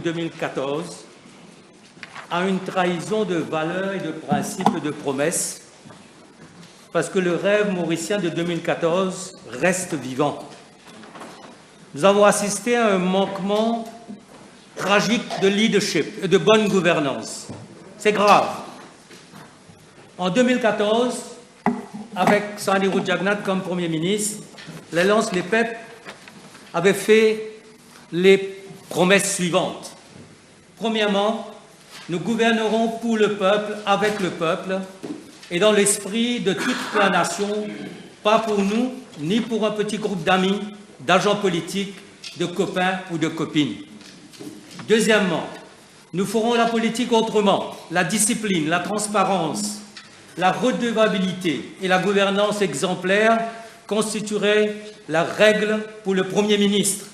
2014 à une trahison de valeurs et de principes et de promesses, parce que le rêve mauricien de 2014 reste vivant. Nous avons assisté à un manquement tragique de leadership et de bonne gouvernance. C'est grave. En 2014, avec Sani Jagannath comme Premier ministre, l'Alliance Les PEP avait fait les promesses suivantes. Premièrement, nous gouvernerons pour le peuple, avec le peuple, et dans l'esprit de toute la nation, pas pour nous, ni pour un petit groupe d'amis, d'agents politiques, de copains ou de copines. Deuxièmement, nous ferons la politique autrement. La discipline, la transparence, la redevabilité et la gouvernance exemplaire constitueraient la règle pour le Premier ministre.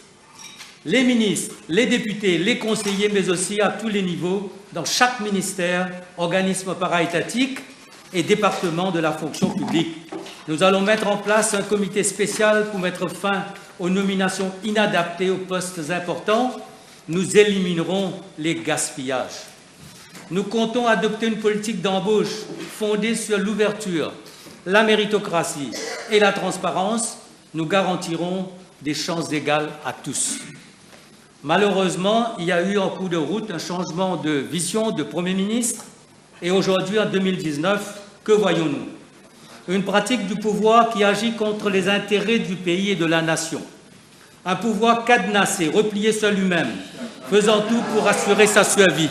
Les ministres, les députés, les conseillers, mais aussi à tous les niveaux, dans chaque ministère, organisme paraétatique et département de la fonction publique. Nous allons mettre en place un comité spécial pour mettre fin aux nominations inadaptées aux postes importants. Nous éliminerons les gaspillages. Nous comptons adopter une politique d'embauche fondée sur l'ouverture, la méritocratie et la transparence. Nous garantirons des chances égales à tous. Malheureusement, il y a eu en cours de route un changement de vision de Premier ministre et aujourd'hui, en 2019, que voyons-nous? Une pratique du pouvoir qui agit contre les intérêts du pays et de la nation. Un pouvoir cadenassé, replié sur lui-même, faisant tout pour assurer sa survie.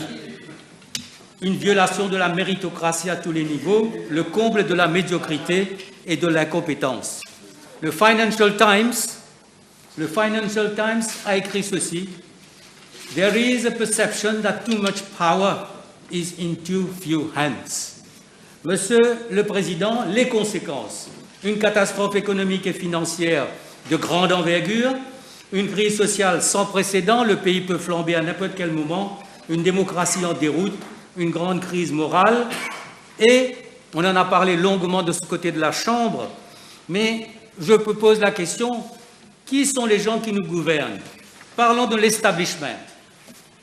Une violation de la méritocratie à tous les niveaux, le comble de la médiocrité et de l'incompétence. Le Financial Times a écrit ceci: There is a perception that too much power is in too few hands. Monsieur le Président, les conséquences: une catastrophe économique et financière de grande envergure, une crise sociale sans précédent, le pays peut flamber à n'importe quel moment, une démocratie en déroute, une grande crise morale, et on en a parlé longuement de ce côté de la Chambre, mais je me pose la question: qui sont les gens qui nous gouvernent? Parlons de l'establishment.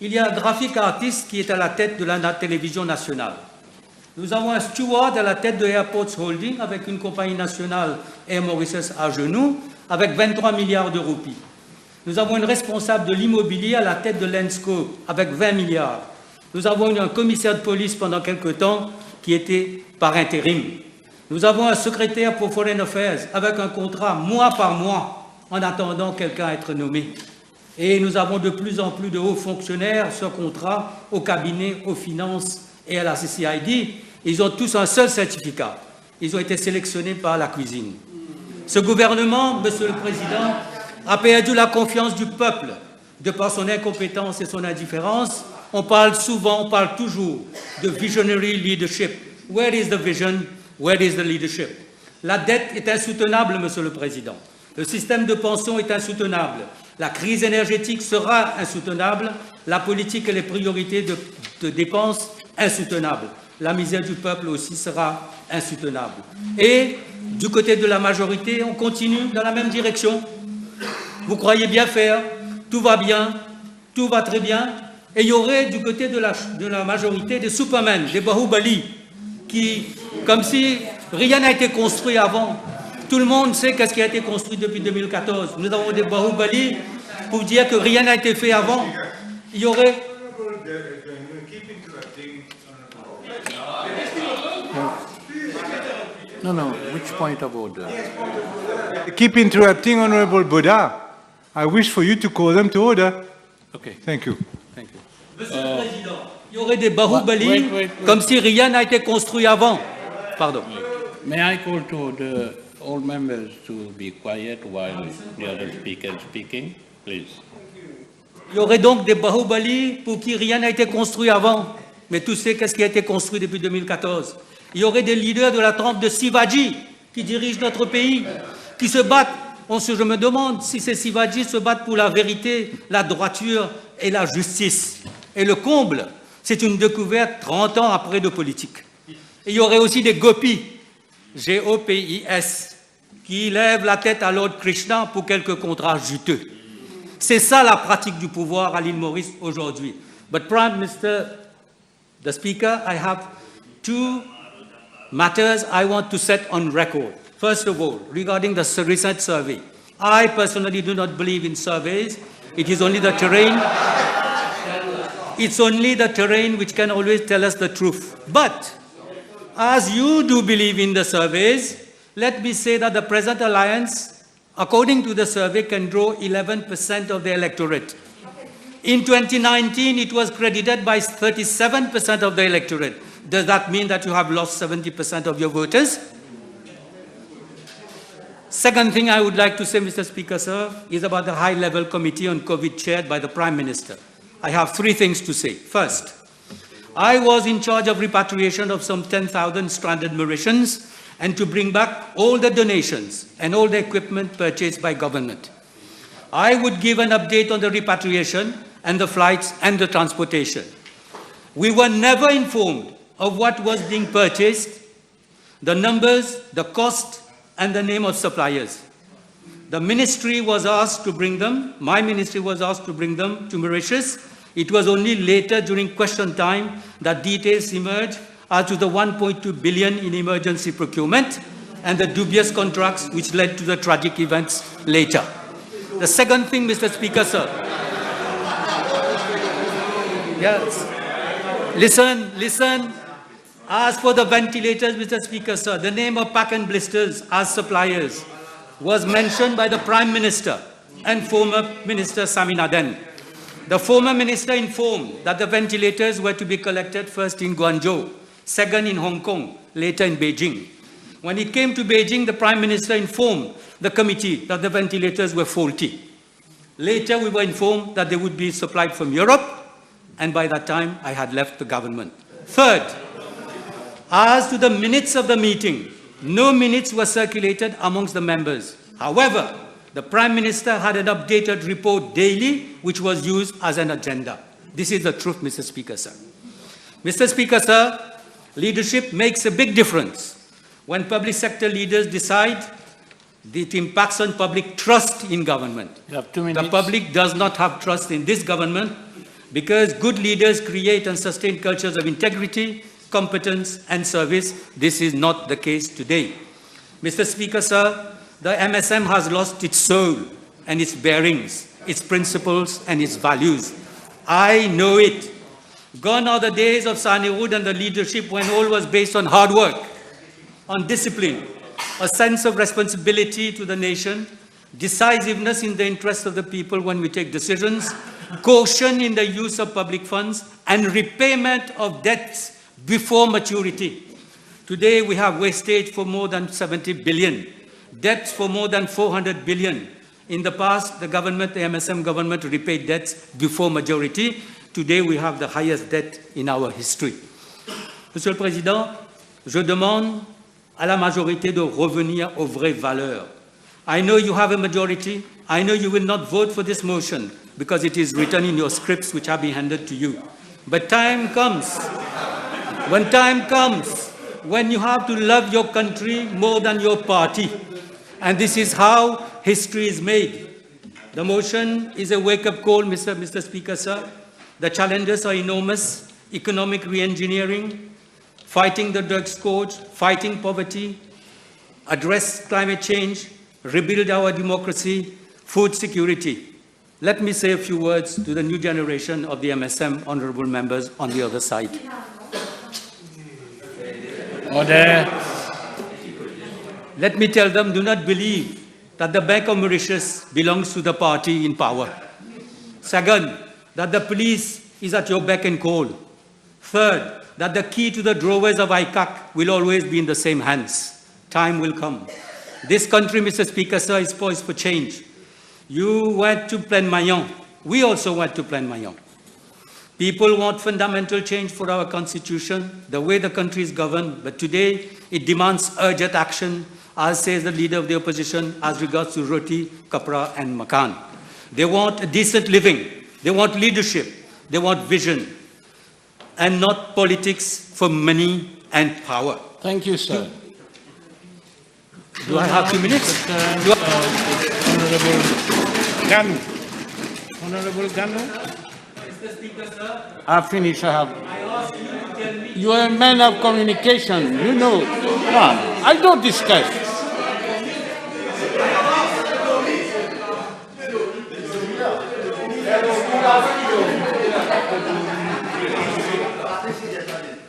Il y a un graphic artiste qui est à la tête de la télévision nationale. Nous avons un steward à la tête de Airports Holding avec une compagnie nationale Air Mauritius à genoux avec 23 milliards de roupies. Nous avons une responsable de l'immobilier à la tête de Landscope avec 20 milliards. Nous avons eu un commissaire de police pendant quelque temps qui était par intérim. Nous avons un secrétaire pour Foreign Affairs avec un contrat mois par mois en attendant quelqu'un à être nommé. Et nous avons de plus en plus de hauts fonctionnaires sur contrat au cabinet, aux finances et à la CCID. Ils ont tous un seul certificat. Ils ont été sélectionnés par la cuisine. Ce gouvernement, Monsieur le Président, a perdu la confiance du peuple de par son incompétence et son indifférence. On parle souvent, on parle toujours de visionary leadership. Where is the vision? Where is the leadership? La dette est insoutenable, Monsieur le Président. Le système de pension est insoutenable. La crise énergétique sera insoutenable. La politique et les priorités de dépenses insoutenables. La misère du peuple aussi sera insoutenable. Et du côté de la majorité, on continue dans la même direction. Vous croyez bien faire, tout va bien, tout va très bien. Et il y aurait du côté de la majorité des Superman, des Bahubali, qui, comme si rien n'a été construit avant. Tout le monde sait qu'est-ce qui a été construit depuis 2014. Nous avons des Bahubali pour dire que rien n'a été fait avant. Il y aurait... No, which point of order? Keep interrupting, Honorable Buddha. I wish for you to call them to order. Okay. Thank you. Thank you. Monsieur le Président, il y aurait des Bahubali Wait. comme si rien n'a été construit avant. Pardon. May I call to order all members to be quiet while the other speaker is speaking, please? Il y aurait donc des Bahubali pour qui rien n'a été construit avant, mais tout sait qu'est-ce qui a été construit depuis 2014. Il y aurait des leaders de la trempe de Shivaji qui dirigent notre pays, qui se battent. Je me demande si ces Shivaji se battent pour la vérité, la droiture et la justice. Et le comble, c'est une découverte 30 ans après de politique. Et il y aurait aussi des gopis, G-O-P-I-S, qui lèvent la tête à Lord Krishna pour quelques contrats juteux. C'est ça la pratique du pouvoir à l'île Maurice aujourd'hui. But Prime Minister, the Speaker, I have two matters I want to set on record. First of all, regarding the recent survey, I personally do not believe in surveys. It is only the terrain. It's only the terrain which can always tell us the truth. But as you do believe in the surveys, let me say that the present alliance, according to the survey, can draw 11% of the electorate. In 2019, it was credited by 37% of the electorate. Does that mean that you have lost 70% of your voters? Second thing I would like to say, Mr. Speaker, sir, is about the high-level committee on COVID chaired by the Prime Minister. I have three things to say. First, I was in charge of repatriation of some 10,000 stranded Mauritians and to bring back all the donations and all the equipment purchased by government. I would give an update on the repatriation and the flights and the transportation. We were never informed of what was being purchased, the numbers, the cost, and the name of suppliers. The ministry was asked to bring them, my ministry was asked to bring them to Mauritius. It was only later during question time that details emerged as to the 1.2 billion in emergency procurement and the dubious contracts which led to the tragic events later. The second thing, Mr. Speaker, sir. Yes. Listen. As for the ventilators, Mr. Speaker, sir, the name of Pack and Blisters as suppliers was mentioned by the Prime Minister and former Minister Saminaden. The former minister informed that the ventilators were to be collected first in Guangzhou, second in Hong Kong, later in Beijing. When it came to Beijing, the Prime Minister informed the committee that the ventilators were faulty. Later, we were informed that they would be supplied from Europe, and by that time, I had left the government. Third, as to the minutes of the meeting, no minutes were circulated amongst the members. However, the Prime Minister had an updated report daily, which was used as an agenda. This is the truth, Mr. Speaker, sir. Mr. Speaker, sir, leadership makes a big difference. When public sector leaders decide, it impacts on public trust in government. You have 2 minutes. The public does not have trust in this government because good leaders create and sustain cultures of integrity, competence and service. This is not the case today. Mr. Speaker, sir, the MSM has lost its soul and its bearings, its principles and its values. I know it. Gone are the days of Sanirud and the leadership when all was based on hard work, on discipline, a sense of responsibility to the nation, decisiveness in the interest of the people when we take decisions, caution in the use of public funds, and repayment of debts before maturity. Today we have wastage for more than 70 billion, debts for more than 400 billion. In the past, the government, the MSM government, repaid debts before majority. Today we have the highest debt in our history. Monsieur le Président, je demande à la majorité de revenir aux vraies valeurs. I know you have a majority. I know you will not vote for this motion because it is written in your scripts which have been handed to you. But time comes, when you have to love your country more than your party. And this is how history is made. The motion is a wake-up call, Mr. Speaker, sir. The challenges are enormous: economic re-engineering, fighting the drug scourge, fighting poverty, address climate change, rebuild our democracy, food security. Let me say a few words to the new generation of the MSM honorable members on the other side. Order. Let me tell them, do not believe that the Bank of Mauritius belongs to the party in power. Second, that the police is at your beck and call. Third, that the key to the drawers of ICAC will always be in the same hands. Time will come. This country, Mr. Speaker, sir, is poised for change. You went to Plaine Mayon. We also went to Plaine Mayon. People want fundamental change for our constitution, the way the country is governed, but today it demands urgent action, as says the leader of the opposition, as regards to roti, kapra and makan. They want a decent living. They want leadership. They want vision. And not politics for money and power. Thank you, sir. Do I have 2 minutes? Honorable Honorable Ganu? Mr. Speaker, sir, I've finished. I ask you to tell me. You are a man of communication, you know. No, I don't discuss.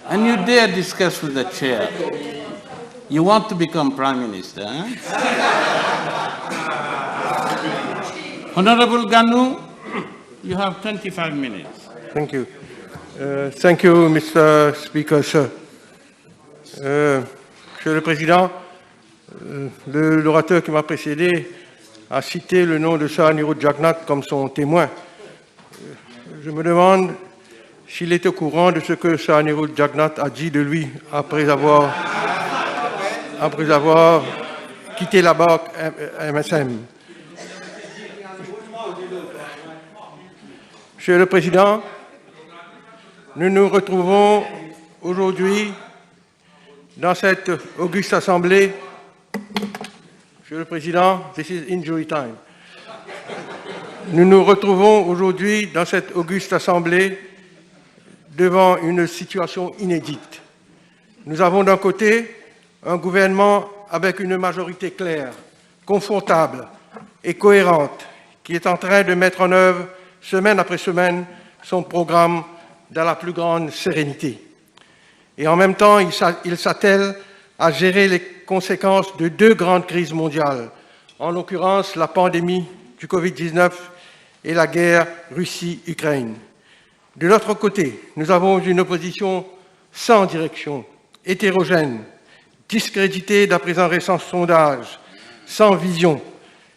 And you dare discuss with the chair. You want to become Prime Minister, eh? Honorable Ganu, you have 25 minutes. Thank you. Thank you, Mr. Speaker, sir. Monsieur le Président, l'orateur qui m'a précédé a cité le nom de Sir Anirudh Jagannath comme son témoin. Je me demande s'il est au courant de ce que Sir Anirudh Jagannath a dit de lui après avoir quitté la banque MSM. Monsieur le Président, nous nous retrouvons aujourd'hui dans cette auguste assemblée. Monsieur le Président, this is injury time. Nous nous retrouvons aujourd'hui dans cette auguste assemblée devant une situation inédite. Nous avons d'un côté un gouvernement avec une majorité claire, confortable et cohérente qui est en train de mettre en œuvre semaine après semaine son programme dans la plus grande sérénité. Et en même temps, il s'attelle à gérer les conséquences de deux grandes crises mondiales, en l'occurrence la pandémie du Covid-19 et la guerre Russie-Ukraine. De l'autre côté, nous avons une opposition sans direction, hétérogène, discréditée d'après un récent sondage, sans vision,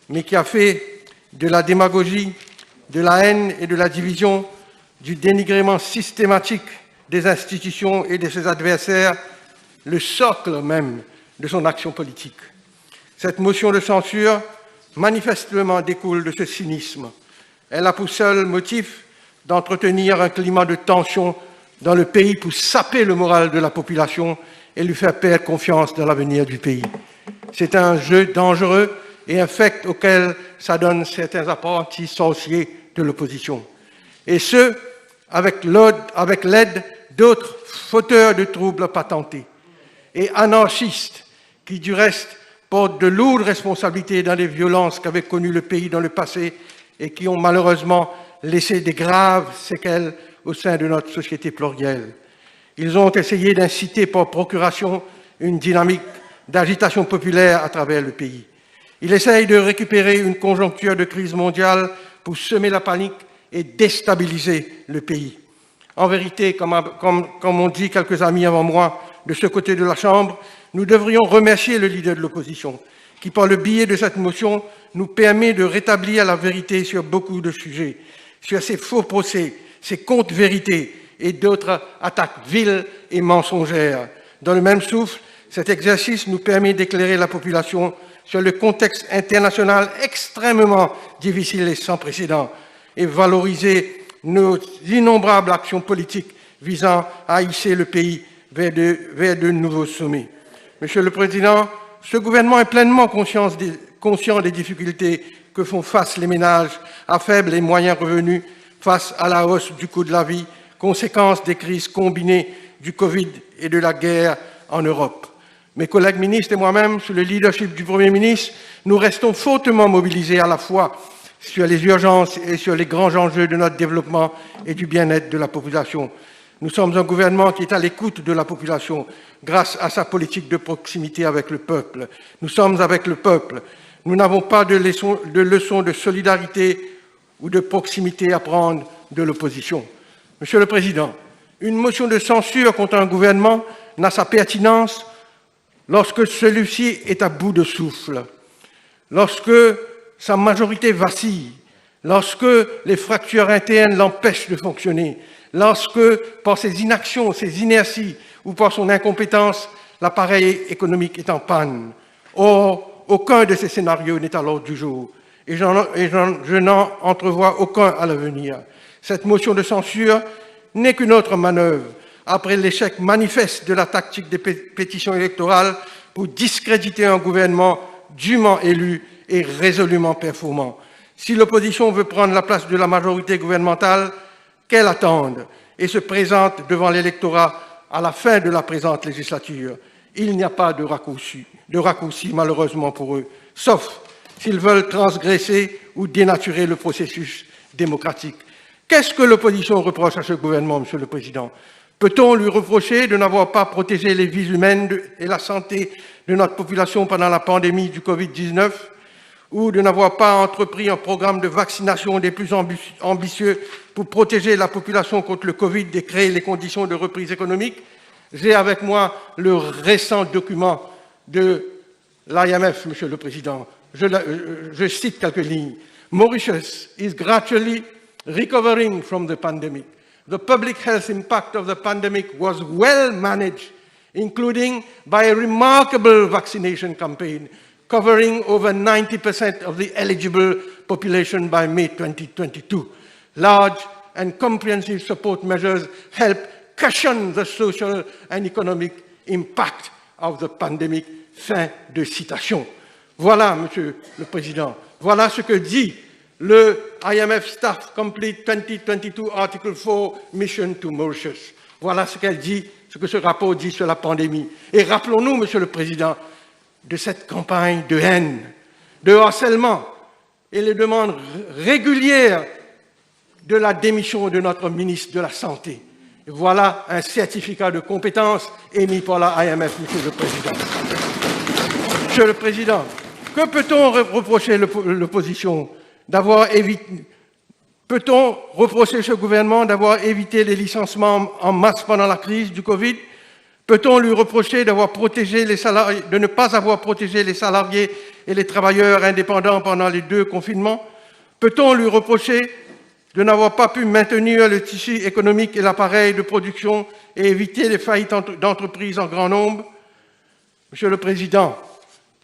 mais qui a fait de la démagogie, de la haine et de la division, du dénigrement systématique des institutions et de ses adversaires, le socle même de son action politique. Cette motion de censure, manifestement, découle de ce cynisme. Elle a pour seul motif d'entretenir un climat de tension dans le pays pour saper le moral de la population et lui faire perdre confiance dans l'avenir du pays. C'est un jeu dangereux et infect auquel s'adonnent certains apprentis sorciers de l'opposition. Et ce, avec l'aide d'autres fauteurs de troubles patentés et anarchistes qui, du reste, portent de lourdes responsabilités dans les violences qu'avait connues le pays dans le passé et qui ont malheureusement laissé des graves séquelles au sein de notre société plurielle. Ils ont essayé d'inciter par procuration une dynamique d'agitation populaire à travers le pays. Ils essayent de récupérer une conjoncture de crise mondiale pour semer la panique et déstabiliser le pays. En vérité, comme ont dit quelques amis avant moi de ce côté de la Chambre, nous devrions remercier le leader de l'opposition qui, par le biais de cette motion, nous permet de rétablir la vérité sur beaucoup de sujets, sur ces faux procès, ces contre-vérités et d'autres attaques viles et mensongères. Dans le même souffle, cet exercice nous permet d'éclairer la population sur le contexte international extrêmement difficile et sans précédent et valoriser nos innombrables actions politiques visant à hisser le pays vers de nouveaux sommets. Monsieur le Président, ce gouvernement est pleinement conscient des difficultés que font face les ménages à faibles et moyens revenus face à la hausse du coût de la vie, conséquence des crises combinées du Covid et de la guerre en Europe. Mes collègues ministres et moi-même, sous le leadership du Premier ministre, nous restons fortement mobilisés à la fois sur les urgences et sur les grands enjeux de notre développement et du bien-être de la population. Nous sommes un gouvernement qui est à l'écoute de la population grâce à sa politique de proximité avec le peuple. Nous sommes avec le peuple. Nous n'avons pas de leçons de solidarité ou de proximité à prendre de l'opposition. Monsieur le Président, une motion de censure contre un gouvernement n'a sa pertinence lorsque celui-ci est à bout de souffle, lorsque sa majorité vacille, lorsque les fractures internes l'empêchent de fonctionner, lorsque, par ses inactions, ses inerties ou par son incompétence, l'appareil économique est en panne. Or, aucun de ces scénarios n'est à l'ordre du jour et je n'en entrevois aucun à l'avenir. Cette motion de censure n'est qu'une autre manœuvre après l'échec manifeste de la tactique des pétitions électorales pour discréditer un gouvernement dûment élu et résolument performant. Si l'opposition veut prendre la place de la majorité gouvernementale, qu'elle attende et se présente devant l'électorat à la fin de la présente législature. Il n'y a pas de raccourci malheureusement pour eux, sauf s'ils veulent transgresser ou dénaturer le processus démocratique. Qu'est-ce que l'opposition reproche à ce gouvernement, Monsieur le Président? Peut-on lui reprocher de n'avoir pas protégé les vies humaines et la santé de notre population pendant la pandémie du Covid-19 ou de n'avoir pas entrepris un programme de vaccination des plus ambitieux pour protéger la population contre le Covid et créer les conditions de reprise économique? J'ai avec moi le récent document de l'IMF, Monsieur le Président. Je cite quelques lignes. Mauritius is gradually recovering from the pandemic. The public health impact of the pandemic was well managed, including by a remarkable vaccination campaign, covering over 90% of the eligible population by May 2022. Large and comprehensive support measures help cushion the social and economic impact of the pandemic. Fin de citation. Voilà, Monsieur le Président, voilà ce que dit le IMF Staff Complete 2022 Article 4 Mission to Mauritius. Voilà ce qu'elle dit, ce que ce rapport dit sur la pandémie. Et rappelons-nous, Monsieur le Président, de cette campagne de haine, de harcèlement et les demandes régulières de la démission de notre ministre de la Santé. Et voilà un certificat de compétence émis par la IMF, Monsieur le Président. Monsieur le Président, que peut-on reprocher l'opposition d'avoir évité? Peut-on reprocher ce gouvernement d'avoir évité les licenciements en masse pendant la crise du Covid? Peut-on lui reprocher de ne pas avoir protégé les salariés et les travailleurs indépendants pendant les 2 confinements? Peut-on lui reprocher de n'avoir pas pu maintenir le tissu économique et l'appareil de production et éviter les faillites d'entreprises en grand nombre? Monsieur le Président,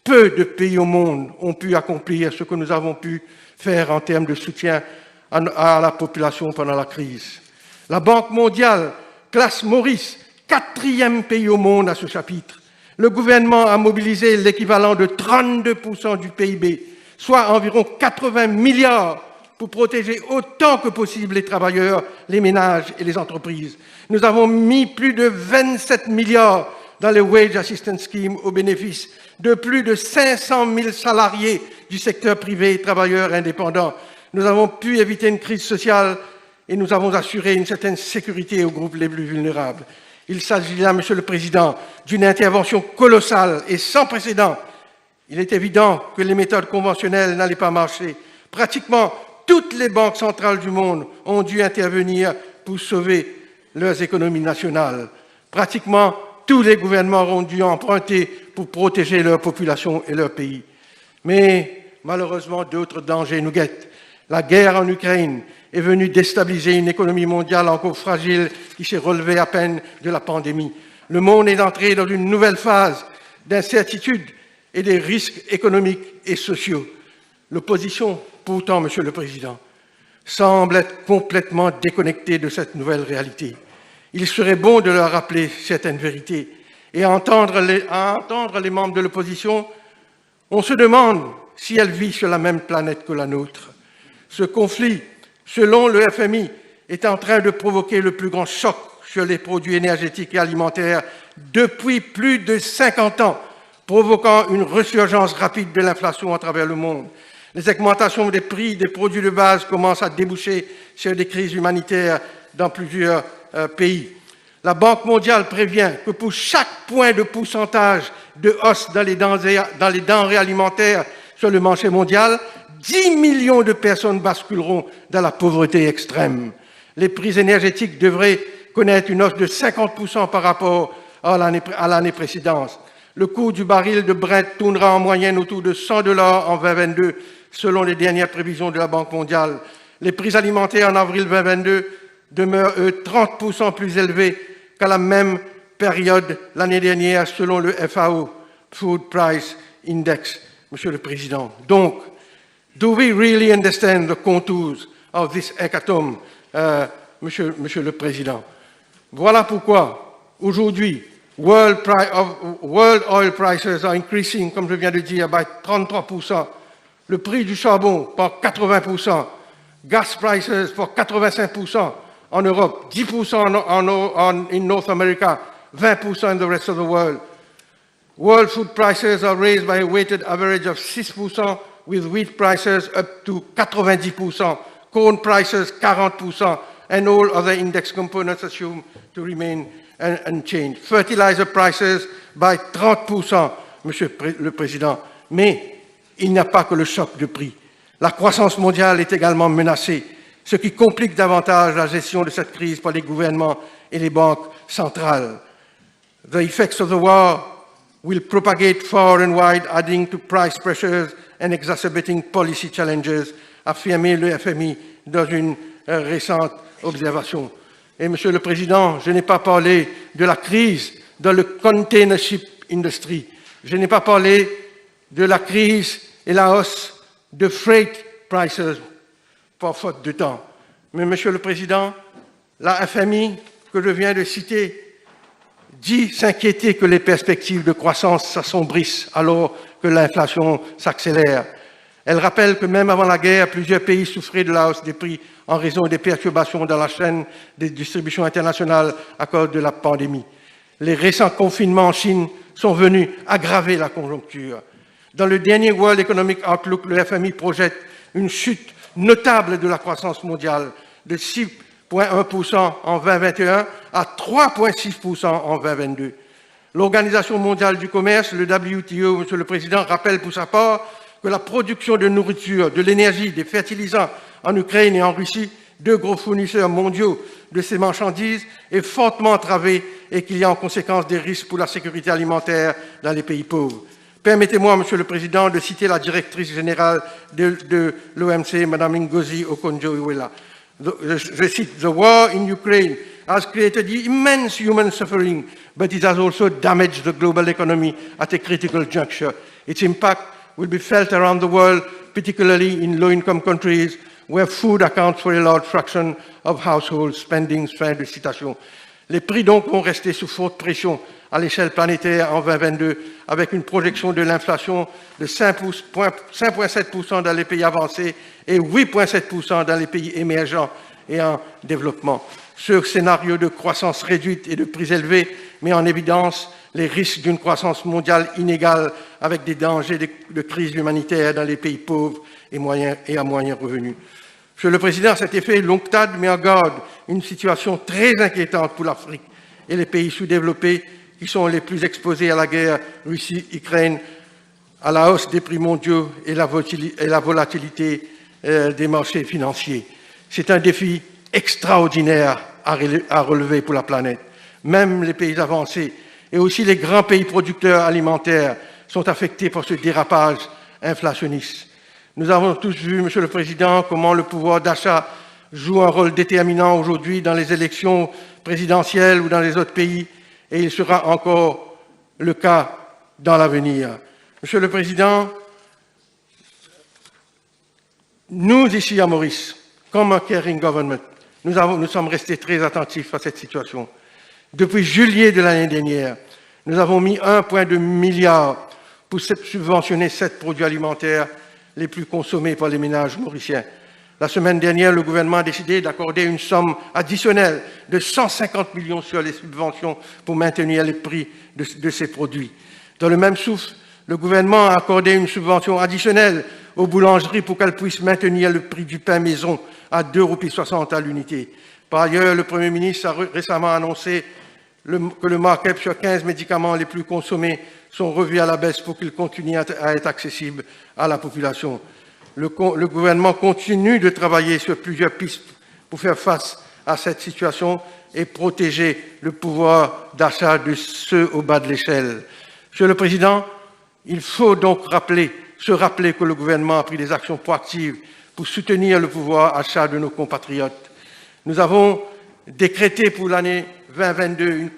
peu de pays au monde ont pu accomplir ce que nous avons pu faire en termes de soutien à la population pendant la crise. La Banque mondiale classe Maurice 4e pays au monde à ce chapitre. Le gouvernement a mobilisé l'équivalent de 32% du PIB, soit environ 80 milliards pour protéger autant que possible les travailleurs, les ménages et les entreprises. Nous avons mis plus de 27 milliards dans le Wage Assistance Scheme au bénéfice de plus de 500 000 salariés du secteur privé et travailleurs indépendants. Nous avons pu éviter une crise sociale et nous avons assuré une certaine sécurité aux groupes les plus vulnérables. Il s'agit là, Monsieur le Président, d'une intervention colossale et sans précédent. Il est évident que les méthodes conventionnelles n'allaient pas marcher. Pratiquement toutes les banques centrales du monde ont dû intervenir pour sauver leurs économies nationales. Pratiquement tous les gouvernements ont dû emprunter pour protéger leur population et leur pays. Mais malheureusement, d'autres dangers nous guettent. La guerre en Ukraine est venue déstabiliser une économie mondiale encore fragile qui s'est relevée à peine de la pandémie. Le monde est entré dans une nouvelle phase d'incertitude et des risques économiques et sociaux. L'opposition, pourtant, Monsieur le Président, semble être complètement déconnectée de cette nouvelle réalité. Il serait bon de leur rappeler certaines vérités. Et à entendre les membres de l'opposition, on se demande si elle vit sur la même planète que la nôtre. Ce conflit, selon le FMI, est en train de provoquer le plus grand choc sur les produits énergétiques et alimentaires depuis plus de 50 ans, provoquant une resurgence rapide de l'inflation à travers le monde. Les augmentations des prix des produits de base commencent à déboucher sur des crises humanitaires dans plusieurs pays. La Banque mondiale prévient que pour chaque point de pourcentage de hausse dans les denrées alimentaires sur le marché mondial, 10 millions de personnes basculeront dans la pauvreté extrême. Les prix énergétiques devraient connaître une hausse de 50% par rapport à l'année précédente. Le coût du baril de Brent tournera en moyenne autour de $100 en 2022, selon les dernières prévisions de la Banque mondiale. Les prix alimentaires en avril 2022 demeurent, eux, 30% plus élevés qu'à la même période l'année dernière, selon le FAO, Food Price Index, Monsieur le Président. Donc, do we really understand the contours of this hecatomb, Monsieur le Président? Voilà pourquoi, aujourd'hui, world oil prices are increasing, comme je viens de dire, by 33%, le prix du charbon par 80%, gas prices for 85% en Europe, 10% in North America, 20% in the rest of the world. World food prices are raised by a weighted average of 6%, with wheat prices up to 90%, corn prices 40%, and all other index components assumed to remain unchanged. Fertilizer prices by 30%, Monsieur le Président. Mais il n'y a pas que le choc de prix. La croissance mondiale est également menacée, ce qui complique davantage la gestion de cette crise par les gouvernements et les banques centrales. The effects of the war will propagate far and wide, adding to price pressures and exacerbating policy challenges, affirmé le FMI dans une récente observation. Et Monsieur le Président, je n'ai pas parlé de la crise dans le container ship industry. Je n'ai pas parlé de la crise et la hausse de freight prices par faute de temps. Mais Monsieur le Président, la FMI que je viens de citer dit s'inquiéter que les perspectives de croissance s'assombrissent alors que l'inflation s'accélère. Elle rappelle que même avant la guerre, plusieurs pays souffraient de la hausse des prix en raison des perturbations dans la chaîne de distribution internationale à cause de la pandémie. Les récents confinements en Chine sont venus aggraver la conjoncture. Dans le dernier World Economic Outlook, le FMI projette une chute notable de la croissance mondiale de 6,1% en 2021 à 3,6% en 2022. L'Organisation mondiale du commerce, le WTO, Monsieur le Président, rappelle pour sa part que la production de nourriture, de l'énergie, des fertilisants en Ukraine et en Russie, deux gros fournisseurs mondiaux de ces marchandises, est fortement entravée et qu'il y a en conséquence des risques pour la sécurité alimentaire dans les pays pauvres. Permettez-moi, Monsieur le Président, de citer la directrice générale de l'OMC, Mme Ngozi Okonjo-Iweala. Je cite, « The war in Ukraine has created immense human suffering, but it has also damaged the global economy at a critical juncture. Its impact will be felt around the world, particularly in low-income countries, where food accounts for a large fraction of household spending. » Fin de citation. Les prix donc vont rester sous forte pression à l'échelle planétaire en 2022, avec une projection de l'inflation de 5,7% dans les pays avancés et 8,7% dans les pays émergents et en développement. Ce scénario de croissance réduite et de prix élevés met en évidence les risques d'une croissance mondiale inégale avec des dangers de crise humanitaire dans les pays pauvres et à moyen revenu. Monsieur le Président, à cet effet, l'ONCTAD met en garde une situation très inquiétante pour l'Afrique et les pays sous-développés qui sont les plus exposés à la guerre Russie-Ukraine, à la hausse des prix mondiaux et la volatilité des marchés financiers. C'est un défi extraordinaire à relever pour la planète. Même les pays avancés et aussi les grands pays producteurs alimentaires sont affectés par ce dérapage inflationniste. Nous avons tous vu, Monsieur le Président, comment le pouvoir d'achat joue un rôle déterminant aujourd'hui dans les élections présidentielles ou dans les autres pays, et il sera encore le cas dans l'avenir. Monsieur le Président, nous, ici à Maurice, comme un caring government, nous sommes restés très attentifs à cette situation. Depuis juillet de l'année dernière, nous avons mis 1,2 milliard pour subventionner 7 produits alimentaires les plus consommés par les ménages mauriciens. La semaine dernière, le gouvernement a décidé d'accorder une somme additionnelle de 150 millions sur les subventions pour maintenir les prix de ces produits. Dans le même souffle, le gouvernement a accordé une subvention additionnelle aux boulangeries pour qu'elles puissent maintenir le prix du pain maison à 2,60 € à l'unité. Par ailleurs, le Premier ministre a récemment annoncé que le markup sur 15 médicaments les plus consommés sont revus à la baisse pour qu'ils continuent à être accessibles à la population. Le gouvernement continue de travailler sur plusieurs pistes pour faire face à cette situation et protéger le pouvoir d'achat de ceux au bas de l'échelle. Monsieur le Président, il faut donc se rappeler que le gouvernement a pris des actions proactives pour soutenir le pouvoir d'achat de nos compatriotes. Nous avons décrété pour l'année 2022 une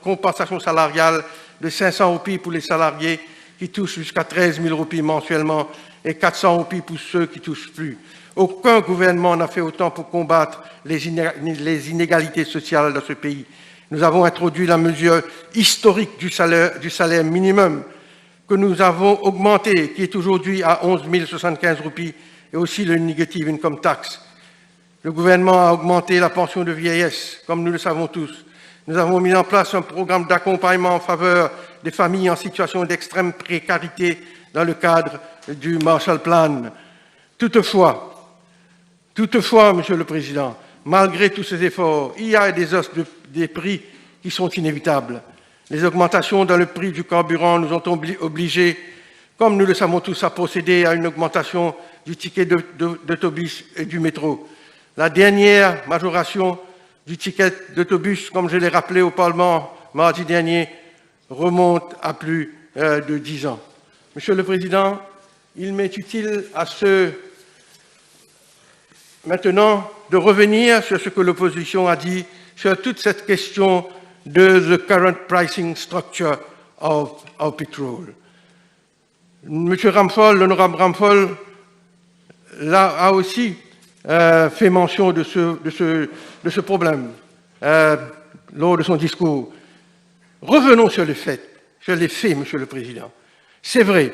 compensation salariale de 500 roupies pour les salariés qui touchent jusqu'à 13 000 roupies mensuellement et 400 roupies pour ceux qui touchent plus. Aucun gouvernement n'a fait autant pour combattre les inégalités sociales dans ce pays. Nous avons introduit la mesure historique du salaire minimum que nous avons augmenté, qui est aujourd'hui à 11 075 roupies, et aussi le negative income tax. Le gouvernement a augmenté la pension de vieillesse, comme nous le savons tous. Nous avons mis en place un programme d'accompagnement en faveur des familles en situation d'extrême précarité dans le cadre du Marshall Plan. Toutefois, Monsieur le Président, malgré tous ces efforts, il y a des hausses des prix qui sont inévitables. Les augmentations dans le prix du carburant nous ont obligés, comme nous le savons tous, à procéder à une augmentation du ticket d'autobus et du métro. La dernière majoration du ticket d'autobus, comme je l'ai rappelé au Parlement mardi dernier, remonte à plus de 10 ans. Monsieur le Président, il m'est utile maintenant de revenir sur ce que l'opposition a dit sur toute cette question de the current pricing structure of petrol. Monsieur Ramphol, l'honorable Ramphol, a aussi fait mention de ce problème lors de son discours. Revenons sur les faits, Monsieur le Président. C'est vrai,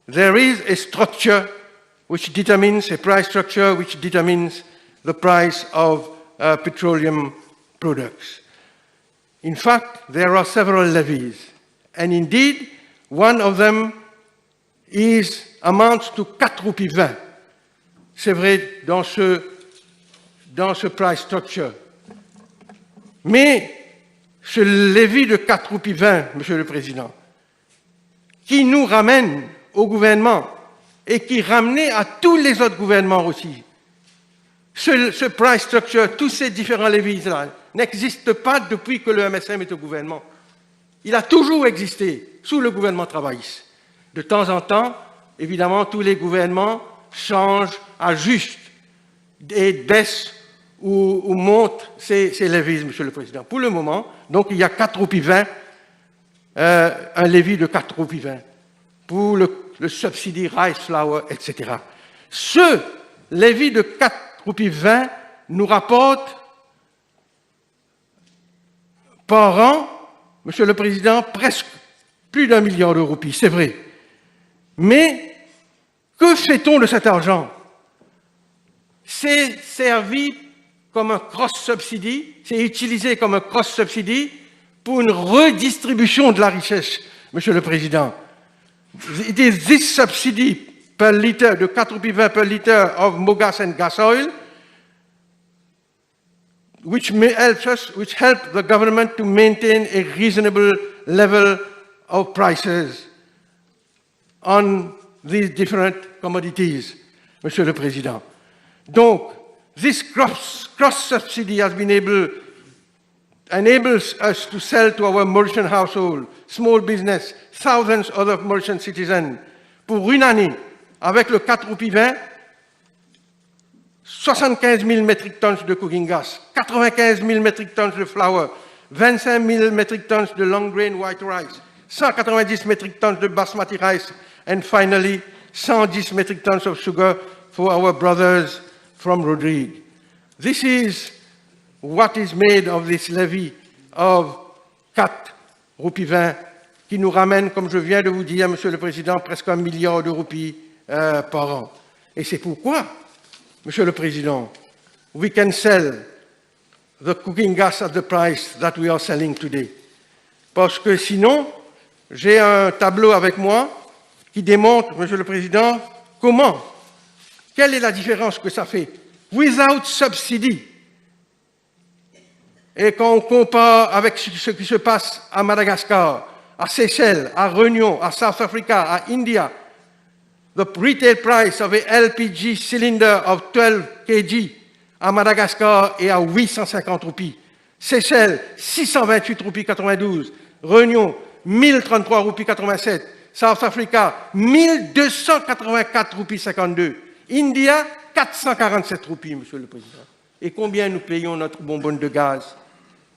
there is a structure which determines, a price structure which determines the price of petroleum products. In fact, there are several levies, and indeed, one of them amounts to 4 roupies 20. C'est vrai dans ce price structure. Mais ce levy de 4 roupies 20, Monsieur le Président, qui nous ramène au gouvernement et qui ramenait à tous les autres gouvernements aussi. Ce price structure, tous ces différents levies-là, n'existent pas depuis que le MSM est au gouvernement. Il a toujours existé sous le gouvernement travailliste. De temps en temps, évidemment, tous les gouvernements changent, ajustent et baissent ou montent ces levies, Monsieur le Président. Pour le moment, donc, il y a 4 roupies 20, un levier de 4 roupies 20 pour le subsidy rice flour, etc. Ce levier de 4 roupies 20 nous rapporte par an, Monsieur le Président, presque plus d'1 milliard de roupies, c'est vrai. Mais que fait-on de cet argent? C'est servi comme un cross-subsidy, c'est utilisé comme un cross-subsidy pour une redistribution de la richesse, Monsieur le Président. It is this subsidy per liter, de 4 roupies 20 per liter of mogas and gas oil, which help the government to maintain a reasonable level of prices on these different commodities, Monsieur le Président. Donc, this cross-subsidy has been enables us to sell to our merchant household, small business, thousands of other merchant citizens, pour une année, avec le 4 roupies 20, 75 000 metric tons de cooking gas, 95 000 metric tons de flour, 25 000 metric tons de long grain white rice, 190 metric tons de basmati rice, and finally, 110 metric tons of sugar for our brothers from Rodrigue. This is what is made of this levy of 4 roupies 20 qui nous ramène, comme je viens de vous dire, Monsieur le Président, presque 1 milliard de roupies par an. Et c'est pourquoi, Monsieur le Président, we can sell the cooking gas at the price that we are selling today. Parce que sinon, j'ai un tableau avec moi qui démontre, Monsieur le Président, quelle est la différence que ça fait without subsidy. Et quand on compare avec ce qui se passe à Madagascar, à Seychelles, à Réunion, à South Africa, à India, the retail price of a LPG cylinder of 12 kg à Madagascar est à 850 roupies. Seychelles, 628 roupies 92. Réunion, 1033 roupies 87. South Africa, 1284 roupies 52. India, 447 roupies, Monsieur le Président. Et combien nous payons notre bonbonne de gaz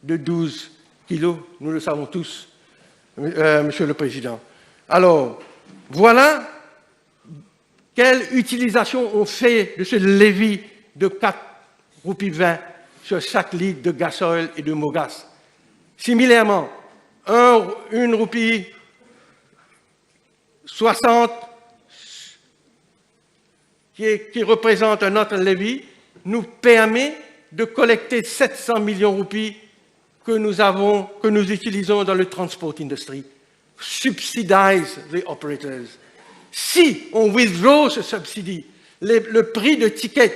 de 12 kilos? Nous le savons tous, Monsieur le Président. Alors, voilà quelle utilisation on fait de ce levier de 4 roupies 20 sur chaque litre de gasoil et de mogas. Similairement, une roupie 60, qui représente un autre levier, nous permet de collecter 700 millions de roupies que nous utilisons dans le transport industry. Subsidize the operators. Si on withdraw ce subsidy, le prix de ticket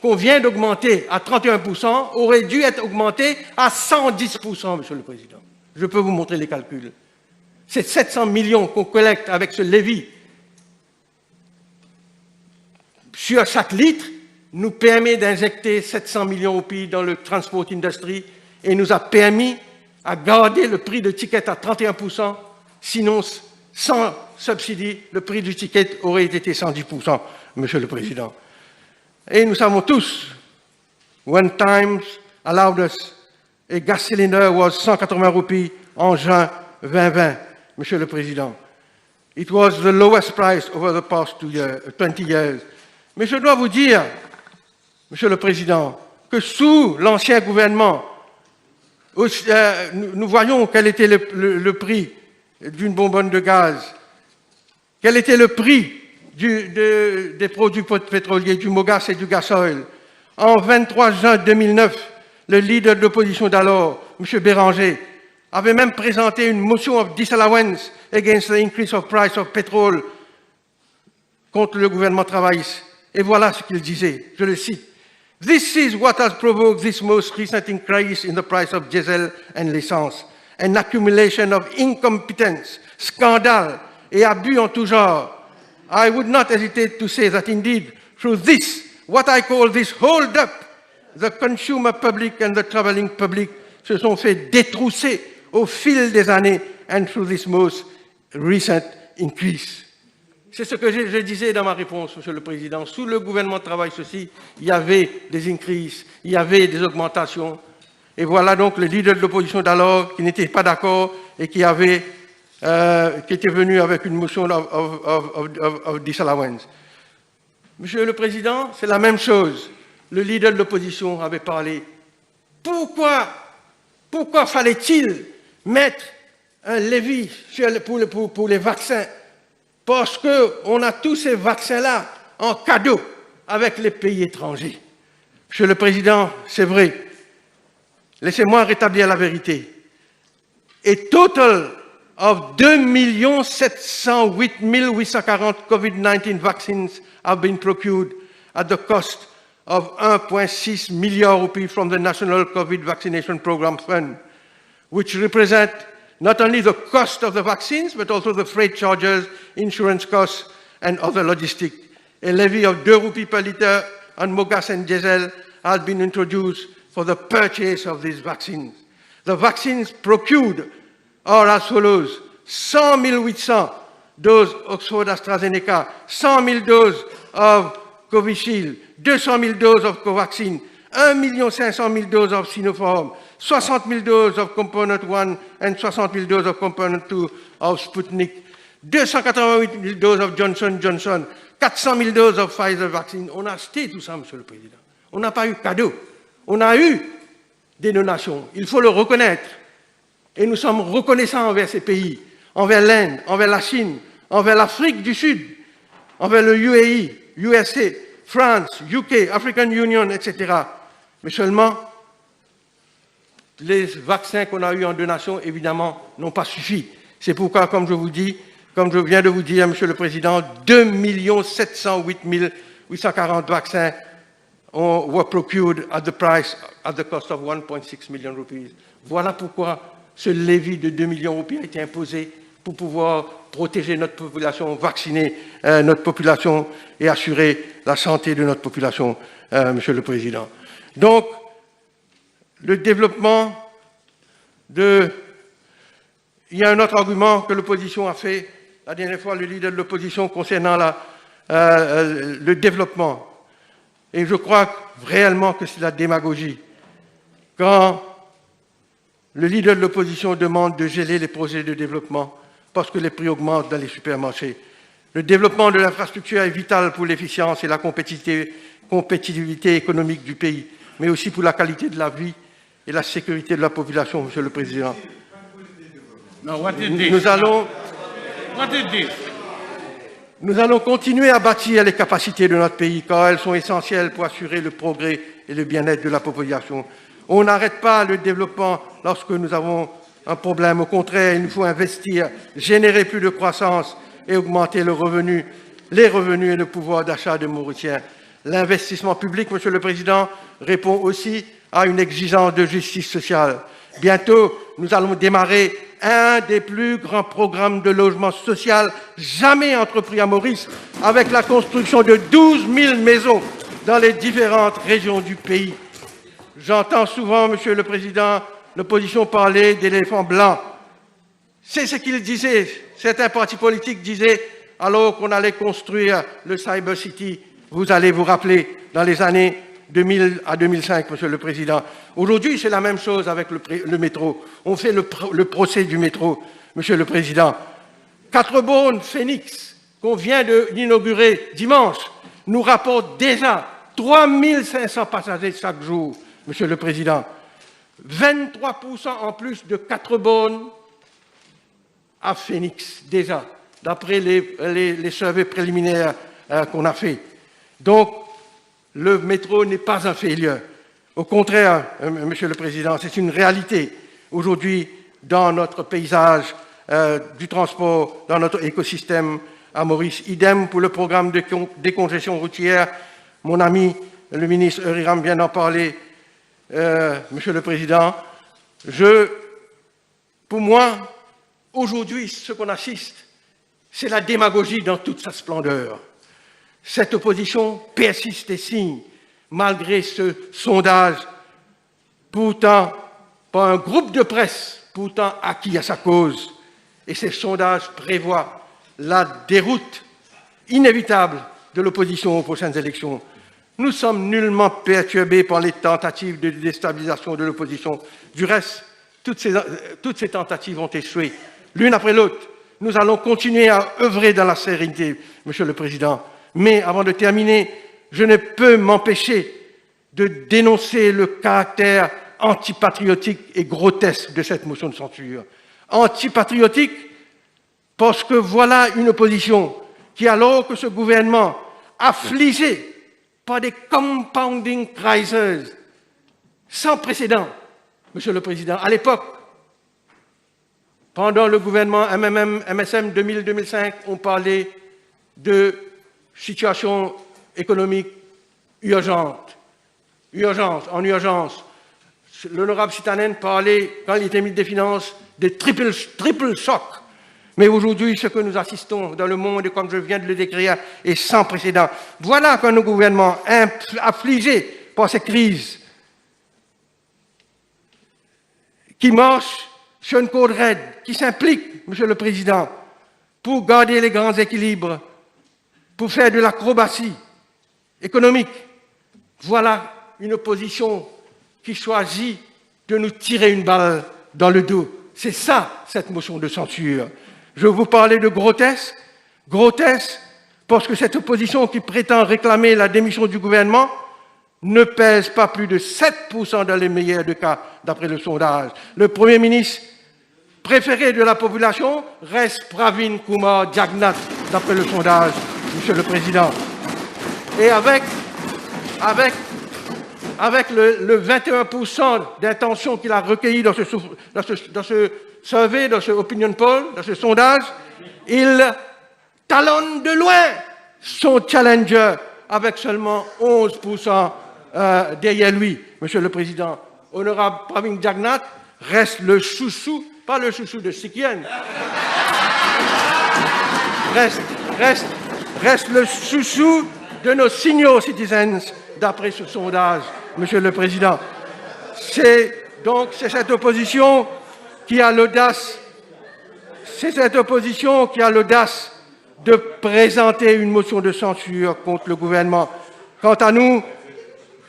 qu'on vient d'augmenter à 31% aurait dû être augmenté à 110%, Monsieur le Président. Je peux vous montrer les calculs. C'est 700 millions qu'on collecte avec ce levier sur chaque litre nous permet d'injecter 700 millions de roupies dans le transport industry et nous a permis à garder le prix de ticket à 31%. Sinon, sans subsidy, le prix du ticket aurait été 110%, Monsieur le Président. Et nous savons tous, when times allowed us, a gas cylinder was 180 roupies en juin 2020, Monsieur le Président. It was the lowest price over the past 20 years. Mais je dois vous dire, Monsieur le Président, que sous l'ancien gouvernement, nous voyons quel était le prix d'une bonbonne de gaz, quel était le prix des produits pétroliers, du mogas et du gasoil. En 23 juin 2009, le leader de l'opposition d'alors, M. Béranger, avait même présenté une motion of disallowance against the increase of price of petrol contre le gouvernement travailliste. Et voilà ce qu'il disait, je le cite. This is what has provoked this most recent increase in the price of diesel and l'essence. An accumulation of incompetence, scandale et abus en tout genre. I would not hesitate to say that indeed, through this, what I call this hold-up, the consumer public and the traveling public se sont fait détrousser au fil des années and through this most recent increase. C'est ce que je disais dans ma réponse, Monsieur le Président. Sous le gouvernement de travail, il y avait des increases, il y avait des augmentations. Et voilà donc le leader de l'opposition d'alors qui n'était pas d'accord et qui était venu avec une motion of disallowance. Monsieur le Président, c'est la même chose. Le leader de l'opposition avait parlé. Pourquoi fallait-il mettre un levier pour les vaccins? Parce qu'on a tous ces vaccins-là en cadeau avec les pays étrangers. Monsieur le Président, c'est vrai. Laissez-moi rétablir la vérité. A total of 2 708 840 COVID-19 vaccines have been procured at the cost of 1.6 milliard rupees from the National COVID Vaccination Program Fund, which represent not only the cost of the vaccines, but also the freight charges, insurance costs, and other logistics. A levy of 2 rupees per litre on mogas and diesel has been introduced for the purchase of these vaccines. The vaccines procured are as follows: 100 800 doses Oxford AstraZeneca, 100 000 doses of Covishield, 200 000 doses of Covaxin, 1 500 000 doses of Sinopharm, 60 000 doses of Component 1 and 60 000 doses of Component 2 of Sputnik, 288 000 doses of Johnson Johnson, 400 000 doses of Pfizer vaccine. On a acheté tout ça, Monsieur le Président. On n'a pas eu cadeau. On a eu des donations. Il faut le reconnaître. Et nous sommes reconnaissants envers ces pays, envers l'Inde, envers la Chine, envers l'Afrique du Sud, envers le UAE, USA, France, UK, African Union, etc. Mais seulement, les vaccins qu'on a eus en donation, évidemment, n'ont pas suffi. C'est pourquoi, comme je viens de vous dire, Monsieur le Président, 2 708 840 vaccins were procured at the cost of 1.6 million rupees. Voilà pourquoi ce levier de 2 millions de roupies a été imposé pour pouvoir protéger notre population, vacciner notre population et assurer la santé de notre population, Monsieur le Président. Donc, le développement il y a un autre argument que l'opposition a fait, la dernière fois, le leader de l'opposition concernant le développement. Et je crois réellement que c'est la démagogie. Quand le leader de l'opposition demande de geler les projets de développement parce que les prix augmentent dans les supermarchés. Le développement de l'infrastructure est vital pour l'efficience et la compétitivité économique du pays, mais aussi pour la qualité de la vie et la sécurité de la population, Monsieur le Président. No, what is this? Nous allons... What is this? Nous allons continuer à bâtir les capacités de notre pays, car elles sont essentielles pour assurer le progrès et le bien-être de la population. On n'arrête pas le développement lorsque nous avons un problème. Au contraire, il nous faut investir, générer plus de croissance et augmenter les revenus et le pouvoir d'achat des Mauriciens. L'investissement public, Monsieur le Président, répond aussi à une exigence de justice sociale. Bientôt, nous allons démarrer un des plus grands programmes de logement social jamais entrepris à Maurice, avec la construction de 12 000 maisons dans les différentes régions du pays. J'entends souvent, Monsieur le Président, l'opposition parler d'éléphants blancs. C'est ce qu'il disait. Certains partis politiques disaient, alors qu'on allait construire le Cyber City, vous allez vous rappeler, dans les années 2000 à 2005, Monsieur le Président. Aujourd'hui, c'est la même chose avec le métro. On fait le procès du métro, Monsieur le Président. 4 bornes Phoenix, qu'on vient d'inaugurer dimanche, nous rapportent déjà 3500 passagers chaque jour, Monsieur le Président. 23% en plus de 4 bornes à Phoenix, déjà, d'après les surveys préliminaires qu'on a fait. Donc, le métro n'est pas un failure. Au contraire, Monsieur le Président, c'est une réalité aujourd'hui dans notre paysage du transport, dans notre écosystème à Maurice. Idem pour le programme de décongestion routière. Mon ami, le ministre Riram vient d'en parler. Monsieur le Président, pour moi, aujourd'hui, ce qu'on assiste, c'est la démagogie dans toute sa splendeur. Cette opposition persiste et signe, malgré ce sondage, pourtant par un groupe de presse, pourtant acquis à sa cause. Et ces sondages prévoient la déroute inévitable de l'opposition aux prochaines élections. Nous sommes nullement perturbés par les tentatives de déstabilisation de l'opposition. Du reste, toutes ces tentatives ont échoué, l'une après l'autre. Nous allons continuer à œuvrer dans la sérénité, Monsieur le Président. Mais avant de terminer, je ne peux m'empêcher de dénoncer le caractère antipatriotique et grotesque de cette motion de censure. Antipatriotique parce que voilà une opposition qui, alors que ce gouvernement, affligé par des compounding crises sans précédent, Monsieur le Président, à l'époque, pendant le gouvernement MSM 2000-2005, on parlait de situation économique urgente. En urgence. L'honorable Sitanen parlait, quand il était ministre des Finances, des triple chocs. Mais aujourd'hui, ce que nous assistons dans le monde, comme je viens de le décrire, est sans précédent. Voilà qu'un gouvernement affligé par ces crises, qui marche sur une corde raide, qui s'implique, Monsieur le Président, pour garder les grands équilibres, pour faire de l'acrobatie économique. Voilà une opposition qui choisit de nous tirer une balle dans le dos. C'est ça, cette motion de censure. Je vous parlais de grotesque. Grotesque parce que cette opposition qui prétend réclamer la démission du gouvernement ne pèse pas plus de 7% dans les meilleurs des cas, d'après le sondage. Le Premier ministre préféré de la population reste Pravin Kumar Jagnnath, d'après le sondage, Monsieur le Président. Et avec le 21% d'intention qu'il a recueilli dans ce survey, dans ce opinion poll, dans ce sondage, il talonne de loin son challenger avec seulement 11% derrière lui. Monsieur le Président, honorable Pravin Jagnnath reste le chouchou, pas le chouchou de Sikien, reste le chouchou de nos senior citizens, d'après ce sondage, Monsieur le Président. C'est cette opposition qui a l'audace, de présenter une motion de censure contre le gouvernement. Quant à nous,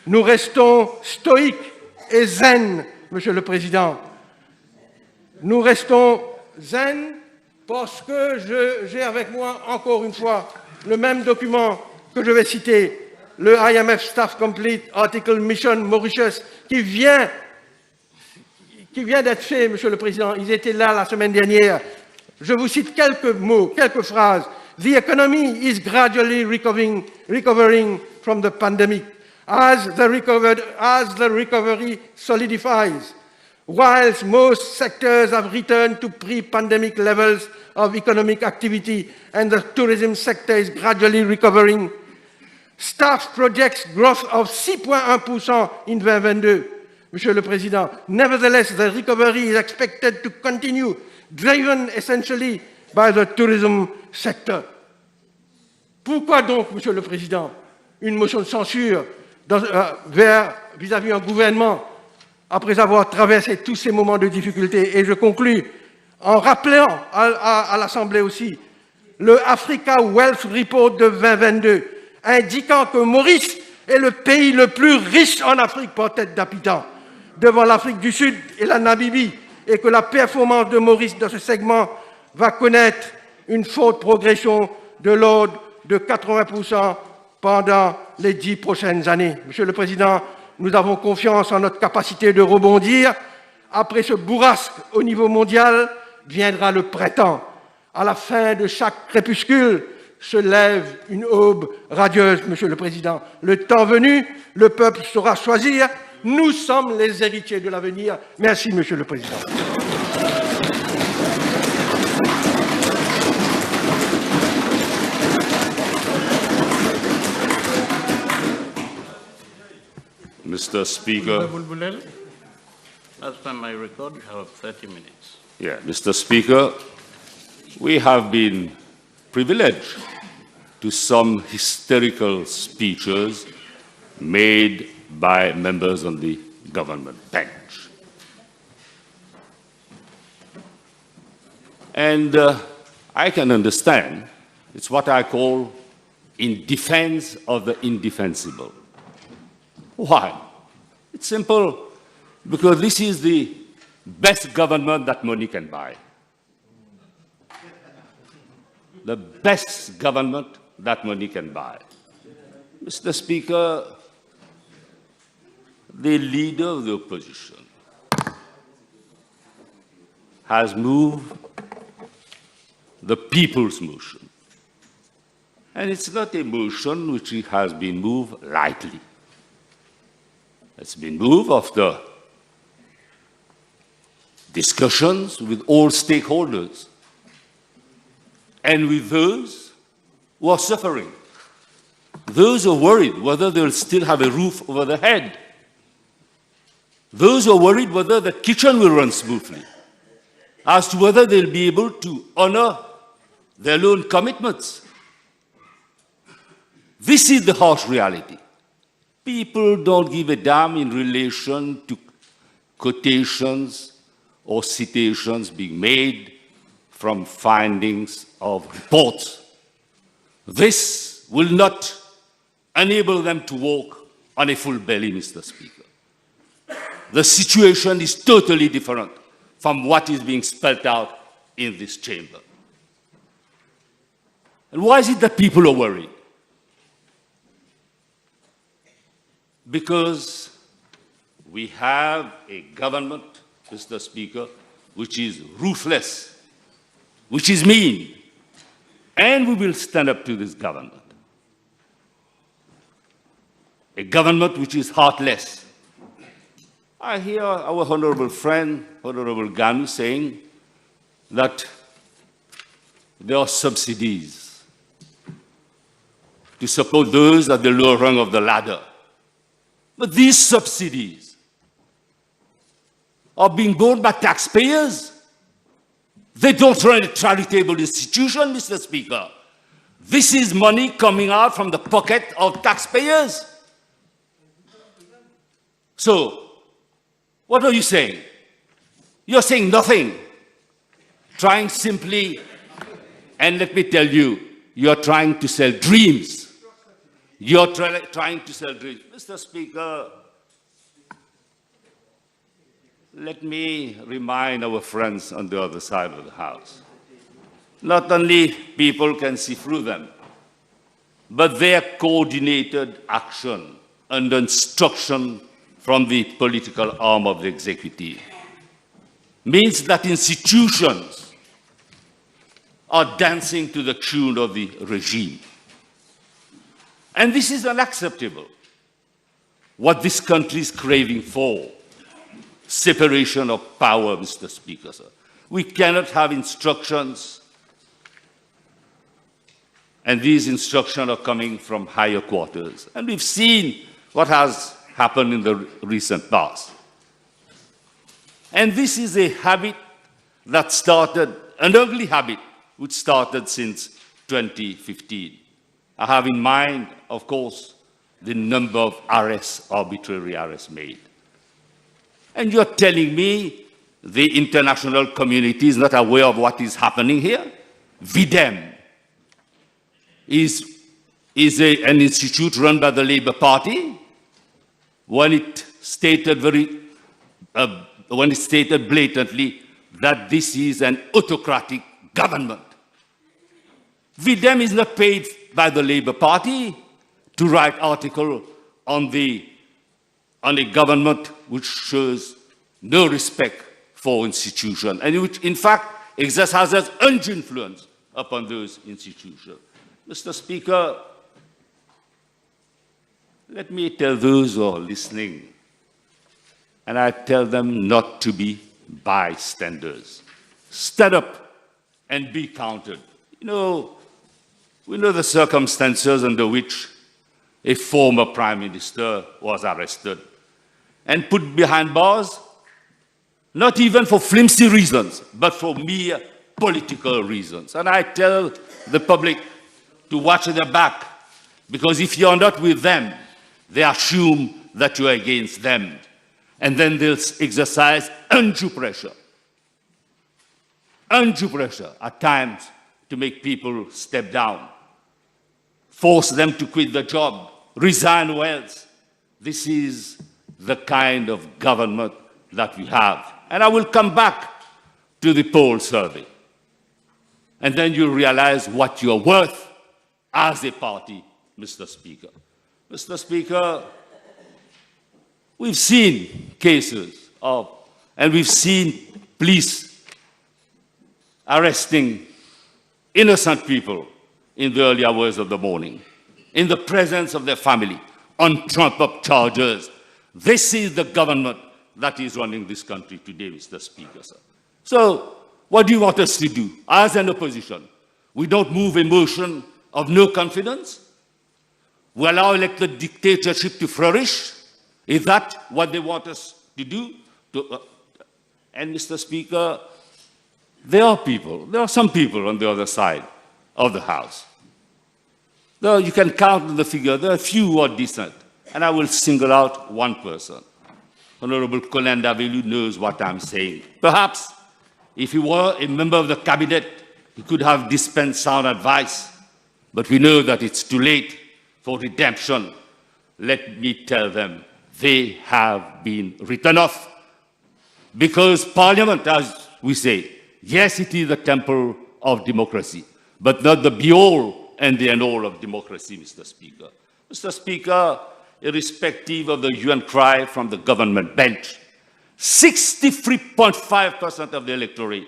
nous restons stoïques et zen, Monsieur le Président. Nous restons zen parce que j'ai avec moi, encore une fois, le même document que je vais citer, le IMF Staff Complete Article Mission Mauritius, qui vient d'être fait, Monsieur le Président. Ils étaient là la semaine dernière. Je vous cite quelques mots, quelques phrases. the economy is gradually recovering from the pandemic. As the recovery solidifies, whilst most sectors have returned to pre-pandemic levels of economic activity and the tourism sector is gradually recovering, staff projects growth of 6.1% in 2022. Monsieur le Président, nevertheless, the recovery is expected to continue, driven essentially by the tourism sector. Pourquoi donc, Monsieur le Président, une motion de censure vis-à-vis un gouvernement après avoir traversé tous ces moments de difficulté? Et je conclus en rappelant à l'Assemblée aussi le Africa Wealth Report de 2022, indiquant que Maurice est le pays le plus riche en Afrique par tête d'habitant, devant l'Afrique du Sud et la Namibie, et que la performance de Maurice dans ce segment va connaître une forte progression de l'ordre de 80% pendant les 10 prochaines années. Monsieur le Président, nous avons confiance en notre capacité de rebondir. Après ce bourrasque au niveau mondial, viendra le printemps. À la fin de chaque crépuscule se lève une aube radieuse, Monsieur le Président. Le temps venu, le peuple saura choisir. Nous sommes les héritiers de l'avenir. Merci, Monsieur le Président. Mr. Speaker. Last time I record, you have 30 minutes. Yeah, Mr. Speaker, we have been privileged to some hysterical speeches made by members on the government bench. And I can understand, it's what I call in defense of the indefensible. Why? It's simple, because this is the best government that money can buy. The best government that money can buy. Mr. Speaker, the leader of the opposition has moved the people's motion. And it's not a motion which has been moved lightly. It's been moved after discussions with all stakeholders and with those who are suffering, those who are worried whether they'll still have a roof over their head, those who are worried whether the kitchen will run smoothly, as to whether they'll be able to honor their loan commitments. This is the harsh reality. People don't give a damn in relation to quotations or citations being made from findings of reports. This will not enable them to walk on a full belly, Mr. Speaker. The situation is totally different from what is being spelled out in this chamber. And why is it that people are worried? Because we have a government, Mr. Speaker, which is ruthless, which is mean, and we will stand up to this government. A government which is heartless. I hear our honorable friend, Honorable Ganu, saying that there are subsidies to support those at the lower rung of the ladder. But these subsidies are being borne by taxpayers. They don't run a charitable institution, Mr. Speaker. This is money coming out from the pocket of taxpayers. So, what are you saying? You're saying nothing. Trying simply, and let me tell you, you're trying to sell dreams. You're trying to sell dreams. Mr. Speaker, let me remind our friends on the other side of the House. Not only people can see through them, but their coordinated action under instruction from the political arm of the executive means that institutions are dancing to the tune of the regime. And this is unacceptable. What this country is craving for, separation of power, Mr. Speaker, sir. We cannot have instructions, and these instructions are coming from higher quarters. And we've seen what has happened in the recent past. And this is a habit that started, an ugly habit, which started since 2015. I have in mind, of course, the number of arrests, arbitrary arrests made. And you're telling me the international community is not aware of what is happening here? VDEM is an institute run by the Labour Party when it stated blatantly that this is an autocratic government. VDEM is not paid by the Labour Party to write articles on a government which shows no respect for institutions and which, in fact, exercises undue influence upon those institutions. Mr. Speaker, let me tell those who are listening, and I tell them not to be bystanders. Stand up and be counted. You know, we know the circumstances under which a former prime minister was arrested and put behind bars, not even for flimsy reasons, but for mere political reasons. And I tell the public to watch their back, because if you're not with them, they assume that you're against them. And then they'll exercise undue pressure at times to make people step down, force them to quit the job, resign wealth. This is the kind of government that we have. And I will come back to the poll survey. And then you'll realize what you're worth as a party, Mr. Speaker. Mr. Speaker, we've seen cases of, and we've seen police arresting innocent people in the early hours of the morning, in the presence of their family, on trumped-up charges. This is the government that is running this country today, Mr. Speaker, sir. So, what do you want us to do as an opposition? We don't move a motion of no confidence? We allow elected dictatorship to flourish? Is that what they want us to do? And Mr. Speaker, there are some people on the other side of the House. Though you can count the figure, there are a few who are decent, and I will single out one person. Honorable Colin Davelu knows what I'm saying. Perhaps if he were a member of the cabinet, he could have dispensed sound advice, but we know that it's too late for redemption. Let me tell them, they have been written off. Because Parliament, as we say, yes, it is the temple of democracy, but not the be-all and the end-all of democracy, Mr. Speaker. Mr. Speaker, irrespective of the UN cry from the government bench, 63.5% of the electorate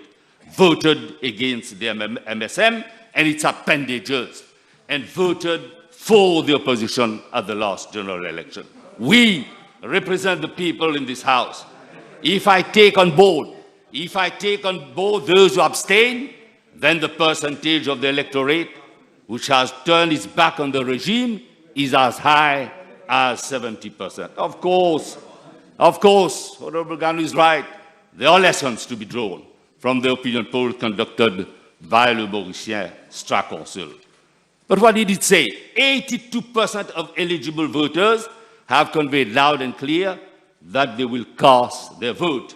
voted against the MSM and its appendages and voted for the opposition at the last general election. We represent the people in this House. If I take on board those who abstain, then the percentage of the electorate which has turned its back on the regime is as high as 70%. Of course, Honorable Ganu is right. There are lessons to be drawn from the opinion poll conducted by le Mauricien Straconsul. But what did it say? 82% of eligible voters have conveyed loud and clear that they will cast their vote,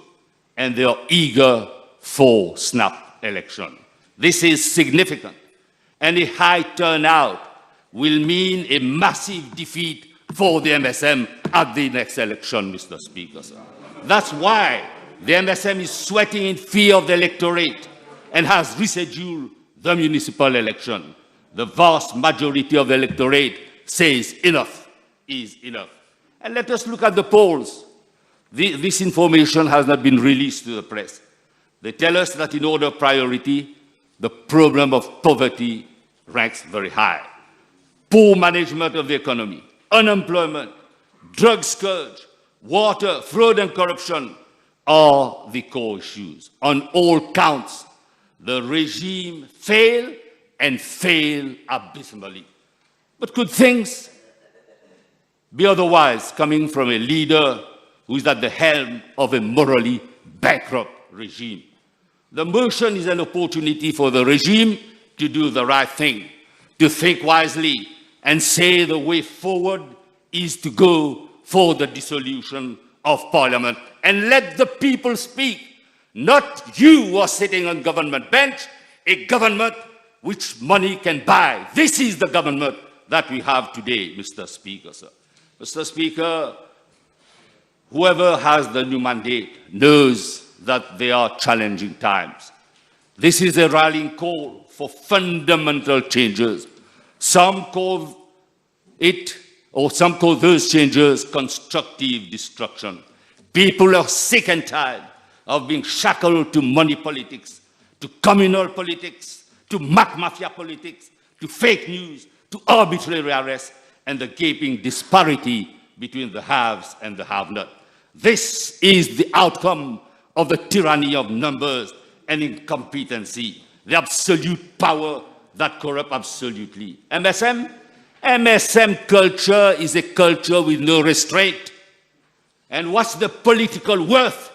and they are eager for snap election. This is significant, and a high turnout will mean a massive defeat for the MSM at the next election, Mr. Speaker. Sir. That's why the MSM is sweating in fear of the electorate and has rescheduled the municipal election. The vast majority of the electorate says enough is enough. And let us look at the polls. This information has not been released to the press. They tell us that in order of priority, the problem of poverty ranks very high. Poor management of the economy, unemployment, drug scourge, water, fraud and corruption are the core issues. On all counts, the regime failed and failed abysmally. But could things be otherwise coming from a leader who is at the helm of a morally bankrupt regime? The motion is an opportunity for the regime to do the right thing, to think wisely and say the way forward is to go for the dissolution of Parliament and let the people speak. Not you who are sitting on government bench, a government which money can buy. This is the government that we have today, Mr. Speaker, sir. Mr. Speaker, whoever has the new mandate knows that they are challenging times. This is a rallying call for fundamental changes. Some call it, or some call those changes, constructive destruction. People are sick and tired of being shackled to money politics, to communal politics, to mafia politics, to fake news, to arbitrary arrests, and the gaping disparity between the haves and the have-not. This is the outcome of the tyranny of numbers and incompetency, the absolute power that corrupts absolutely. MSM culture is a culture with no restraint. And what's the political worth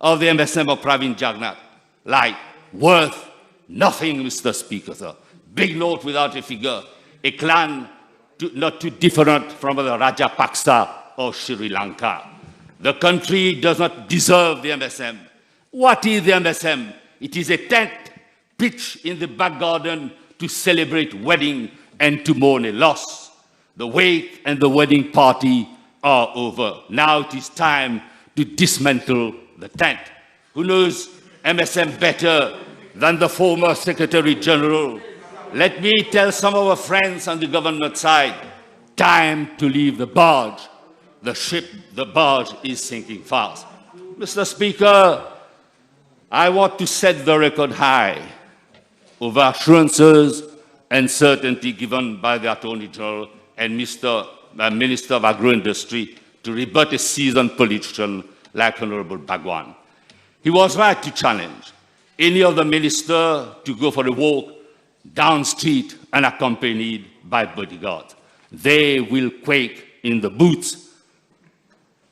of the MSM of Pravin Jagannath? Like, worth nothing, Mr. Speaker, sir. Big note without a figure. A clan not too different from the Rajapaksa or Sri Lanka. The country does not deserve the MSM. What is the MSM? It is a tent pitched in the back garden to celebrate wedding and to mourn a loss. The wake and the wedding party are over. Now it is time to dismantle the tent. Who knows MSM better than the former Secretary General? Let me tell some of our friends on the government side, time to leave the barge. The barge is sinking fast. Mr. Speaker, I want to set the record high over assurances and certainty given by the Attorney General and Minister of Agro-Industry to rebut a seasoned politician like Honorable Bhagwan. He was right to challenge any of the minister to go for a walk down street unaccompanied by bodyguards. They will quake in the boots.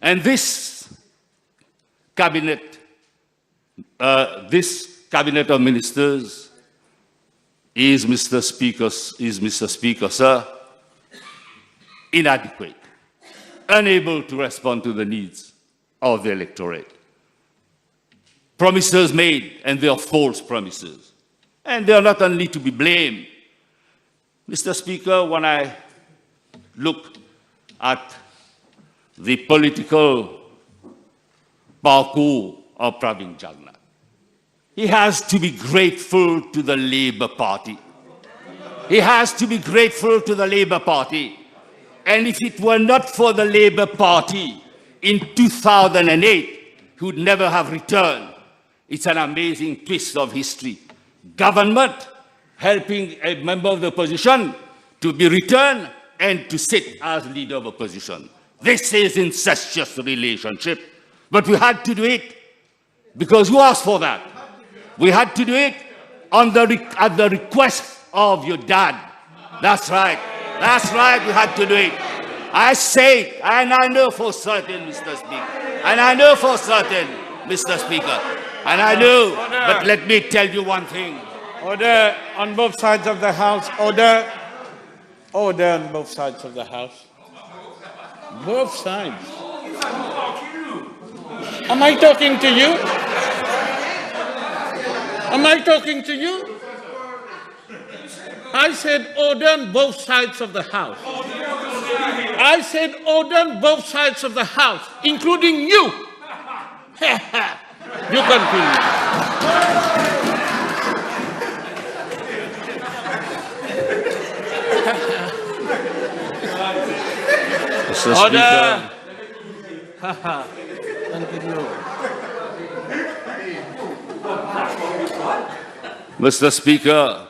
And this cabinet of ministers is, Mr. Speaker, sir, inadequate, unable to respond to the needs of the electorate. Promises made, and they are false promises. And they are not only to be blamed. Mr. Speaker, when I look at the political parkour of Pravin Jagannath, he has to be grateful to the Labour Party. He has to be grateful to the Labour Party. And if it were not for the Labour Party in 2008, he would never have returned. It's an amazing twist of history. Government helping a member of the opposition to be returned and to sit as leader of opposition. This is incestuous relationship. But we had to do it because who asked for that? We had to do it at the request of your dad. That's right. That's right, we had to do it. I say it, and I know for certain, Mr. Speaker. And I know for certain, Mr. Speaker. And I know, but let me tell you one thing. Order on both sides of the House. Order. Order on both sides of the House. Both sides. Am I talking to you? Am I talking to you? I said order on both sides of the House. I said order on both sides of the House, including you. You continue. Mr. Order. Speaker. Continue. Mr. Speaker,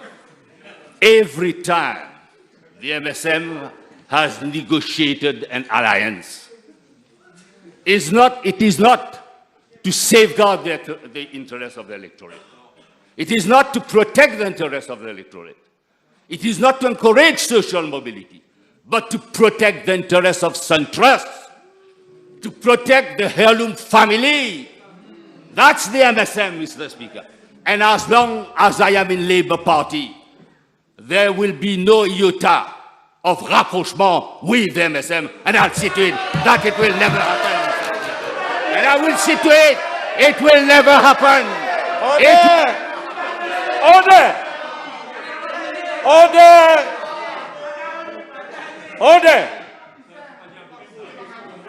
every time the MSM has negotiated an alliance, it is not to safeguard the interests of the electorate. It is not to protect the interests of the electorate. It is not to encourage social mobility, but to protect the interests of centrists, to protect the heirloom family. That's the MSM, Mr. Speaker. And as long as I am in Labour Party, there will be no iota of rapprochement with the MSM, and I'll see to it that it will never happen. And I will see to it, it will never happen.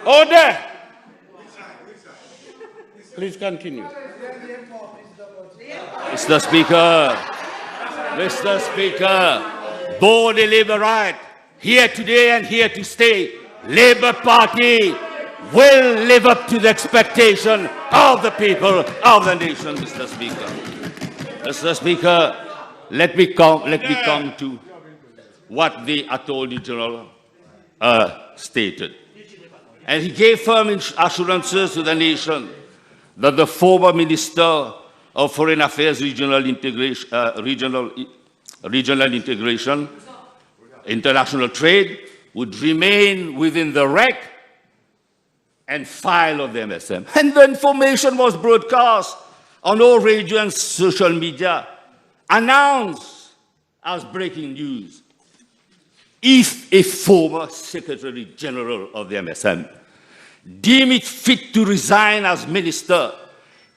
Order! Please continue. Mr. Speaker, born a Labour right, here today and here to stay, Labour Party will live up to the expectation of the people of the nation, Mr. Speaker. Mr. Speaker, let me come to what the Attorney General stated. And he gave firm assurances to the nation that the former Minister of Foreign Affairs Regional Integration, International Trade, would remain within the rec and file of the MSM. And the information was broadcast on all radio and social media, announced as breaking news. If a former Secretary General of the MSM deem it fit to resign as minister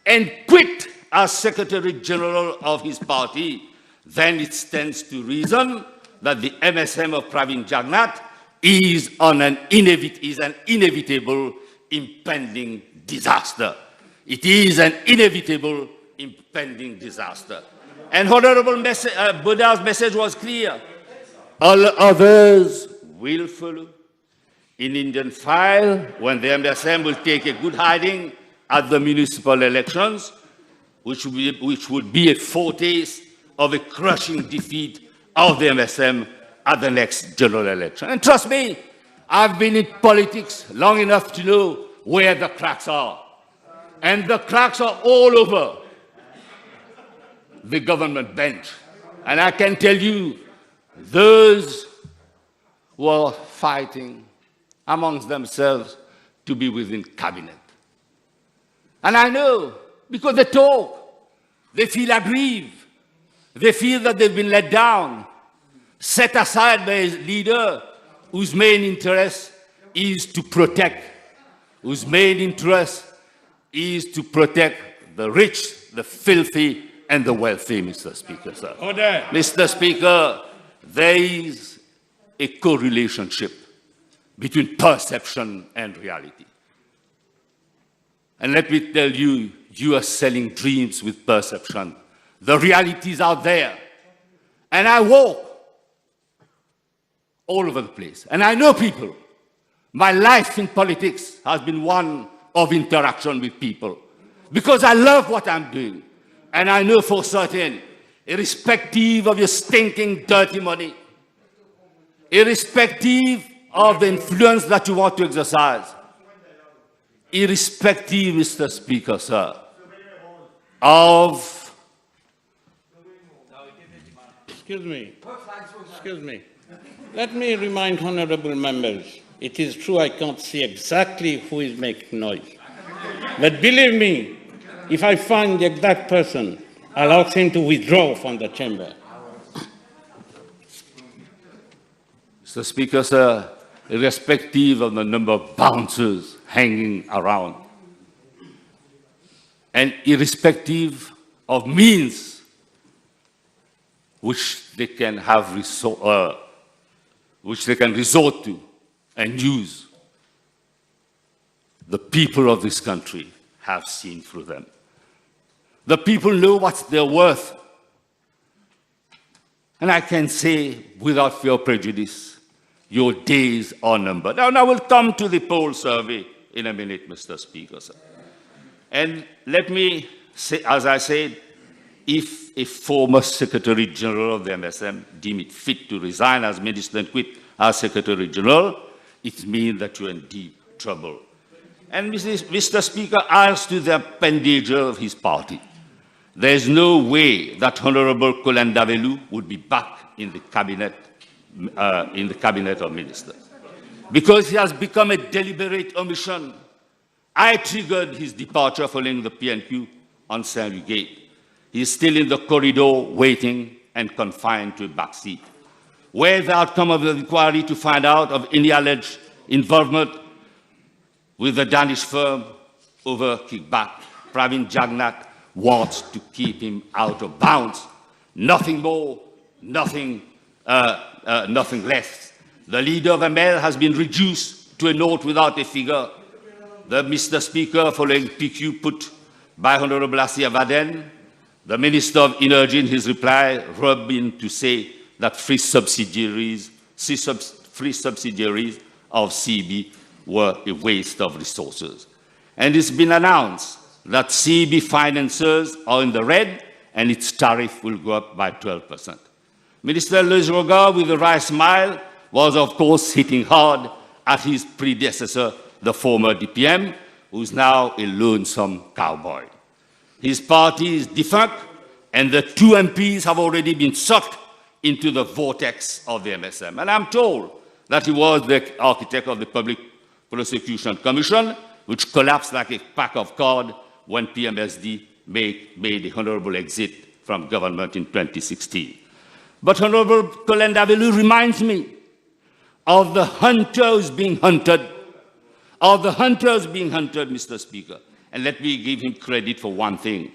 and quit as Secretary General of his party, then it stands to reason that the MSM of Pravin Jagannath is an inevitable impending disaster. It is an inevitable impending disaster. And Honorable Buddha's message was clear. All others will follow. In Indian file, when the MSM will take a good hiding at the municipal elections, which would be a foretaste of a crushing defeat of the MSM at the next general election. And trust me, I've been in politics long enough to know where the cracks are. And the cracks are all over the government bench. And I can tell you, those who are fighting amongst themselves to be within cabinet. And I know, because they talk, they feel aggrieved, they feel that they've been let down, set aside by a leader whose main interest is to protect, the rich, the filthy, and the wealthy, Mr. Speaker, sir. Order. Mr. Speaker, there is a correlationship between perception and reality. And let me tell you, you are selling dreams with perception. The reality is out there. And I walk all over the place. And I know people. My life in politics has been one of interaction with people. Because I love what I'm doing. And I know for certain, irrespective of your stinking, dirty money, irrespective of the influence that you want to exercise, irrespective, Mr. Speaker, sir, of... Excuse me. Let me remind honorable members, it is true I can't see exactly who is making noise. But believe me, if I find the exact person, I'll ask him to withdraw from the chamber. Mr. Speaker, sir, irrespective of the number of bouncers hanging around, and irrespective of means which they can resort to and use, the people of this country have seen through them. The people know what they're worth. And I can say, without fear of prejudice, your days are numbered. Now I will come to the poll survey in a minute, Mr. Speaker, sir. And let me say, as I said, if if a former Secretary General of the MSM deems it fit to resign as minister and quit as Secretary General, it means that you're in deep trouble. And Mr. Speaker, as to the appendages of his party, there is no way that Honorable Colin Davelu would be back in the cabinet of ministers, because he has become a deliberate omission. I triggered his departure following the PNQ on Saint-Louis Gate. He is still in the corridor waiting and confined to a back seat. Where the outcome of the inquiry to find out of any alleged involvement with the Danish firm over kickback, Pravin Jagnnath wants to keep him out of bounds. Nothing more, nothing less. The leader of ML has been reduced to a note without a figure. The Mr. Speaker, following PQ put by Honorable Assia Vaden, the Minister of Energy in his reply rubbed in to say that free subsidiaries of CB were a waste of resources. And it's been announced that CB financiers are in the red and its tariff will go up by 12%. Minister Lejroga, with a wry smile, was of course hitting hard at his predecessor, the former DPM, who's now a lonesome cowboy. His party is defunct, and the two MPs have already been sucked into the vortex of the MSM. And I'm told that he was the architect of the Public Prosecution Commission, which collapsed like a pack of cards when PMSD made the honorable exit from government in 2016. But Honorable Colin Davelu reminds me of the hunters being hunted, Mr. Speaker. And let me give him credit for one thing.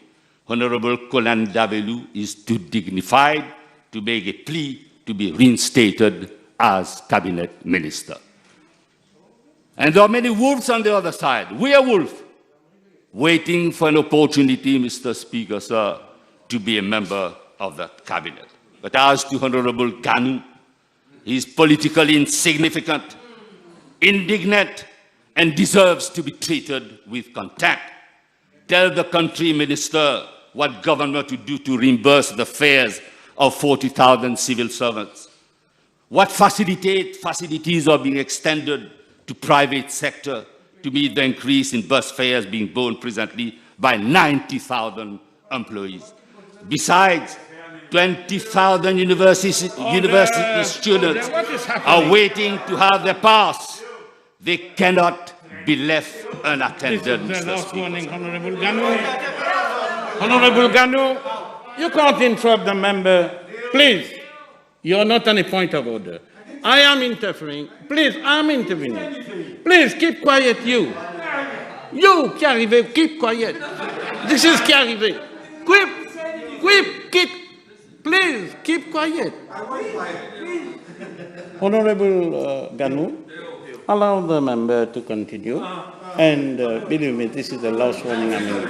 Honorable Colin Davelu is too dignified to make a plea to be reinstated as cabinet minister. And there are many wolves on the other side. We are wolves, waiting for an opportunity, Mr. Speaker, sir, to be a member of that cabinet. But as to Honorable Ganu, he is politically insignificant, indignant, and deserves to be treated with contempt. Tell the country minister what government to do to reimburse the fares of 40,000 civil servants. What facilities are being extended to private sector to meet the increase in bus fares being borne presently by 90,000 employees. Besides, 20,000 university students are waiting to have their pass. They cannot be left unattended. This is the last warning, Honorable Ganu. Honorable Ganu, you can't interrupt the member. Please, you are not on a point of order. I am interfering. Please, I am intervening. Please, keep quiet, you. You, qui arrivez, keep quiet. This is qui arrivez. Please, keep quiet. Honorable Ganu, allow the member to continue. And believe me, this is the last warning I'm in.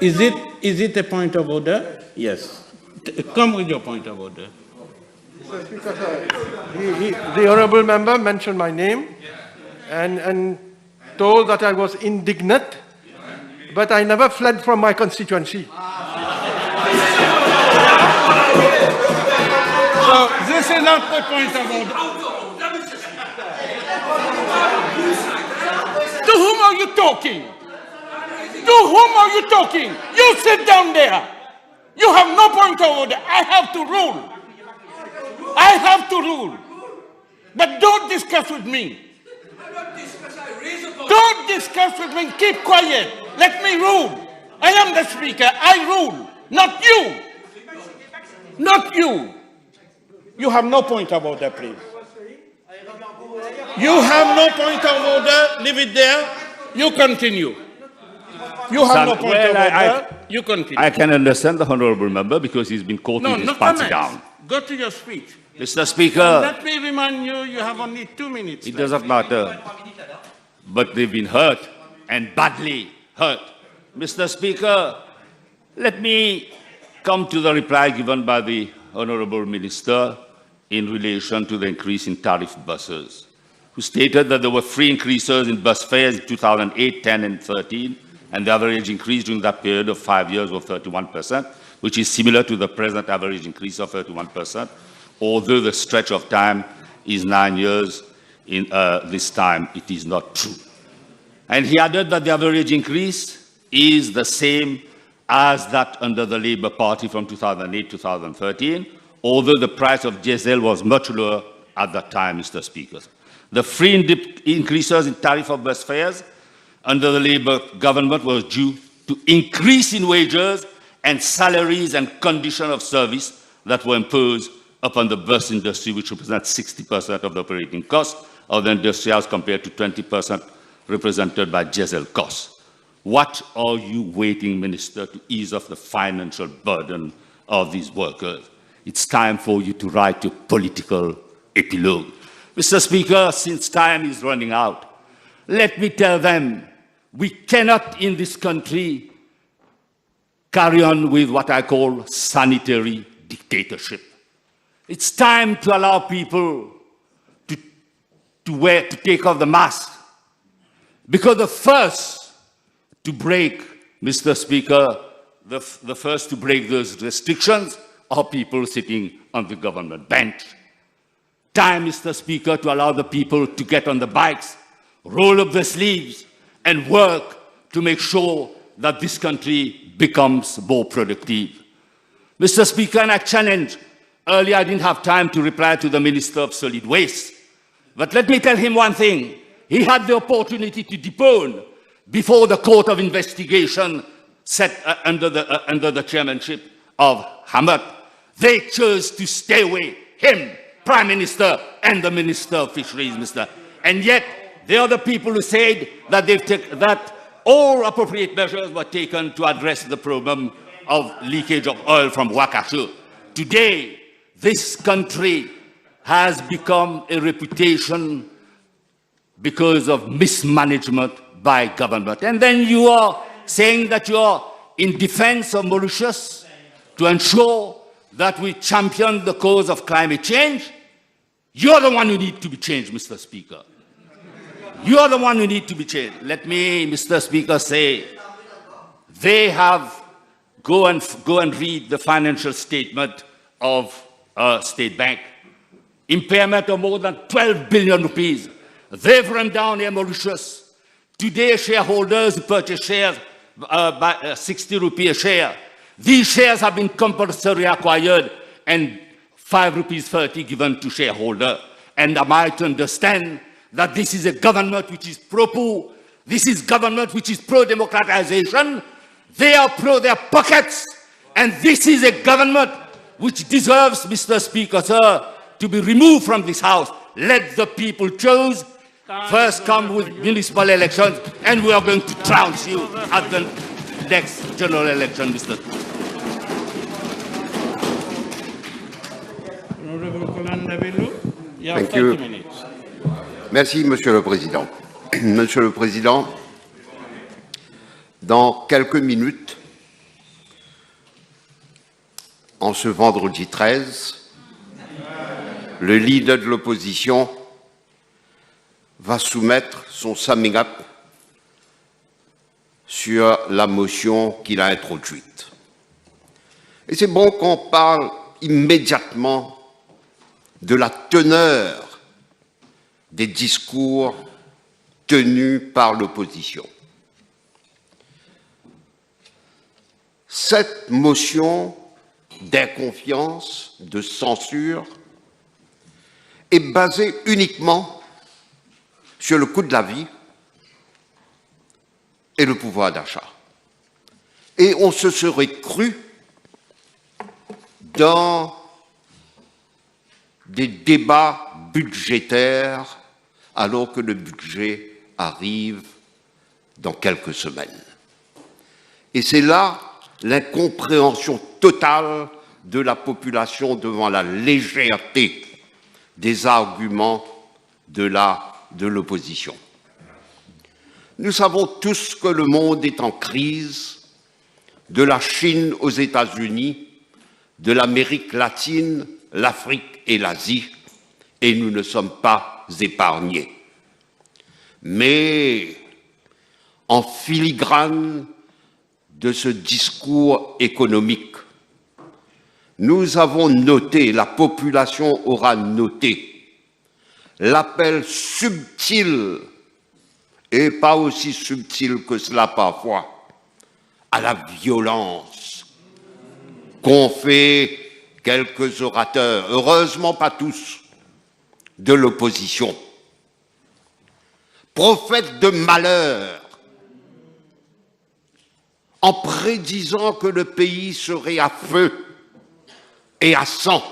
Is it a point of order? Yes. Come with your point of order. Mr. Speaker, the honourable member mentioned my name and told that I was indignant, but I never fled from my constituency. So this is not the point of order. To whom are you talking? To whom are you talking? You sit down there. You have no point of order. I have to rule. I have to rule. But don't discuss with me. Don't discuss with me. Keep quiet. Let me rule. I am the speaker. I rule. Not you. Not you. You have no point of order, please. You have no point of order. Leave it there. You continue. You have no point of order. You continue. I can understand the honourable member because he's been caught with his pants down. Go to your speech. Mr. Speaker. Let me remind you, you have only 2 minutes. It doesn't matter. But they've been hurt, and badly hurt. Mr. Speaker, let me come to the reply given by the Honourable Minister in relation to the increase in tariff buses, who stated that there were free increases in bus fares in 2008, 10 and 13, and the average increase during that period of 5 years was 31%, which is similar to the present average increase of 31%, although the stretch of time is 9 years. In this time, it is not true. And he added that the average increase is the same as that under the Labour Party from 2008-2013, although the price of diesel was much lower at that time, Mr. Speaker. The free increases in tariff of bus fares under the Labour government was due to increase in wages and salaries and conditions of service that were imposed upon the bus industry, which represents 60% of the operating costs of the industry as compared to 20% represented by diesel costs. What are you waiting, Minister, to ease off the financial burden of these workers? It's time for you to write your political epilogue. Mr. Speaker, since time is running out, let me tell them we cannot in this country carry on with what I call sanitary dictatorship. It's time to allow people to take off the mask. Because the first to break, Mr. Speaker, the first to break those restrictions are people sitting on the government bench. Time, Mr. Speaker, to allow the people to get on the bikes, roll up their sleeves, and work to make sure that this country becomes more productive. Mr. Speaker, and I challenge, earlier I didn't have time to reply to the Minister of Solid Waste, but let me tell him one thing. He had the opportunity to depone before the Court of Investigation set under the chairmanship of Hamad. They chose to stay away, him, Prime Minister, and the Minister of Fisheries, Mr. And yet, they are the people who said that that all appropriate measures were taken to address the problem of leakage of oil from Wakashu. Today, this country has become a reputation because of mismanagement by government. And then you are saying that you are in defense of Mauritius to ensure that we champion the cause of climate change. You're the one who needs to be changed, Mr. Speaker. You are the one who needs to be changed. Let me, Mr. Speaker, say they have, go and read the financial statement of State Bank. Impairment of more than 12 billion rupees. They've run down Air Mauritius. Today, shareholders purchase shares by 60 rupees a share. These shares have been compulsory acquired and 5 rupees 30 given to shareholder. And am I to understand that this is a government which is pro-poor, this is government which is pro-democratization, they are pro their pockets, and this is a government which deserves, Mr. Speaker, sir, to be removed from this House. Let the people choose. First come with municipal elections, and we are going to trounce you at the next general election, Mr. Thank you. Merci, Monsieur le Président. Monsieur le Président, dans quelques minutes, en ce vendredi 13, le leader de l'opposition va soumettre son summing up sur la motion qu'il a introduite. Et c'est bon qu'on parle immédiatement de la teneur des discours tenus par l'opposition. Cette motion d'inconfiance, de censure, est basée uniquement sur le coût de la vie et le pouvoir d'achat. Et on se serait cru dans des débats budgétaires alors que le budget arrive dans quelques semaines. Et c'est là l'incompréhension totale de la population devant la légèreté des arguments de l'opposition. Nous savons tous que le monde est en crise, de la Chine aux États-Unis, de l'Amérique latine, l'Afrique et l'Asie, et nous ne sommes pas épargnés. Mais en filigrane de ce discours économique. Nous avons noté, la population aura noté, l'appel subtil, et pas aussi subtil que cela parfois, à la violence qu'ont fait quelques orateurs, heureusement pas tous, de l'opposition. Prophètes de malheur, en prédisant que le pays serait à feu et à sang,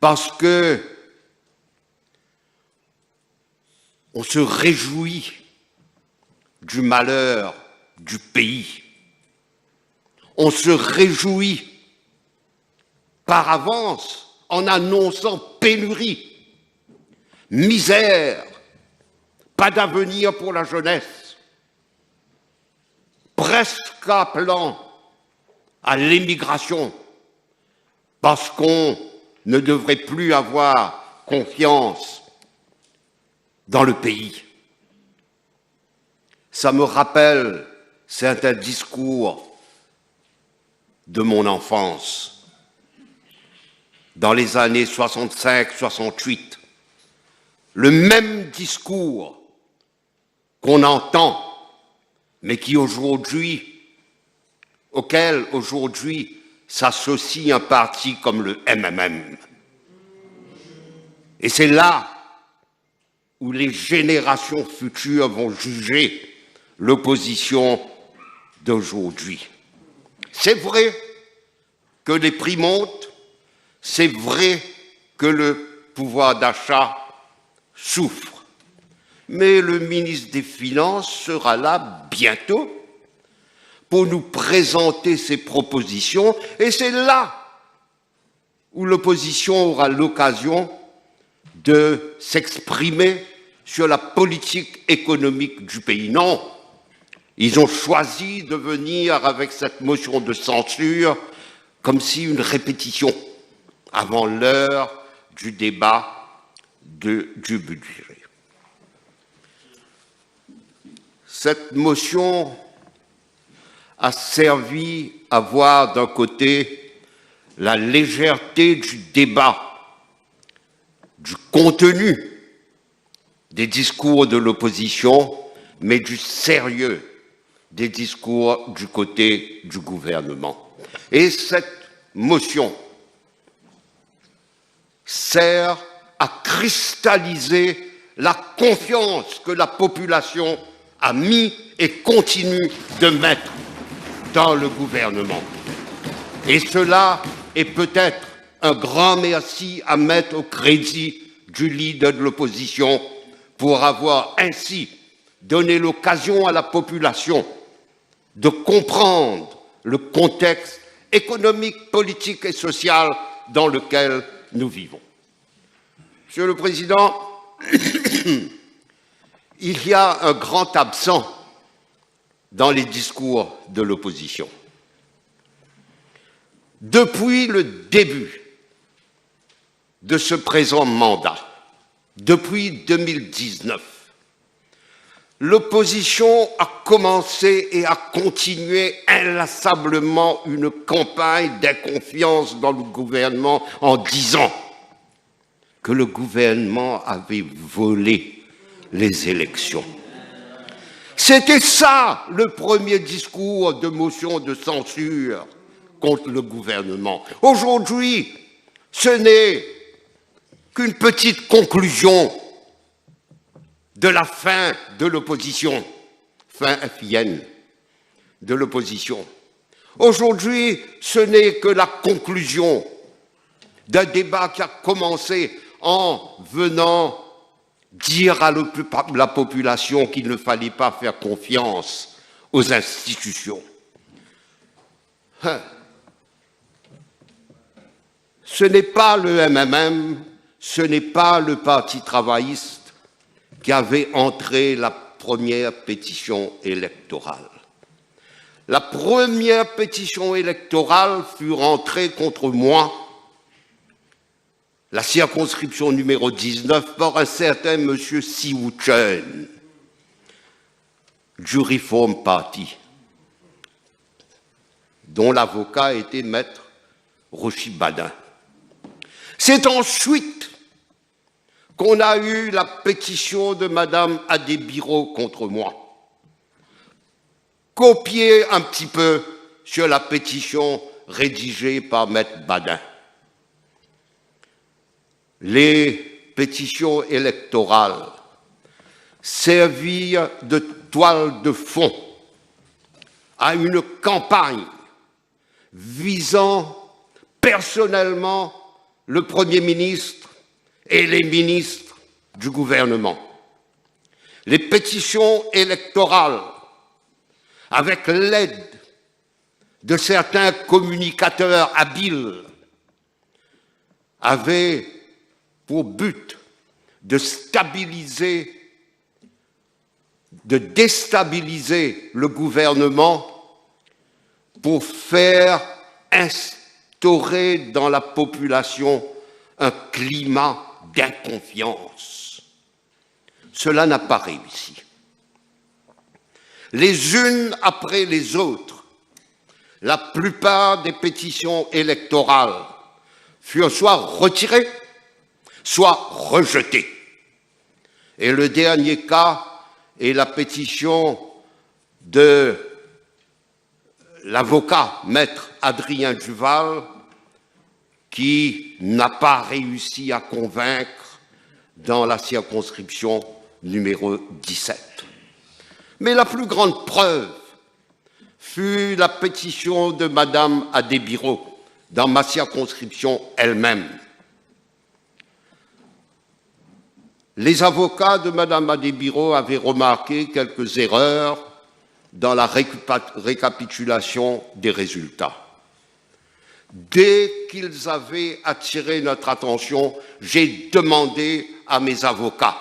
parce que on se réjouit du malheur du pays. On se réjouit par avance en annonçant pénurie, misère, pas d'avenir pour la jeunesse, presque appelant à l'émigration, parce qu'on ne devrait plus avoir confiance dans le pays. Ça me rappelle certains discours de mon enfance, dans les années 65-68, le même discours qu'on entend, mais qui auquel aujourd'hui s'associe un parti comme le MMM. Et c'est là où les générations futures vont juger l'opposition d'aujourd'hui. C'est vrai que les prix montent, c'est vrai que le pouvoir d'achat souffre, mais le ministre des Finances sera là bientôt pour nous présenter ses propositions, et c'est là où l'opposition aura l'occasion de s'exprimer sur la politique économique du pays. Non, ils ont choisi de venir avec cette motion de censure comme si une répétition avant l'heure du débat du budget. Cette motion a servi à voir d'un côté la légèreté du débat, du contenu des discours de l'opposition, mais du sérieux des discours du côté du gouvernement. Et cette motion sert à cristalliser la confiance que la population a mis et continue de mettre dans le gouvernement. Et cela est peut-être un grand merci à mettre au crédit du leader de l'opposition pour avoir ainsi donné l'occasion à la population de comprendre le contexte économique, politique et social dans lequel nous vivons. Monsieur le Président, il y a un grand absent dans les discours de l'opposition. Depuis le début de ce présent mandat, depuis 2019, l'opposition a commencé et a continué inlassablement une campagne d'inconfiance dans le gouvernement en disant que le gouvernement avait volé les élections. C'était ça le premier discours de motion de censure contre le gouvernement. Aujourd'hui, ce n'est qu'une petite conclusion de la fin de l'opposition, fin FIN de l'opposition. Aujourd'hui, ce n'est que la conclusion d'un débat qui a commencé en venant dire à la population qu'il ne fallait pas faire confiance aux institutions. Ce n'est pas le MMM, ce n'est pas le Parti travailliste qui avait entré la première pétition électorale. La première pétition électorale fut rentrée contre moi, la circonscription numéro 19, par un certain M. Siwoo Chun, du Reform Party. dont l'avocat était maître Rochi-Badin. C'est ensuite qu'on a eu la pétition de Madame Adébiro contre moi, copiée un petit peu sur la pétition rédigée par Maître Badin. Les pétitions électorales servirent de toile de fond à une campagne visant personnellement le Premier ministre et les ministres du gouvernement. Les pétitions électorales, avec l'aide de certains communicateurs habiles, avaient pour but de stabiliser, de déstabiliser le gouvernement pour faire instaurer dans la population un climat d'inconfiance. Cela n'a pas réussi. Les unes après les autres, la plupart des pétitions électorales furent soit retirées, soit rejetées. Et le dernier cas est la pétition de l'avocat maître Adrien Duval, qui n'a pas réussi à convaincre dans la circonscription numéro 17. Mais la plus grande preuve fut la pétition de Madame Adébiro dans ma circonscription elle-même. Les avocats de Madame Adébiro avaient remarqué quelques erreurs dans la récapitulation des résultats. Dès qu'ils avaient attiré notre attention, j'ai demandé à mes avocats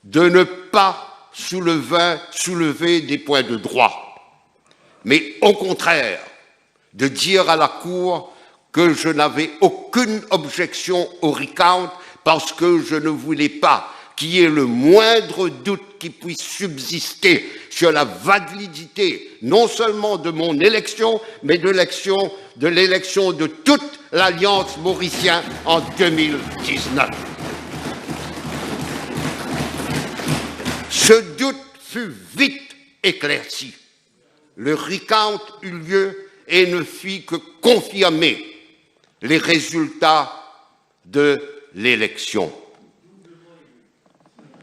de ne pas soulever des points de droit, mais au contraire, de dire à la Cour que je n'avais aucune objection au recount parce que je ne voulais pas qu'il y ait le moindre doute qui puisse subsister sur la validité non seulement de mon élection, mais de l'élection de toute l'Alliance mauricienne en 2019. Ce doute fut vite éclairci. Le recount eut lieu et ne fit que confirmer les résultats de l'élection.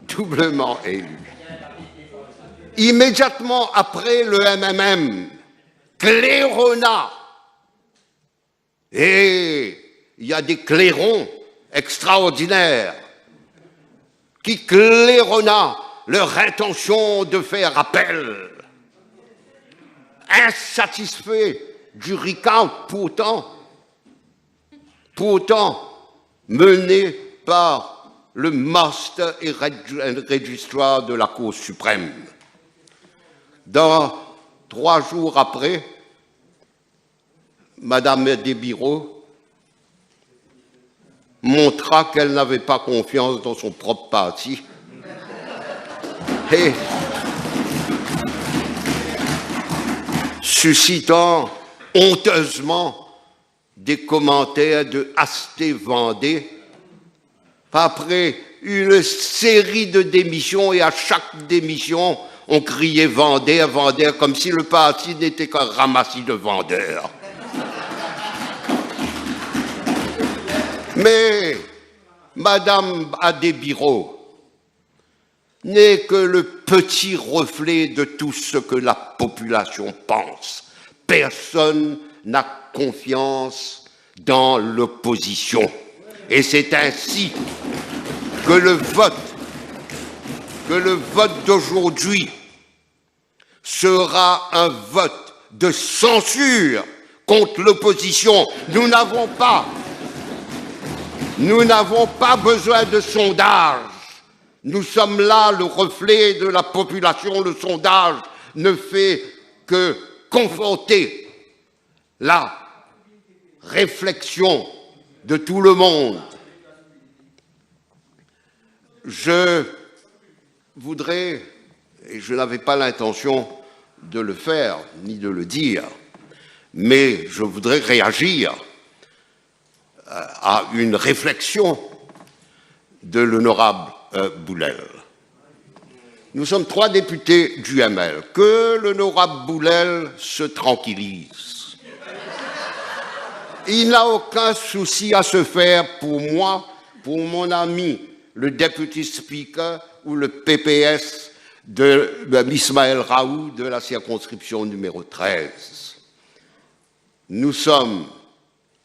Doublement élu. Immédiatement après, le MMM claironna. Et il y a des clairons extraordinaires qui claironna leur intention de faire appel. Insatisfait du recount, pourtant mené par le Master et Registrar de la Cour suprême. 3 jours après, Madame Adébiro montra qu'elle n'avait pas confiance dans son propre parti et suscitant honteusement des commentaires de Asté Vendée, après une série de démissions, et à chaque démission, on criait Vendée, Vendée, comme si le parti n'était qu'un ramassis de vendeurs. Mais Madame Adébiro n'est que le petit reflet de tout ce que la population pense. Personne n'a confiance dans l'opposition. Et c'est ainsi que le vote d'aujourd'hui sera un vote de censure contre l'opposition. Nous n'avons pas besoin de sondage. Nous sommes là, le reflet de la population. Le sondage ne fait que conforter la réflexion de tout le monde. Je voudrais, et je n'avais pas l'intention de le faire ni de le dire, mais je voudrais réagir à une réflexion de l'honorable Boulel. Nous sommes 3 députés du ML. Que l'honorable Boulel se tranquillise. Il n'a aucun souci à se faire pour moi, pour mon ami, le Deputy Speaker ou le PPS de Ismaël Raoult de la circonscription numéro 13. Nous sommes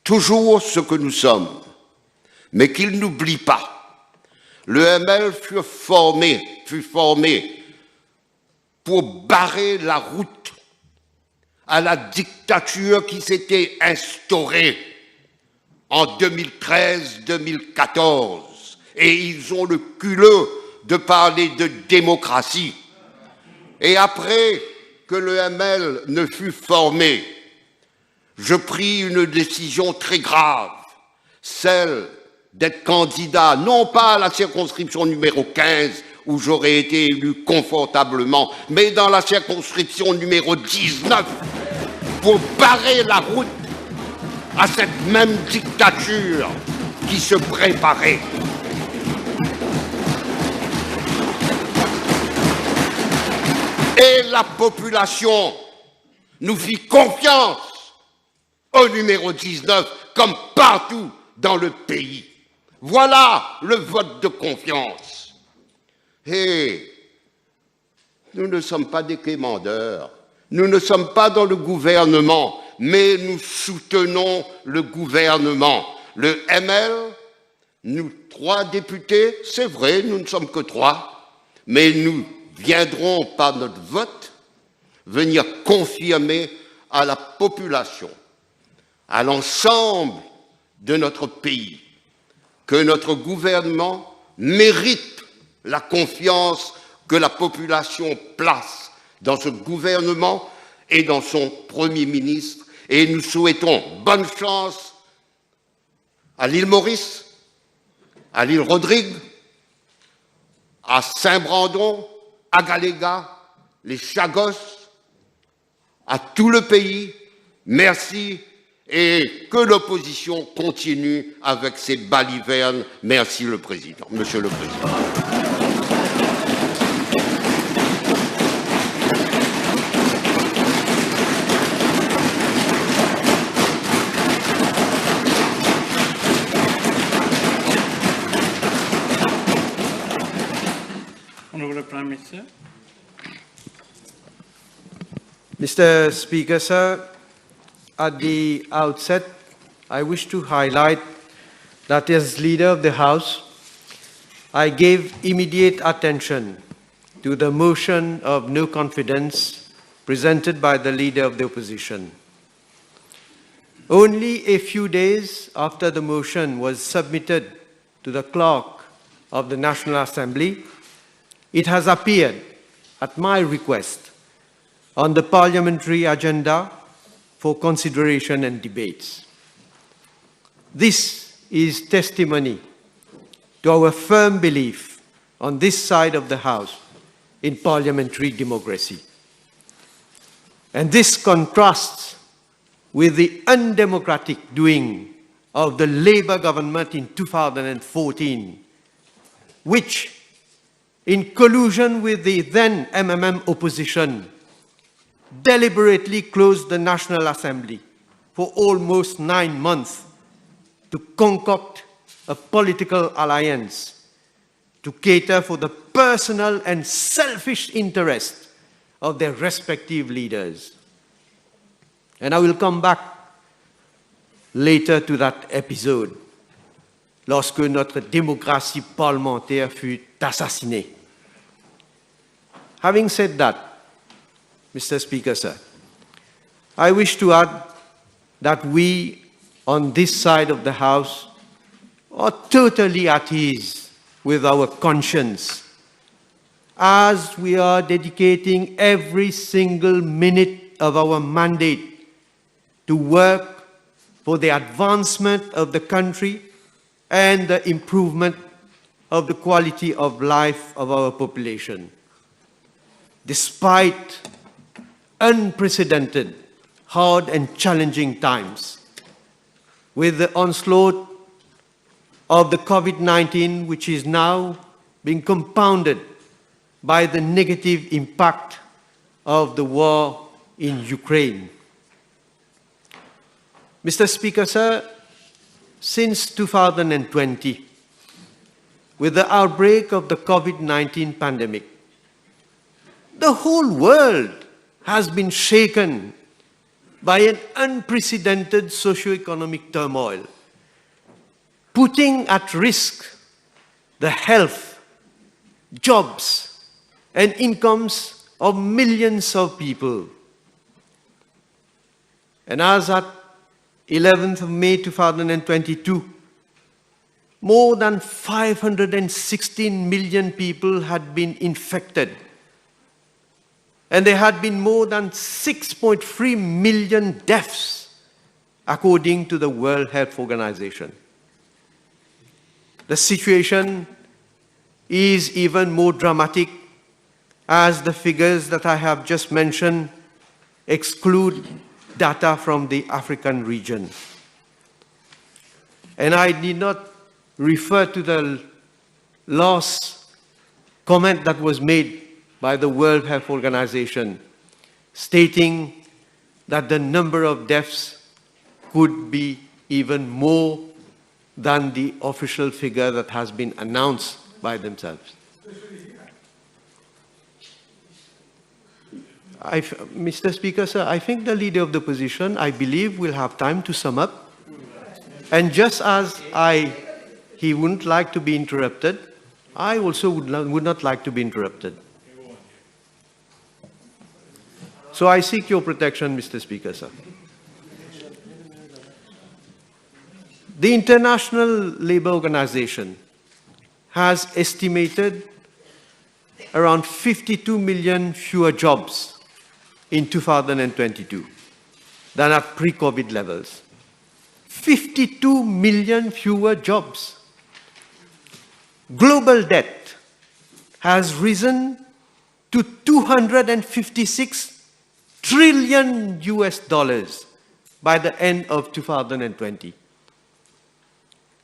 toujours ce que nous sommes, mais qu'il n'oublie pas. Le ML fut formé pour barrer la route à la dictature qui s'était instaurée en 2013-2014. Et ils ont le culot de parler de démocratie. Et après que le ML ne fut formé, je pris une décision très grave, celle d'être candidat, non pas à la circonscription numéro 15, où j'aurais été élu confortablement, mais dans la circonscription numéro 19, pour barrer la route à cette même dictature qui se préparait. Et la population nous fit confiance au numéro 19, comme partout dans le pays. Voilà le vote de confiance. Et nous ne sommes pas des quémandeurs, nous ne sommes pas dans le gouvernement, mais nous soutenons le gouvernement. Le ML, nous 3 députés, c'est vrai, nous ne sommes que 3, mais nous viendrons par notre vote venir confirmer à la population, à l'ensemble de notre pays, que notre gouvernement mérite la confiance que la population place dans ce gouvernement et dans son Premier ministre. Et nous souhaitons bonne chance à l'île Maurice, à l'île Rodrigue, à Saint-Brandon, à Galéga, les Chagos, à tout le pays. Merci. Et que l'opposition continue avec ses balivernes. Merci le Président, Monsieur le Président. Honourable Prime Minister. Mr. Speaker, sir, at the outset, I wish to highlight that as Leader of the House, I gave immediate attention to the motion of no confidence presented by the Leader of the Opposition. Only a few days after the motion was submitted to the clerk of the National Assembly, it has appeared, at my request, on the parliamentary agenda for consideration and debates. This is testimony to our firm belief on this side of the House in parliamentary democracy. And this contrasts with the undemocratic doing of the Labour government in 2014, which, in collusion with the then MMM opposition, deliberately closed the National Assembly for almost 9 months to concoct a political alliance to cater for the personal and selfish interests of their respective leaders. And I will come back later to that episode, lorsque notre démocratie parlementaire fut assassinée. Having said that, Mr. Speaker, sir, I wish to add that we, on this side of the House, are totally at ease with our conscience, as we are dedicating every single minute of our mandate to work for the advancement of the country and the improvement of the quality of life of our population. Despite unprecedented, hard and challenging times, with the onslaught of the COVID-19, which is now being compounded by the negative impact of the war in Ukraine. Mr. Speaker, sir, since 2020, with the outbreak of the COVID-19 pandemic, the whole world has been shaken by an unprecedented socio-economic turmoil, putting at risk the health, jobs, and incomes of millions of people. And as at 11th of May 2022, more than 516 million people had been infected, and there had been more than 6.3 million deaths, according to the World Health Organization. The situation is even more dramatic as the figures that I have just mentioned exclude data from the African region. And I need not refer to the last comment that was made by the World Health Organization, stating that the number of deaths could be even more than the official figure that has been announced by themselves. Mr. Speaker, sir, I think the Leader of the Opposition, I believe, will have time to sum up. And just as he wouldn't like to be interrupted, I also would not like to be interrupted. So I seek your protection, Mr. Speaker, sir. The International Labour Organization has estimated around 52 million fewer jobs in 2022 than at pre-COVID levels. 52 million fewer jobs. Global debt has risen to 256 trillion US dollars by the end of 2020.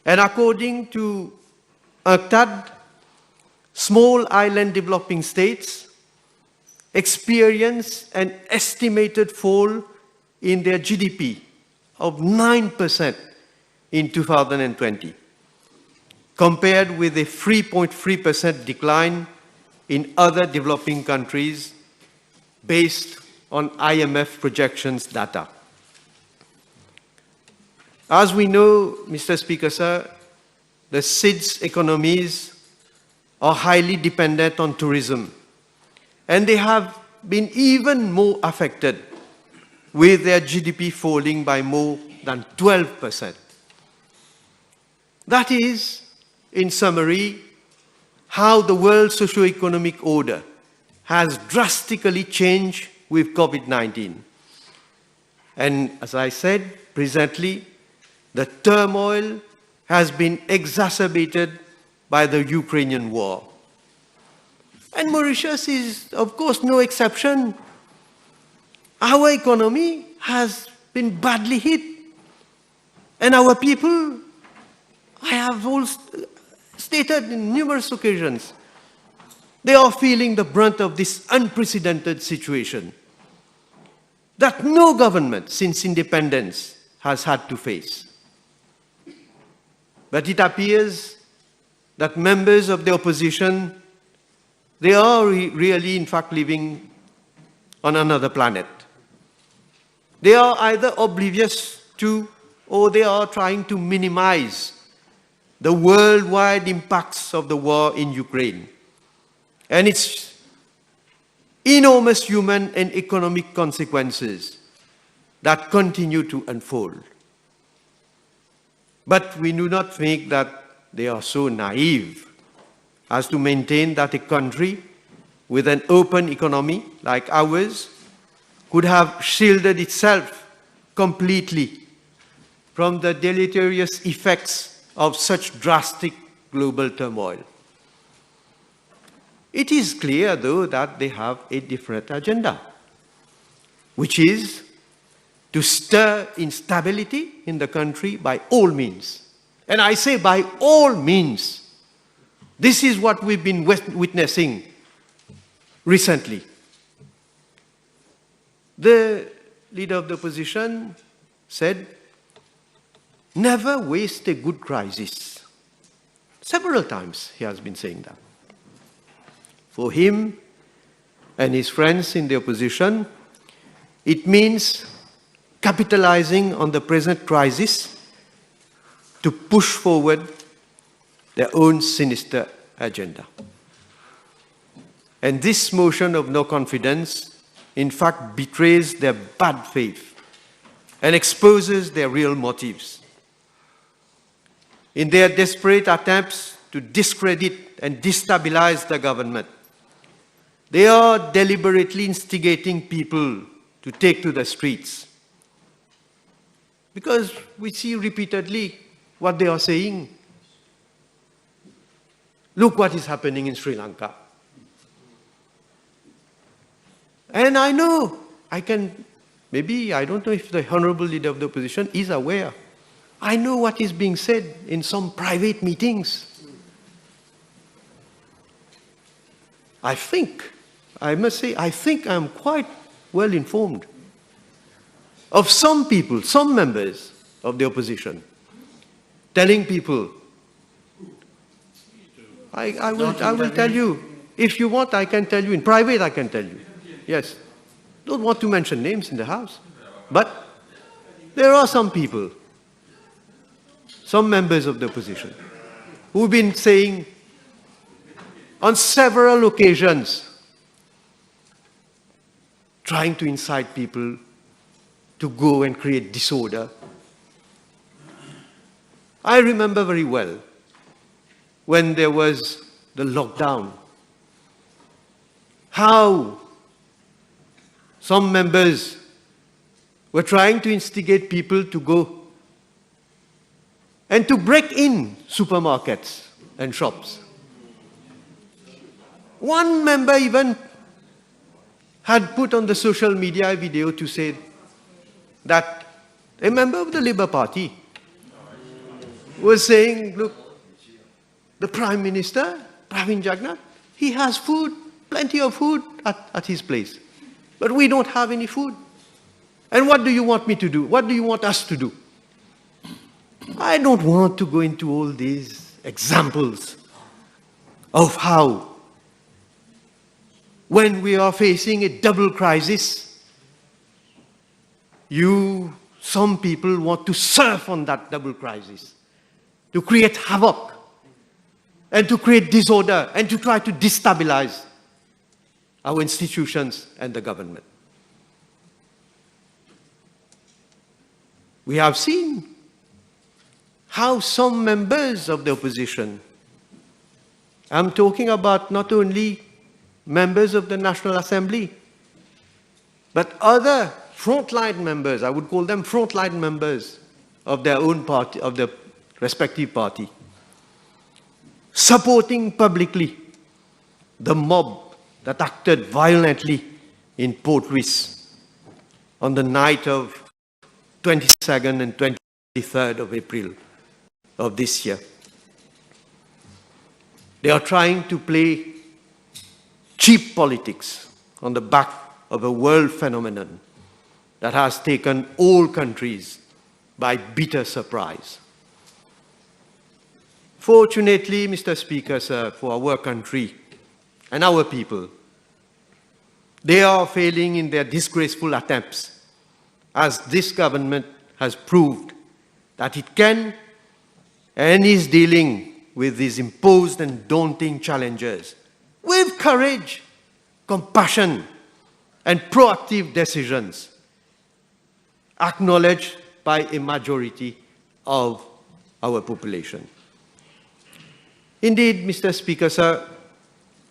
And according to UNCTAD, small island developing states experience an estimated fall in their GDP of 9% in 2020, compared with a 3.3% decline in other developing countries based on IMF projections data. As we know, Mr. Speaker, sir, the SIDS economies are highly dependent on tourism, and they have been even more affected, with their GDP falling by more than 12%. That is, in summary, how the world socio-economic order has drastically changed with COVID-19. And as I said, presently, the turmoil has been exacerbated by the Ukrainian war. And Mauritius is, of course, no exception. Our economy has been badly hit. And our people, I have also stated in numerous occasions, they are feeling the brunt of this unprecedented situation that no government since independence has had to face. But it appears that members of the opposition, they are really, in fact, living on another planet. They are either oblivious to, or they are trying to minimize the worldwide impacts of the war in Ukraine and its enormous human and economic consequences that continue to unfold. But we do not think that they are so naive as to maintain that a country with an open economy like ours could have shielded itself completely from the deleterious effects of such drastic global turmoil. It is clear, though, that they have a different agenda. which is to stir instability in the country by all means. And I say by all means. This is what we've been witnessing recently. The leader of the opposition said, never waste a good crisis. Several times he has been saying that. For him and his friends in the opposition, it means capitalizing on the present crisis to push forward their own sinister agenda. And this motion of no confidence, in fact, betrays their bad faith and exposes their real motives. In their desperate attempts to discredit and destabilize the government, they are deliberately instigating people to take to the streets. Because we see repeatedly what they are saying. Look what is happening in Sri Lanka. And I know, maybe I don't know if the Honorable Leader of the Opposition is aware. I know what is being said in some private meetings. I must say, I think I'm quite well informed of some people, some members of the opposition, telling people, I will tell you, if you want, I can tell you, in private I can tell you. Yes. Don't want to mention names in the House. But there are some people, some members of the opposition, who've been saying on several occasions, trying to incite people to go and create disorder. I remember very well when there was the lockdown, how some members were trying to instigate people to go and to break in supermarkets and shops. One member even had put on the social media a video to say that a member of the Labour Party was saying, look, the Prime Minister, Pravin Jagannath, he has food, plenty of food at his place. But we don't have any food. And what do you want me to do? What do you want us to do? I don't want to go into all these examples of how, when we are facing a double crisis, some people want to surf on that double crisis, to create havoc, and to create disorder, and to try to destabilize our institutions and the government. We have seen how some members of the opposition, I'm talking about not only members of the National Assembly, but other frontline members, I would call them frontline members of their own party, of their respective party, supporting publicly the mob that acted violently in Port Louis on the night of 22nd and 23rd of April of this year. They are trying to play cheap politics on the back of a world phenomenon that has taken all countries by bitter surprise. Fortunately, Mr. Speaker, sir, for our country and our people, they are failing in their disgraceful attempts, as this government has proved that it can and is dealing with these imposed and daunting challenges with courage, compassion, and proactive decisions, acknowledged by a majority of our population. Indeed, Mr. Speaker, sir,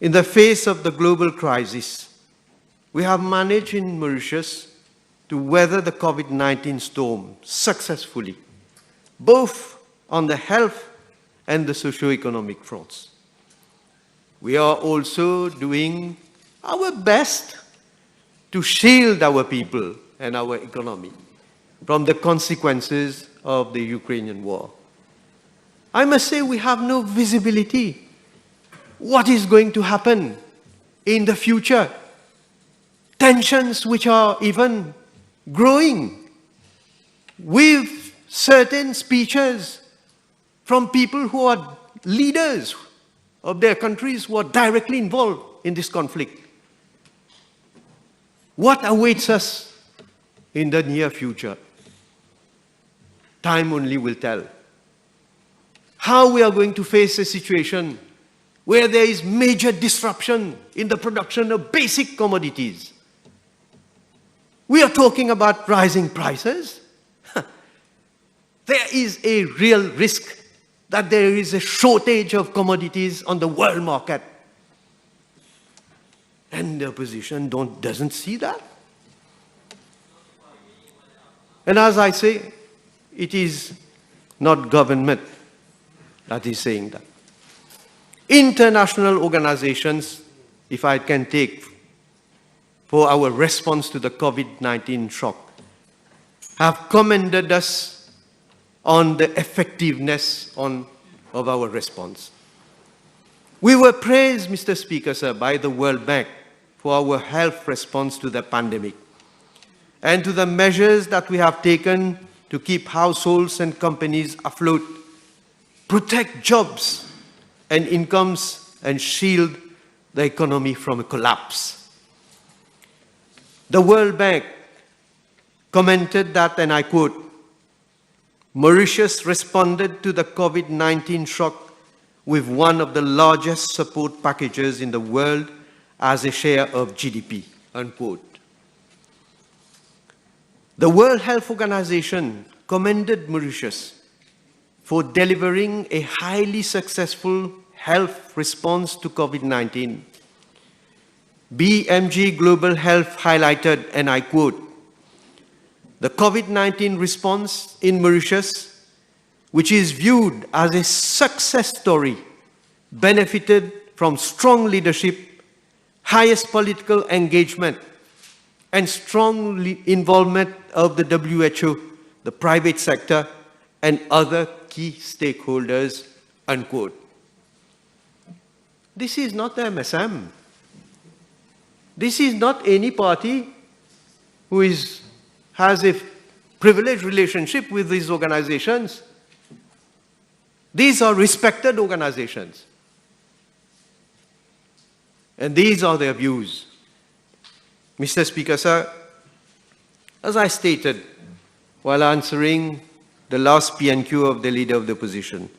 in the face of the global crisis, we have managed in Mauritius to weather the COVID-19 storm successfully, both on the health and the socio-economic fronts. We are also doing our best to shield our people and our economy from the consequences of the Ukrainian war. I must say we have no visibility. What is going to happen in the future? Tensions which are even growing with certain speeches from people who are leaders of their countries who are directly involved in this conflict. What awaits us in the near future? Time only will tell. How we are going to face a situation where there is major disruption in the production of basic commodities. We are talking about rising prices. There is a real risk that there is a shortage of commodities on the world market. And the opposition doesn't see that. And as I say, it is not government that is saying that. International organizations, if I can take for our response to the COVID-19 shock, have commended us on the effectiveness of our response. We were praised, Mr. Speaker, sir, by the World Bank for our health response to the pandemic and to the measures that we have taken to keep households and companies afloat, protect jobs and incomes, and shield the economy from a collapse. The World Bank commented that, and I quote, Mauritius responded to the COVID-19 shock with one of the largest support packages in the world as a share of GDP, unquote. The World Health Organization commended Mauritius for delivering a highly successful health response to COVID-19. BMG Global Health highlighted, and I quote, the COVID-19 response in Mauritius, which is viewed as a success story, benefited from strong leadership, highest political engagement, and strong involvement of the WHO, the private sector, and other key stakeholders, unquote. This is not the MSM. This is not any party who has a privileged relationship with these organizations. These are respected organizations. And these are their views. Mr. Speaker, sir, as I stated while answering the last PNQ of the Leader of the Opposition,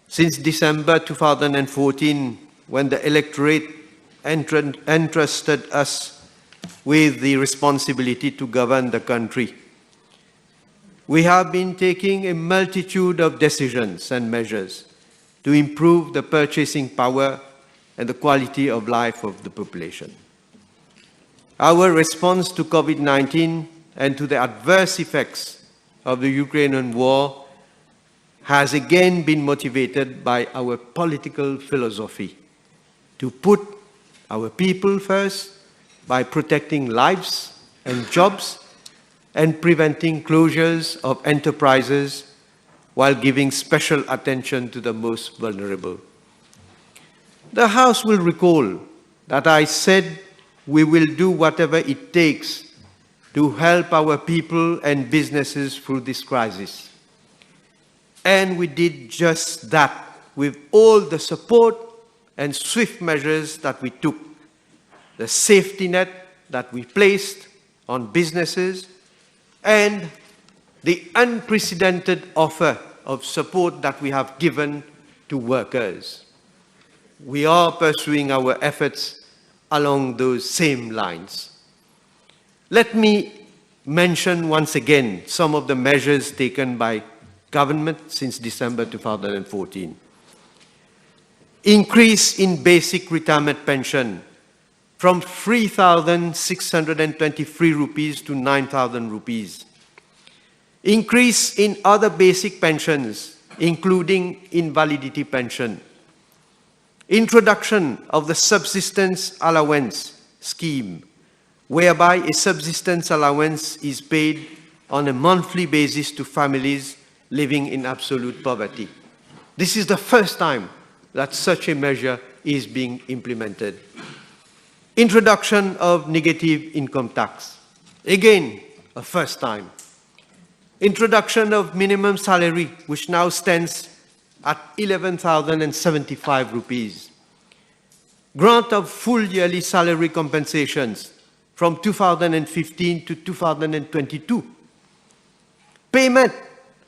since December 2014, when the electorate entrusted us with the responsibility to govern the country, we have been taking a multitude of decisions and measures to improve the purchasing power and the quality of life of the population. Our response to COVID-19 and to the adverse effects of the Ukrainian war has again been motivated by our political philosophy to put our people first by protecting lives and jobs and preventing closures of enterprises while giving special attention to the most vulnerable. The House will recall that I said we will do whatever it takes to help our people and businesses through this crisis. And we did just that with all the support and swift measures that we took. The safety net that we placed on businesses and the unprecedented offer of support that we have given to workers. We are pursuing our efforts along those same lines. Let me mention once again some of the measures taken by government since December 2014. Increase in basic retirement pension from 3,623 rupees to 9,000 rupees. Increase in other basic pensions, including invalidity pension. Introduction of the subsistence allowance scheme, whereby a subsistence allowance is paid on a monthly basis to families living in absolute poverty. This is the first time that such a measure is being implemented. Introduction of negative income tax. Again, a first time. Introduction of minimum salary, which now stands at 11,075 rupees. Grant of full yearly salary compensations from 2015 to 2022. Payment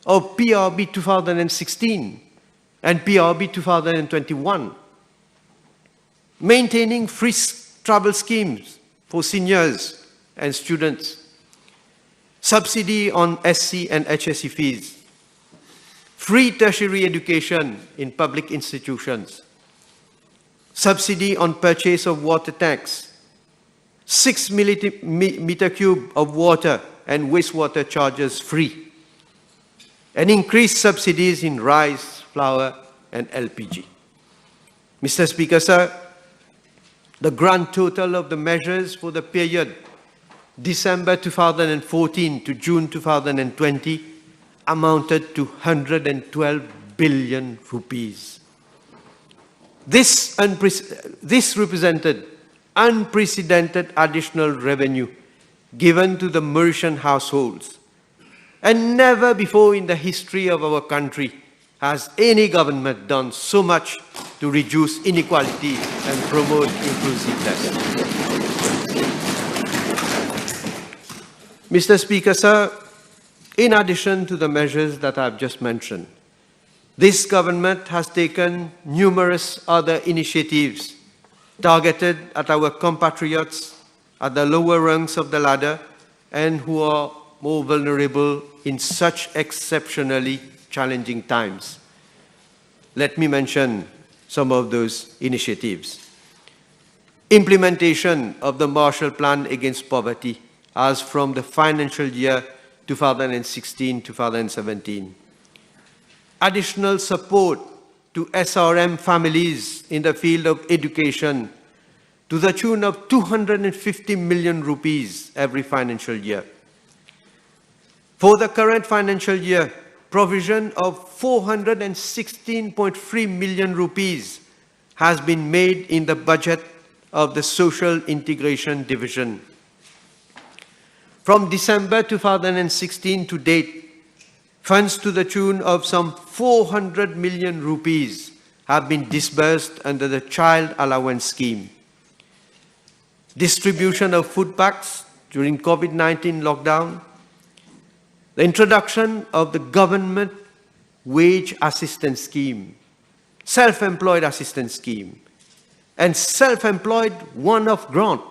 of PRB 2016 and PRB 2021. Maintaining free travel schemes for seniors and students. Subsidy on SC and HSE fees. Free tertiary education in public institutions. Subsidy on purchase of water tanks. 6 meter cube of water and wastewater charges free. And increased subsidies in rice, flour, and LPG. Mr. Speaker, sir, the grand total of the measures for the period December 2014 to June 2020 amounted to 112 billion rupees. This represented unprecedented additional revenue given to the Mauritian households. And never before in the history of our country has any government done so much to reduce inequality and promote inclusiveness. Mr. Speaker, sir, in addition to the measures that I've just mentioned, this government has taken numerous other initiatives targeted at our compatriots at the lower rungs of the ladder and who are more vulnerable in such exceptionally challenging times. Let me mention some of those initiatives. Implementation of the Marshall Plan against poverty as from the financial year 2016-2017. Additional support to SRM families in the field of education to the tune of 250 million rupees every financial year. For the current financial year, provision of 416.3 million rupees has been made in the budget of the Social Integration Division. From December 2016 to date, funds to the tune of some 400 million rupees have been disbursed under the Child Allowance Scheme. Distribution of food packs during COVID-19 lockdown, the introduction of the Government Wage Assistance Scheme, Self-Employed Assistance Scheme, and Self-Employed One-Off Grant.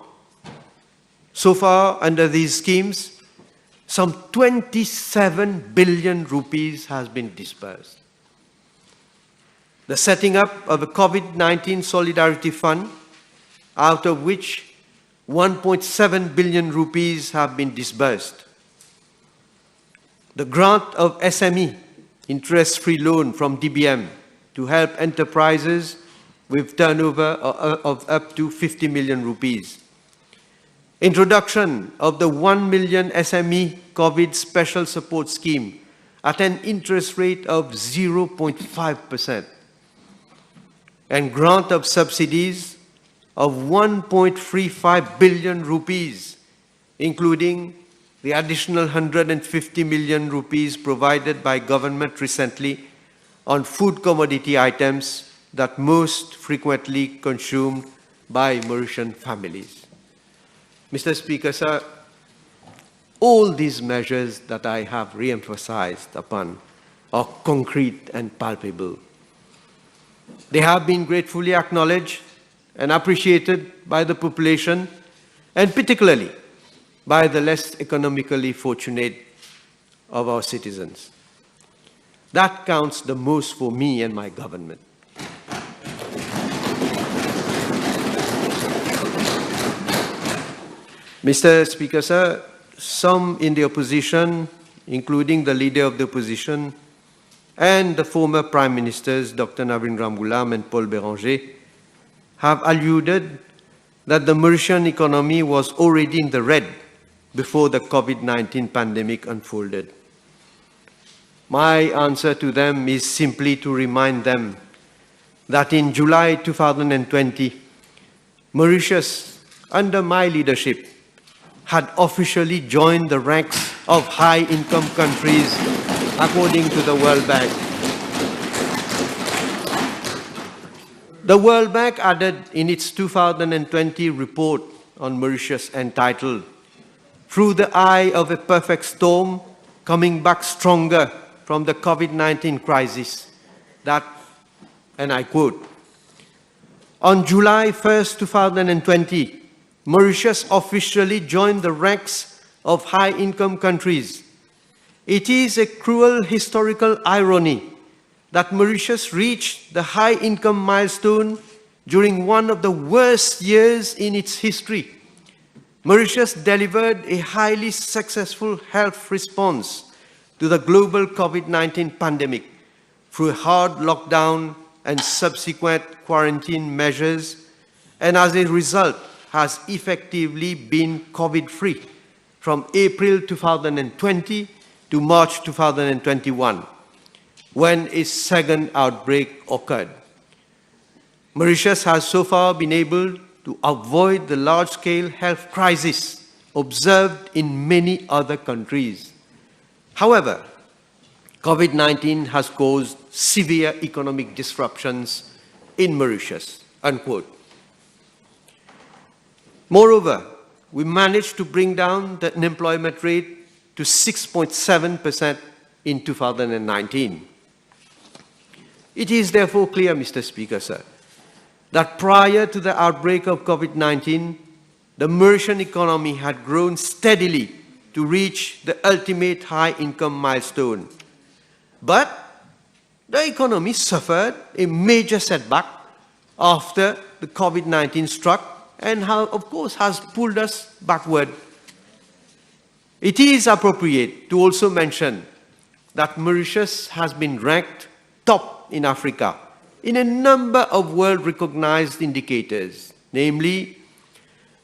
So far, under these schemes, some 27 billion rupees has been disbursed. The setting up of a COVID-19 Solidarity Fund, out of which 1.7 billion rupees have been disbursed. The grant of SME, interest-free loan from DBM, to help enterprises with turnover of up to 50 million rupees. Introduction of the 1 million SME COVID Special Support Scheme at an interest rate of 0.5%. And grant of subsidies of 1.35 billion rupees, including the additional 150 million rupees provided by government recently on food commodity items that most frequently consumed by Mauritian families. Mr. Speaker, sir, all these measures that I have re-emphasized upon are concrete and palpable. They have been gratefully acknowledged and appreciated by the population, and particularly by the less economically fortunate of our citizens. That counts the most for me and my government. Mr. Speaker, sir, some in the opposition, including the leader of the opposition and the former Prime Ministers, Dr. Navin Ramgoolam and Paul Béranger, have alluded that the Mauritian economy was already in the red before the COVID-19 pandemic unfolded. My answer to them is simply to remind them that in July 2020, Mauritius, under my leadership, had officially joined the ranks of high-income countries according to the World Bank. The World Bank added in its 2020 report on Mauritius entitled, "Through the Eye of a Perfect Storm, Coming Back Stronger from the COVID-19 Crisis," that, and I quote, "On July 1st, 2020, Mauritius officially joined the ranks of high-income countries. It is a cruel historical irony that Mauritius reached the high-income milestone during one of the worst years in its history. Mauritius delivered a highly successful health response to the global COVID-19 pandemic through a hard lockdown and subsequent quarantine measures, and as a result has effectively been COVID-free from April 2020 to March 2021, when a second outbreak occurred. Mauritius has so far been able to avoid the large-scale health crisis observed in many other countries. However, COVID-19 has caused severe economic disruptions in Mauritius," unquote. Moreover, we managed to bring down the unemployment rate to 6.7% in 2019. It is therefore clear, Mr. Speaker, sir, that prior to the outbreak of COVID-19, the Mauritian economy had grown steadily to reach the ultimate high-income milestone. But the economy suffered a major setback after the COVID-19 struck, and of course has pulled us backward. It is appropriate to also mention that Mauritius has been ranked top in Africa in a number of world-recognized indicators, namely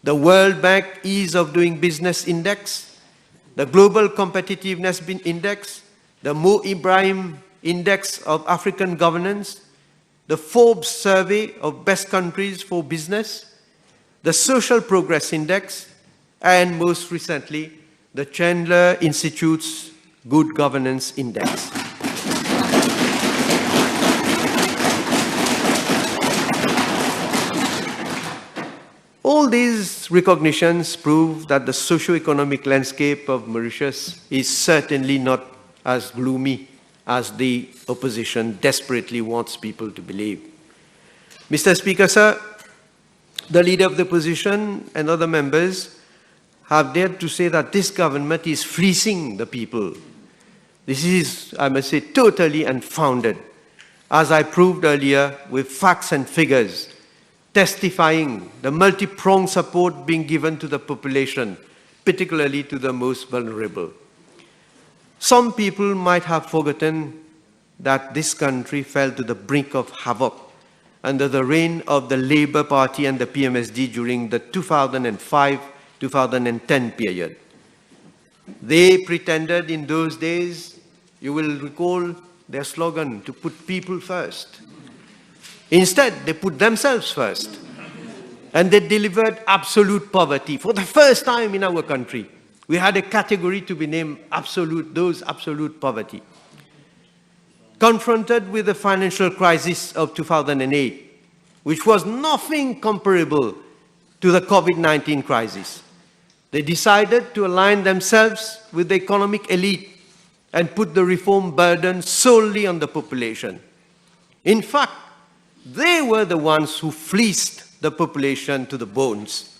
the World Bank Ease of Doing Business Index, the Global Competitiveness Index, the Mo Ibrahim Index of African Governance, the Forbes Survey of Best Countries for Business, the Social Progress Index, and most recently, the Chandler Institute's Good Governance Index. All these recognitions prove that the socio-economic landscape of Mauritius is certainly not as gloomy as the opposition desperately wants people to believe. Mr. Speaker, sir, the leader of the opposition and other members have dared to say that this government is fleecing the people. This is, I must say, totally unfounded, as I proved earlier with facts and figures, testifying the multi-pronged support being given to the population, particularly to the most vulnerable. Some people might have forgotten that this country fell to the brink of havoc under the reign of the Labour Party and the PMSD during the 2005-2010 period. They pretended in those days, you will recall their slogan, to put people first. Instead, they put themselves first. And they delivered absolute poverty. For the first time in our country, we had a category to be named absolute poverty. Confronted with the financial crisis of 2008, which was nothing comparable to the COVID-19 crisis, they decided to align themselves with the economic elite and put the reform burden solely on the population. In fact, they were the ones who fleeced the population to the bones.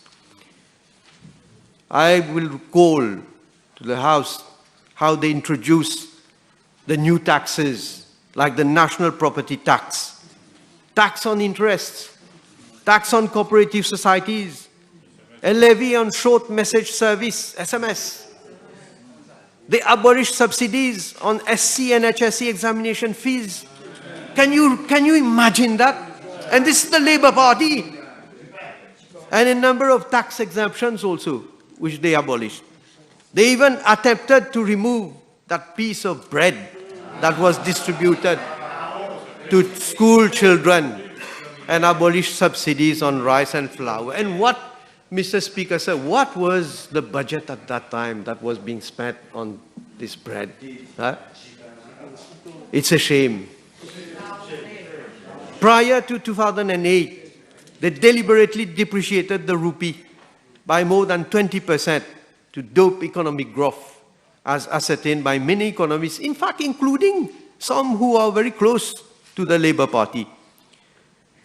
I will recall to the House how they introduced the new taxes like the national property tax, tax on interests, tax on cooperative societies, a levy on short message service, SMS. They abolished subsidies on SC and HSC examination fees. Can you imagine that? And this is the Labour Party. and a number of tax exemptions also, which they abolished. They even attempted to remove that piece of bread that was distributed to school children and abolish subsidies on rice and flour. And what, Mr. Speaker, sir, what was the budget at that time that was being spent on this bread? Huh? It's a shame. Prior to 2008, they deliberately depreciated the rupee by more than 20% to dope economic growth, as ascertained by many economists, in fact, including some who are very close to the Labour Party.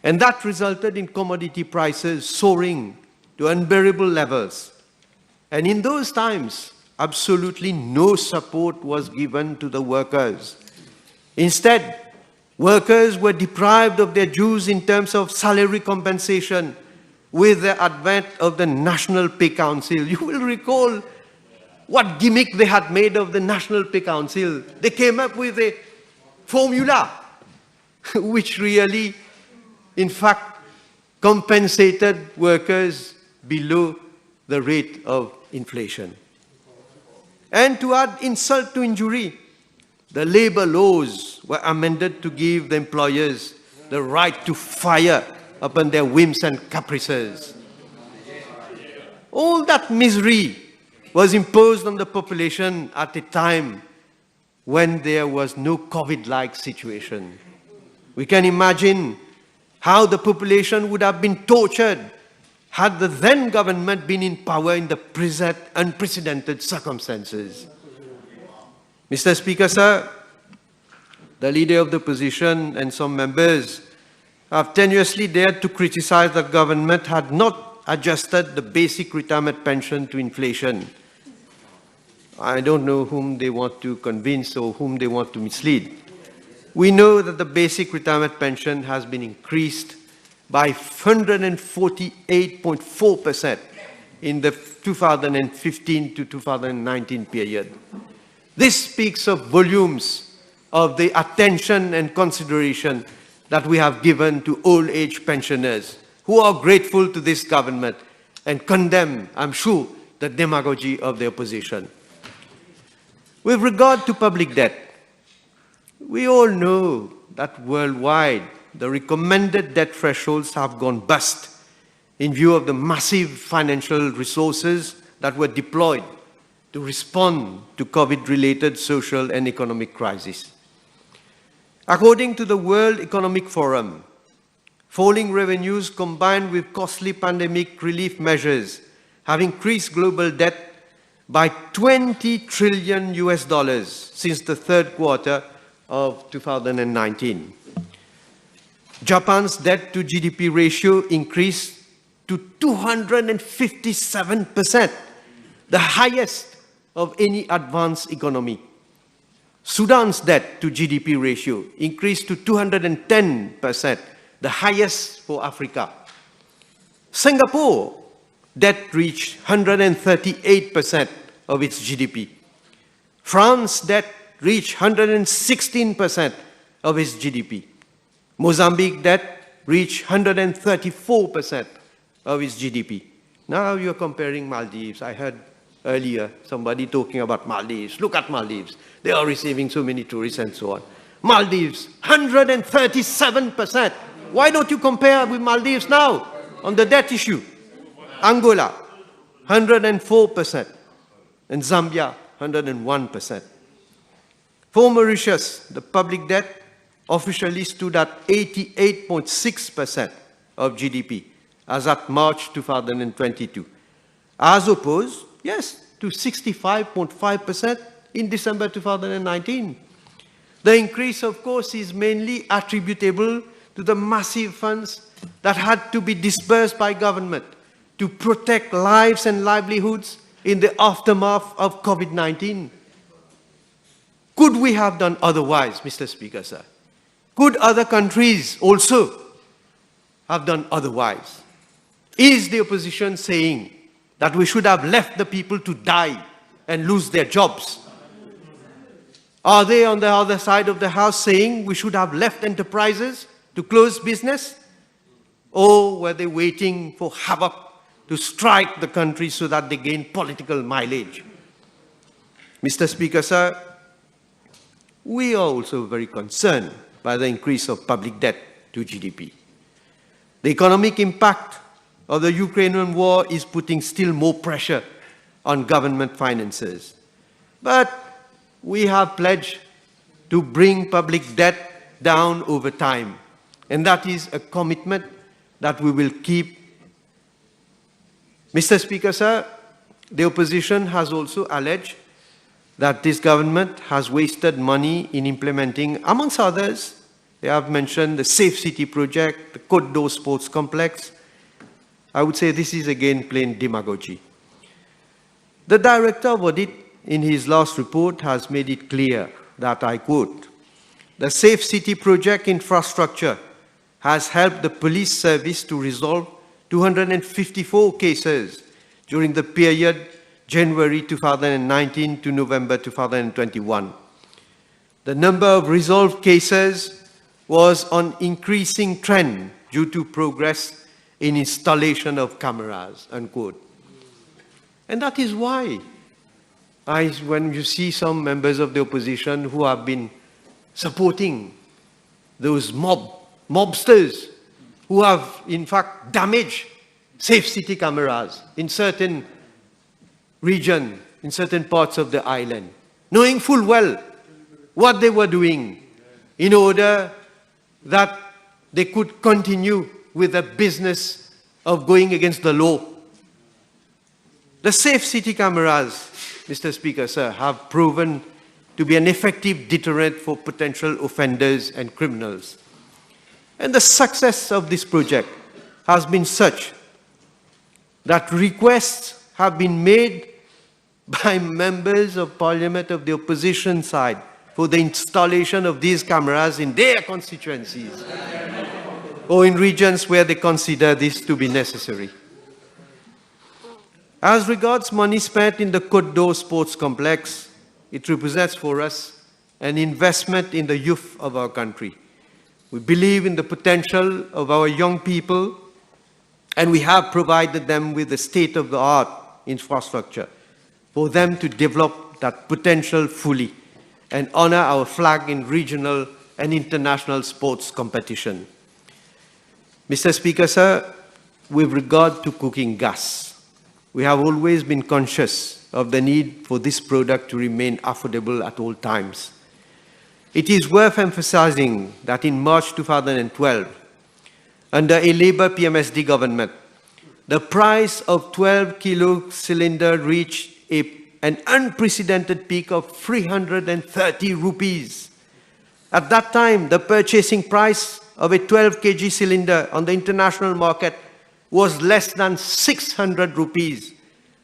And that resulted in commodity prices soaring to unbearable levels. And in those times, absolutely no support was given to the workers. Instead, workers were deprived of their dues in terms of salary compensation with the advent of the National Pay Council. You will recall what gimmick they had made of the National Pay Council. They came up with a formula which really, in fact, compensated workers below the rate of inflation. And to add insult to injury, the labor laws were amended to give the employers the right to fire upon their whims and caprices. All that misery was imposed on the population at a time when there was no COVID-like situation. We can imagine how the population would have been tortured had the then government been in power in the present unprecedented circumstances. Mr. Speaker, sir, the leader of the opposition and some members have tenuously dared to criticize the government had not adjusted the basic retirement pension to inflation. I don't know whom they want to convince or whom they want to mislead. We know that the basic retirement pension has been increased by 148.4% in the 2015 to 2019 period. This speaks of volumes of the attention and consideration that we have given to old age pensioners who are grateful to this government and condemn, I'm sure, the demagogy of the opposition. With regard to public debt, we all know that worldwide the recommended debt thresholds have gone bust in view of the massive financial resources that were deployed to respond to COVID-related social and economic crises. According to the World Economic Forum, falling revenues combined with costly pandemic relief measures have increased global debt by $20 trillion since the third quarter of 2019. Japan's debt to GDP ratio increased to 257%, the highest of any advanced economy. Sudan's debt to GDP ratio increased to 210%, the highest for Africa. Singapore debt reached 138% of its GDP. France debt reached 116% of its GDP. Mozambique debt reached 134% of its GDP. Now you're comparing Maldives. I heard earlier somebody talking about Maldives. Look at Maldives. They are receiving so many tourists and so on. Maldives, 137%. Why don't you compare with Maldives now on the debt issue? Angola, 104%. And Zambia, 101%. For Mauritius, the public debt officially stood at 88.6% of GDP as at March 2022, as opposed, yes, to 65.5% in December 2019. The increase, of course, is mainly attributable to the massive funds that had to be disbursed by government to protect lives and livelihoods in the aftermath of COVID-19. Could we have done otherwise, Mr. Speaker, sir? Could other countries also have done otherwise? Is the opposition saying that we should have left the people to die and lose their jobs? Are they on the other side of the house saying we should have left enterprises to close business? Or were they waiting for havoc to strike the country so that they gain political mileage. Mr. Speaker, sir, we are also very concerned by the increase of public debt to GDP. The economic impact of the Ukrainian war is putting still more pressure on government finances. But we have pledged to bring public debt down over time. And that is a commitment that we will keep. Mr. Speaker, sir, the opposition has also alleged that this government has wasted money in implementing, amongst others, they have mentioned the Safe City project, the Côte d'Or Sports Complex. I would say this is again plain demagogy. The Director of Audit in his last report has made it clear that, I quote, "The Safe City project infrastructure has helped the police service to resolve 254 cases during the period January 2019 to November 2021. The number of resolved cases was on increasing trend due to progress in installation of cameras," unquote. And that is why, when you see some members of the opposition who have been supporting those mobsters who have in fact damaged Safe City cameras in certain regions, in certain parts of the island, knowing full well what they were doing in order that they could continue with the business of going against the law. The Safe City cameras, Mr. Speaker, sir, have proven to be an effective deterrent for potential offenders and criminals. And the success of this project has been such that requests have been made by members of parliament of the opposition side for the installation of these cameras in their constituencies or in regions where they consider this to be necessary. As regards money spent in the Côte d'Or Sports Complex, it represents for us an investment in the youth of our country. We believe in the potential of our young people, and we have provided them with the state-of-the-art infrastructure for them to develop that potential fully and honor our flag in regional and international sports competition. Mr. Speaker, sir, with regard to cooking gas, we have always been conscious of the need for this product to remain affordable at all times. It is worth emphasizing that in March 2012, under a Labour PMSD government, the price of 12-kilo cylinder reached an unprecedented peak of 330 rupees. At that time, the purchasing price of a 12 kg cylinder on the international market was less than 600 rupees,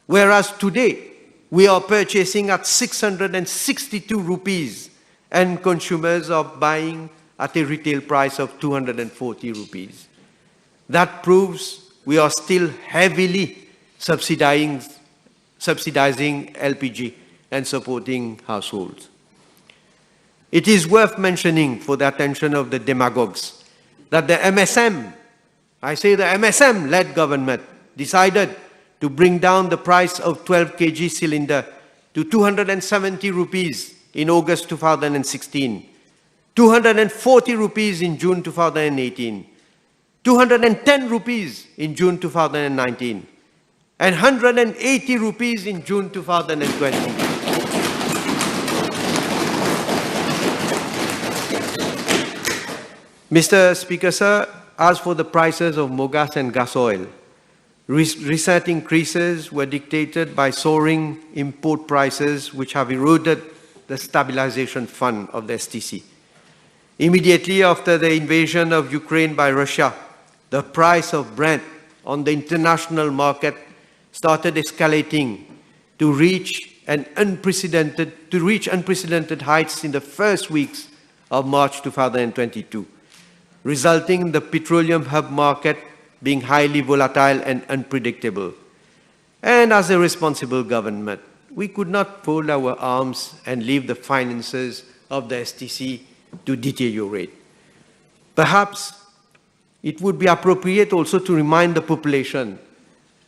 whereas today we are purchasing at 662 rupees and consumers are buying at a retail price of 240 rupees. That proves we are still heavily subsidizing LPG and supporting households. It is worth mentioning for the attention of the demagogues that the MSM, I say the MSM-led government, decided to bring down the price of 12 kg cylinder to 270 rupees in August 2016, 240 rupees in June 2018, 210 rupees in June 2019, and 180 rupees in June 2020. Mr. Speaker, sir, as for the prices of mogas and gas oil, recent increases were dictated by soaring import prices which have eroded the stabilization fund of the STC. Immediately after the invasion of Ukraine by Russia, the price of Brent on the international market started escalating to reach unprecedented heights in the first weeks of March 2022, resulting in the petroleum hub market being highly volatile and unpredictable. And as a responsible government, we could not fold our arms and leave the finances of the STC to deteriorate. Perhaps it would be appropriate also to remind the population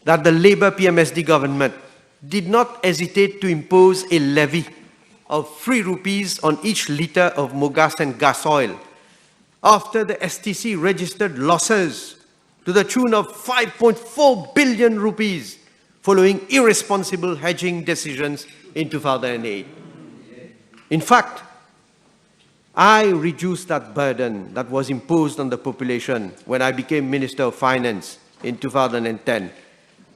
that the Labour PMSD government did not hesitate to impose a levy of 3 rupees on each litre of mogas and gas oil after the STC registered losses to the tune of 5.4 billion rupees following irresponsible hedging decisions in 2008. In fact, I reduced that burden that was imposed on the population when I became Minister of Finance in 2010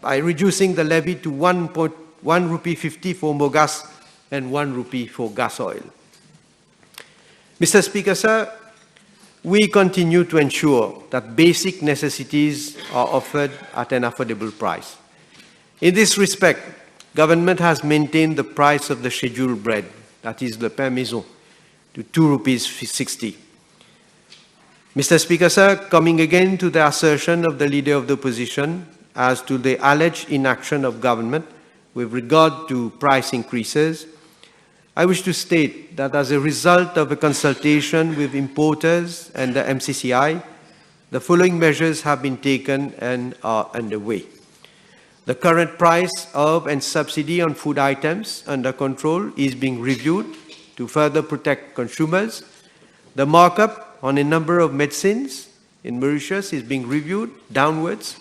by reducing the levy to 1.1 rupee 50 for mogas and 1 rupee for gas oil. Mr. Speaker, sir, we continue to ensure that basic necessities are offered at an affordable price. In this respect, government has maintained the price of the scheduled bread, that is le pain maison, to 2 rupees 60. Mr. Speaker, sir, coming again to the assertion of the Leader of the Opposition as to the alleged inaction of government with regard to price increases, I wish to state that as a result of a consultation with importers and the MCCI, the following measures have been taken and are underway. The current price of and subsidy on food items under control is being reviewed to further protect consumers. The markup on a number of medicines in Mauritius is being reviewed downwards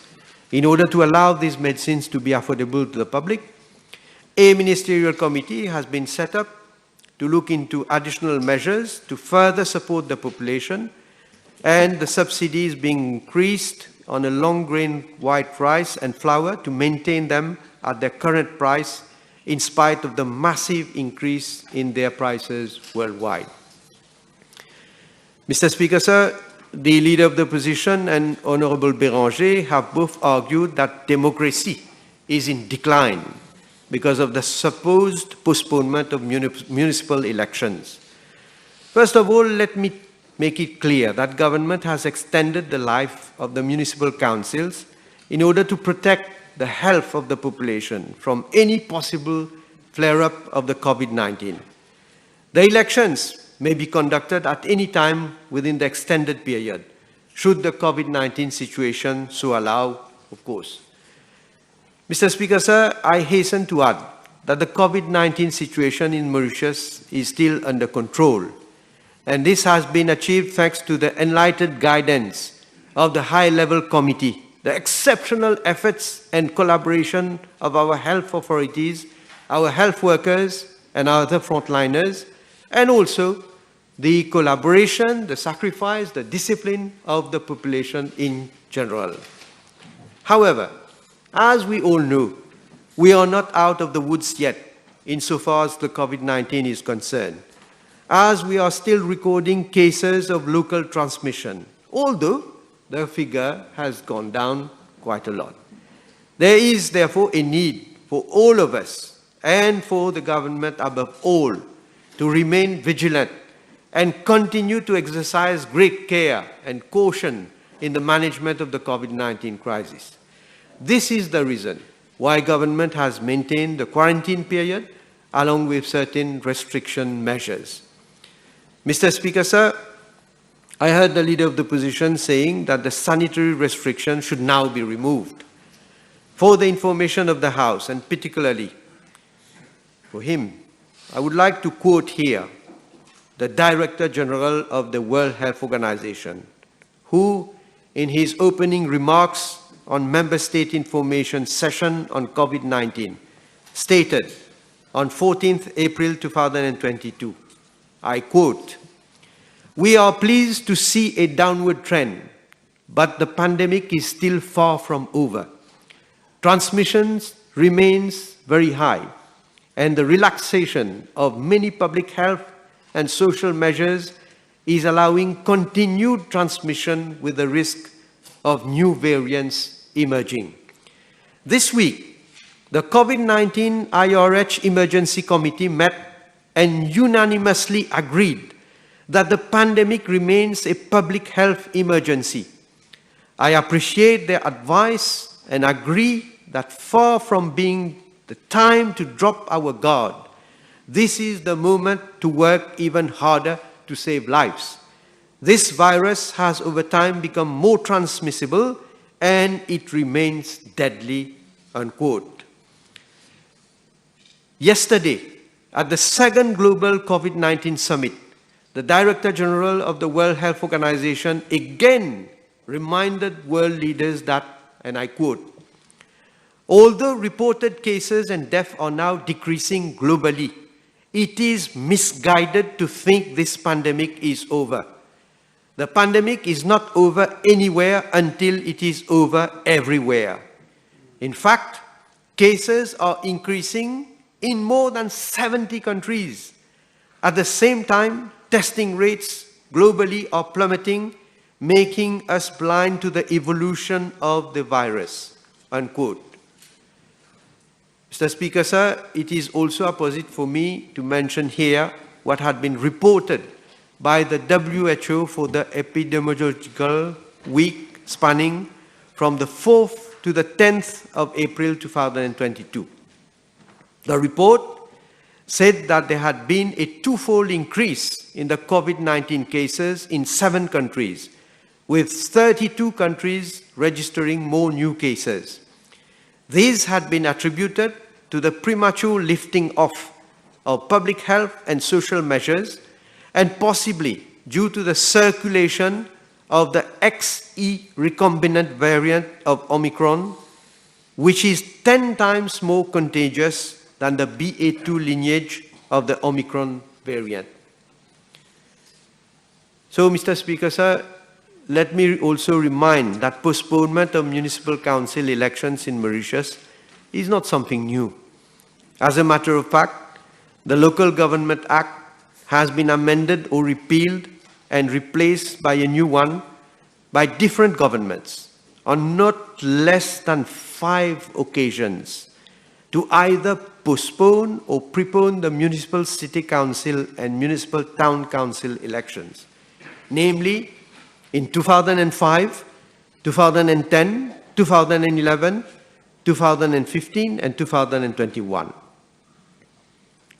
in order to allow these medicines to be affordable to the public. A ministerial committee has been set up to look into additional measures to further support the population, and the subsidies being increased on a long grain white rice and flour to maintain them at their current price in spite of the massive increase in their prices worldwide. Mr. Speaker, sir, the Leader of the Opposition and Honorable Béranger have both argued that democracy is in decline because of the supposed postponement of municipal elections. First of all, let me make it clear that government has extended the life of the municipal councils in order to protect the health of the population from any possible flare-up of the COVID-19. The elections may be conducted at any time within the extended period, should the COVID-19 situation so allow, of course. Mr. Speaker, sir, I hasten to add that the COVID-19 situation in Mauritius is still under control, and this has been achieved thanks to the enlightened guidance of the high-level committee, the exceptional efforts and collaboration of our health authorities, our health workers, and our other frontliners, and also the collaboration, the sacrifice, the discipline of the population in general. However, as we all know, we are not out of the woods yet insofar as the COVID-19 is concerned, as we are still recording cases of local transmission, although the figure has gone down quite a lot. There is therefore a need for all of us and for the government above all to remain vigilant and continue to exercise great care and caution in the management of the COVID-19 crisis. This is the reason why government has maintained the quarantine period along with certain restriction measures. Mr. Speaker, sir, I heard the Leader of the Opposition saying that the sanitary restriction should now be removed. For the information of the House, and particularly for him, I would like to quote here the Director General of the World Health Organization, who, in his opening remarks on Member State Information Session on COVID-19, stated on 14th April 2022, I quote, "We are pleased to see a downward trend, but the pandemic is still far from over. Transmissions remains very high, and the relaxation of many public health and social measures is allowing continued transmission with the risk of new variants emerging." This week, the COVID-19 IRH Emergency Committee met and unanimously agreed that the pandemic remains a public health emergency. I appreciate their advice and agree that far from being the time to drop our guard, this is the moment to work even harder to save lives. This virus has over time become more transmissible and it remains deadly unquote. Yesterday, at the second Global COVID-19 Summit, the Director General of the World Health Organization again reminded world leaders that, and I quote, although reported cases and deaths are now decreasing globally, it is misguided to think this pandemic is over. The pandemic is not over anywhere until it is over everywhere. In fact, cases are increasing in more than 70 countries. At the same time, testing rates globally are plummeting, making us blind to the evolution of the virus, unquote. Mr. Speaker, sir, it is also apposite for me to mention here what had been reported by the WHO for the epidemiological week spanning from the 4th to the 10th of April 2022. The report said that there had been a twofold increase in the COVID-19 cases in 7 countries, with 32 countries registering more new cases. These had been attributed to the premature lifting off of public health and social measures, and possibly due to the circulation of the XE recombinant variant of Omicron, which is 10 times more contagious than the BA2 lineage of the Omicron variant. So, Mr. Speaker, sir, let me also remind that postponement of municipal council elections in Mauritius is not something new. As a matter of fact, the Local Government Act has been amended or repealed and replaced by a new one by different governments on not less than 5 occasions to either postpone or prepone the municipal city council and municipal town council elections, namely in 2005, 2010, 2011, 2015, and 2021.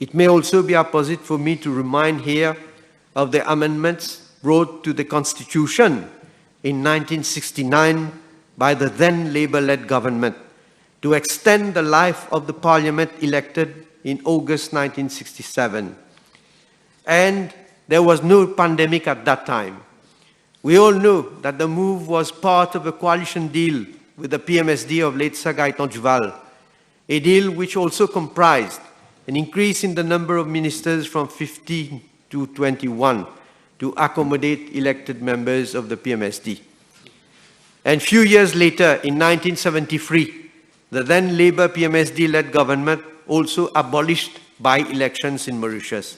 It may also be apposite for me to remind here of the amendments brought to the Constitution in 1969 by the then Labour-led government to extend the life of the Parliament elected in August 1967. And there was no pandemic at that time. We all know that the move was part of a coalition deal with the PMSD of late Sir Gaëtan Duval, a deal which also comprised an increase in the number of ministers from 15 to 21 to accommodate elected members of the PMSD. And few years later, in 1973, the then Labour PMSD-led government also abolished by-elections in Mauritius.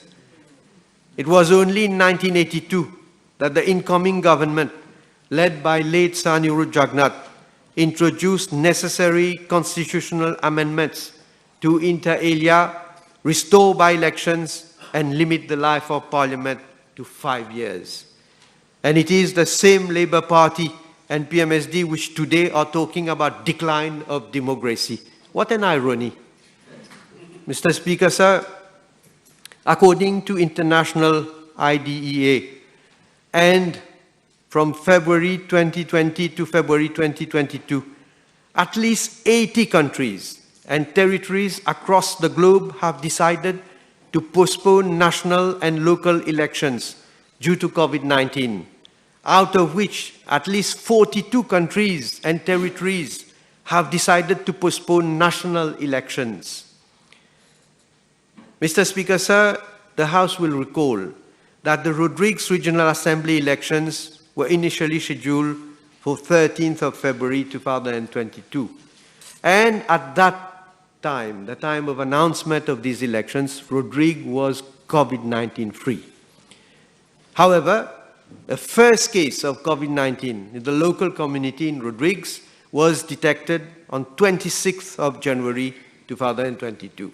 It was only in 1982 that the incoming government, led by late Sir Anirudh Jagnnath, introduced necessary constitutional amendments to inter alia restore by-elections and limit the life of Parliament to 5 years. And it is the same Labour Party and PMSD which today are talking about decline of democracy. What an irony. Mr. Speaker, sir, according to international IDEA, and from February 2020 to February 2022, at least 80 countries and territories across the globe have decided to postpone national and local elections due to COVID-19, out of which at least 42 countries and territories have decided to postpone national elections. Mr. Speaker, sir, the House will recall that the Rodrigues Regional Assembly elections were initially scheduled for 13th of February 2022. And at that time, the time of announcement of these elections, Rodrigue was COVID-19 free. However, the first case of COVID-19 in the local community in Rodrigues was detected on 26th of January 2022.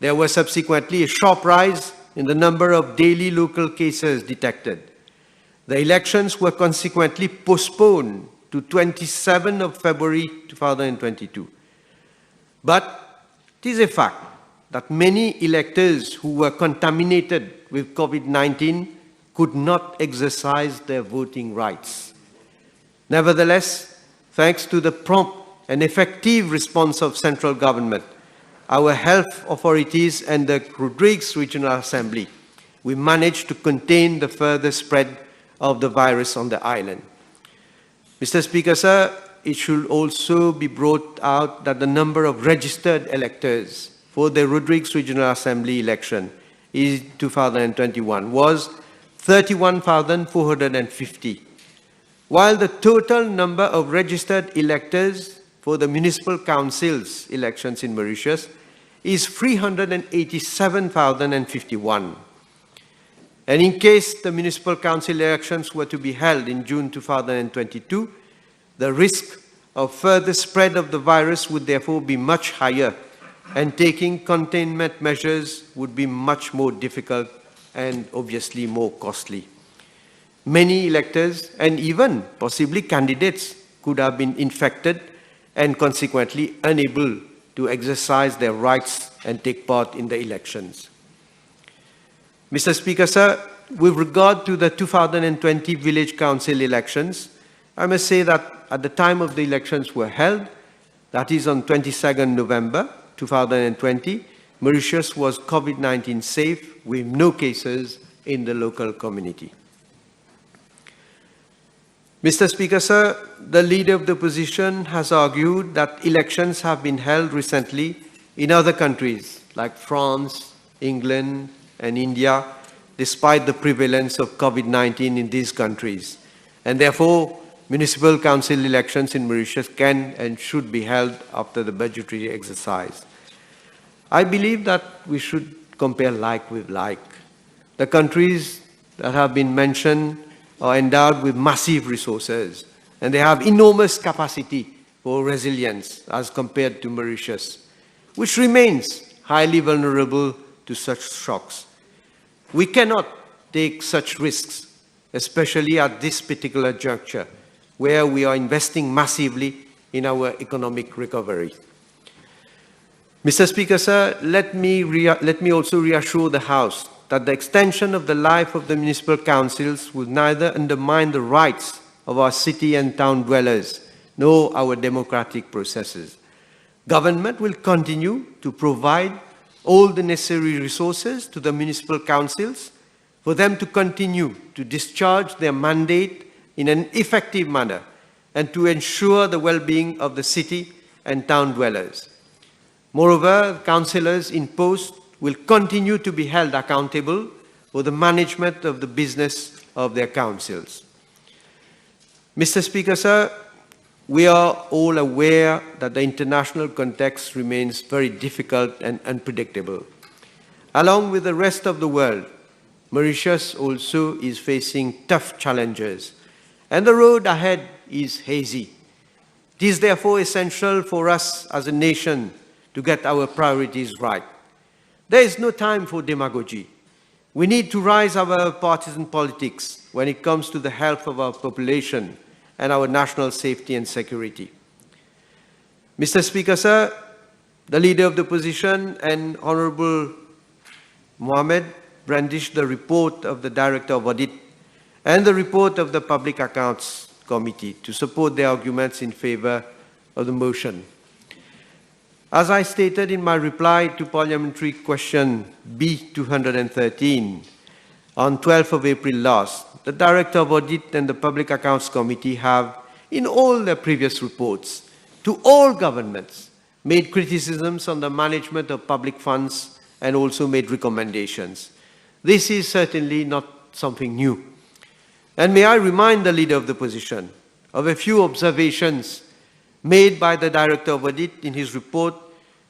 There was subsequently a sharp rise in the number of daily local cases detected. The elections were consequently postponed to 27th of February 2022. But it is a fact that many electors who were contaminated with COVID-19 could not exercise their voting rights. Nevertheless, thanks to the prompt and effective response of central government, our health authorities and the Rodrigues Regional Assembly, we managed to contain the further spread of the virus on the island. Mr. Speaker, sir, it should also be brought out that the number of registered electors for the Rodrigues Regional Assembly election in 2021 was 31,450, while the total number of registered electors for the municipal councils elections in Mauritius is 387,051. And in case the municipal council elections were to be held in June 2022, the risk of further spread of the virus would therefore be much higher, and taking containment measures would be much more difficult and obviously more costly. Many electors and even possibly candidates could have been infected and consequently unable to exercise their rights and take part in the elections. Mr. Speaker, sir, with regard to the 2020 village council elections, I must say that at the time of the elections were held, that is on 22nd November 2020, Mauritius was COVID-19 safe with no cases in the local community. Mr. Speaker, sir, the leader of the opposition has argued that elections have been held recently in other countries like France, England, and India, despite the prevalence of COVID-19 in these countries. And therefore, municipal council elections in Mauritius can and should be held after the budgetary exercise. I believe that we should compare like with like. The countries that have been mentioned are endowed with massive resources, and they have enormous capacity for resilience as compared to Mauritius, which remains highly vulnerable to such shocks. We cannot take such risks, especially at this particular juncture, where we are investing massively in our economic recovery. Mr. Speaker, sir, let me also reassure the House that the extension of the life of the municipal councils will neither undermine the rights of our city and town dwellers, nor our democratic processes. Government will continue to provide all the necessary resources to the municipal councils for them to continue to discharge their mandate in an effective manner and to ensure the well-being of the city and town dwellers. Moreover, councillors in post will continue to be held accountable for the management of the business of their councils. Mr. Speaker, sir, we are all aware that the international context remains very difficult and unpredictable. Along with the rest of the world, Mauritius also is facing tough challenges, and the road ahead is hazy. It is therefore essential for us as a nation to get our priorities right. There is no time for demagogy. We need to rise above partisan politics when it comes to the health of our population and our national safety and security. Mr. Speaker, sir, the Leader of the Opposition and Honorable Mohammed brandished the report of the Director of Audit and the report of the Public Accounts Committee to support their arguments in favor of the motion. As I stated in my reply to Parliamentary Question B213 on 12th of April last, the Director of Audit and the Public Accounts Committee have, in all their previous reports, to all governments, made criticisms on the management of public funds and also made recommendations. This is certainly not something new. And may I remind the Leader of the Opposition of a few observations made by the Director of Audit in his report.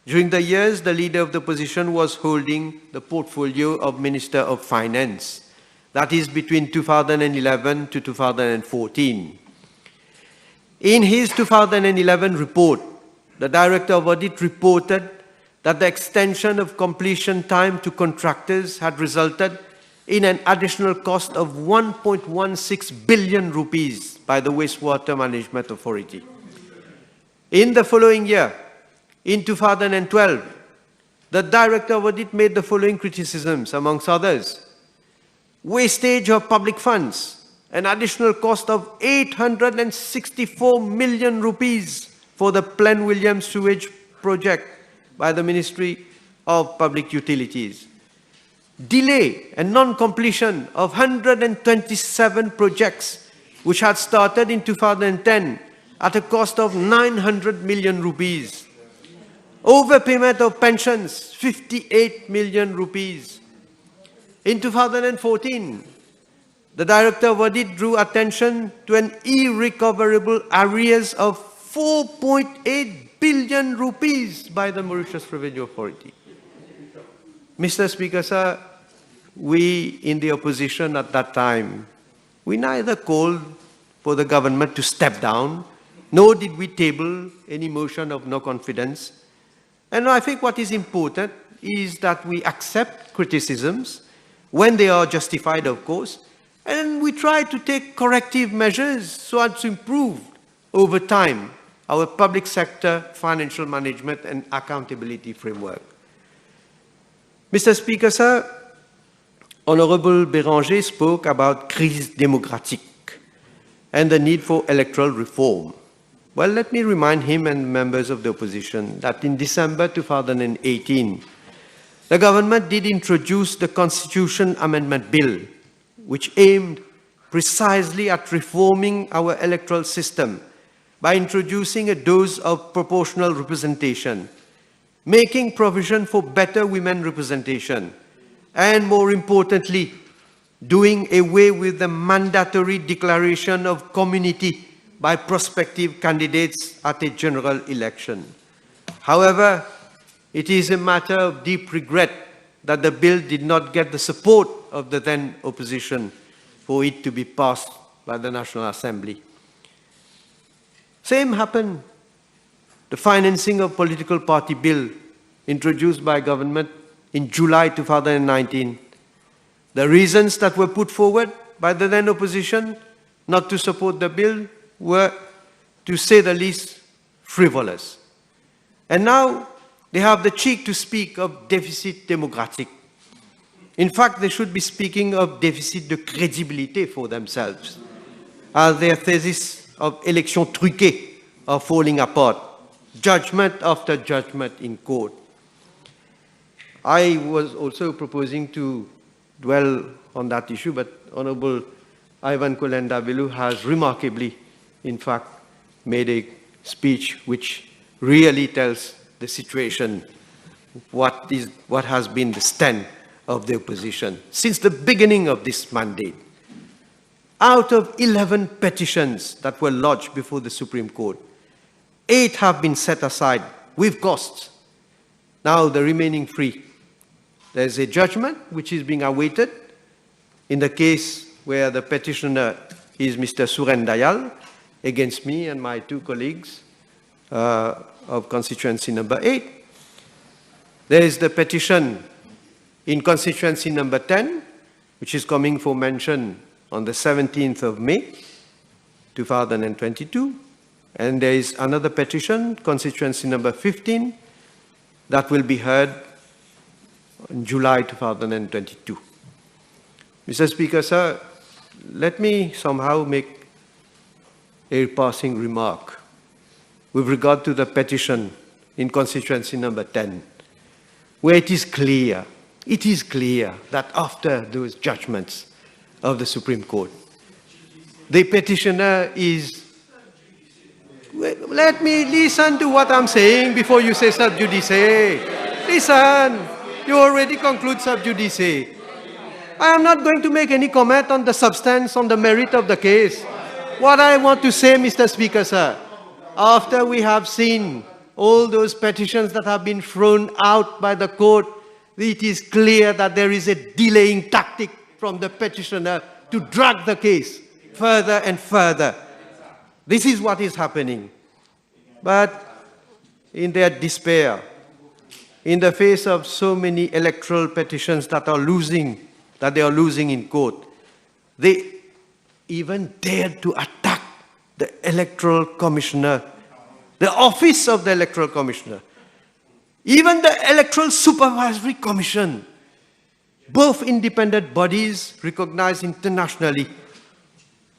During the years the Leader of the Opposition was holding the portfolio of Minister of Finance, that is between 2011 to 2014. In his 2011 report, the Director of Audit reported that the extension of completion time to contractors had resulted in an additional cost of 1.16 billion rupees by the Wastewater Management Authority. In the following year, in 2012, the Director of Audit made the following criticisms, amongst others: wastage of public funds, an additional cost of 864 million rupees for the Plen Williams sewage project by the Ministry of Public Utilities. Delay and non-completion of 127 projects which had started in 2010 at a cost of 900 million rupees. Overpayment of pensions, 58 million rupees. In 2014, the Director of Audit drew attention to an irrecoverable arrears of 4.8 billion rupees by the Mauritius Revenue Authority. Mr. Speaker, sir, we in the opposition at that time, we neither called for the government to step down, nor did we table any motion of no confidence. And I think what is important is that we accept criticisms when they are justified, of course, and we try to take corrective measures so as to improve over time our public sector financial management and accountability framework. Mr. Speaker, sir, Honorable Béranger spoke about crise démocratique and the need for electoral reform. Well, let me remind him and members of the opposition that in December 2018, the government did introduce the Constitution Amendment Bill, which aimed precisely at reforming our electoral system by introducing a dose of proportional representation, making provision for better women representation, and more importantly, doing away with the mandatory declaration of community by prospective candidates at a general election. However, it is a matter of deep regret that the bill did not get the support of the then opposition for it to be passed by the National Assembly. Same happened. The financing of political party bill introduced by government in July 2019. The reasons that were put forward by the then opposition not to support the bill were, to say the least, frivolous. And now they have the cheek to speak of deficit démocratique. In fact, they should be speaking of déficit de crédibilité for themselves, as their thesis of élections truquées are falling apart, judgment after judgment in court. I was also proposing to dwell on that issue, but Honorable Ivan Kolenda-Bellew has remarkably, in fact, made a speech which really tells the situation, what has been the stand of the opposition since the beginning of this mandate. Out of 11 petitions that were lodged before the Supreme Court, 8 have been set aside with costs. Now the remaining 3. There's a judgment which is being awaited in the case where the petitioner is Mr. Suren Dayal against me and my 2 colleagues of constituency number 8. There is the petition in constituency number 10, which is coming for mention on the 17th of May, 2022. And there is another petition, constituency number 15, that will be heard in July 2022. Mr. Speaker, sir, let me somehow make a passing remark with regard to the petition in constituency number 10, where it is clear that after those judgments of the Supreme Court, the petitioner is... Let me listen to what I'm saying before you say sub judice. Listen, you already conclude sub judice. I am not going to make any comment on the substance, on the merit of the case. What I want to say, Mr. Speaker, sir, after we have seen all those petitions that have been thrown out by the court, it is clear that there is a delaying tactic from the petitioner to drag the case further and further. This is what is happening. But in their despair, in the face of so many electoral petitions that they are losing in court, they even dared to attack the electoral commissioner, the office of the electoral commissioner, even the electoral supervisory commission, both independent bodies recognized internationally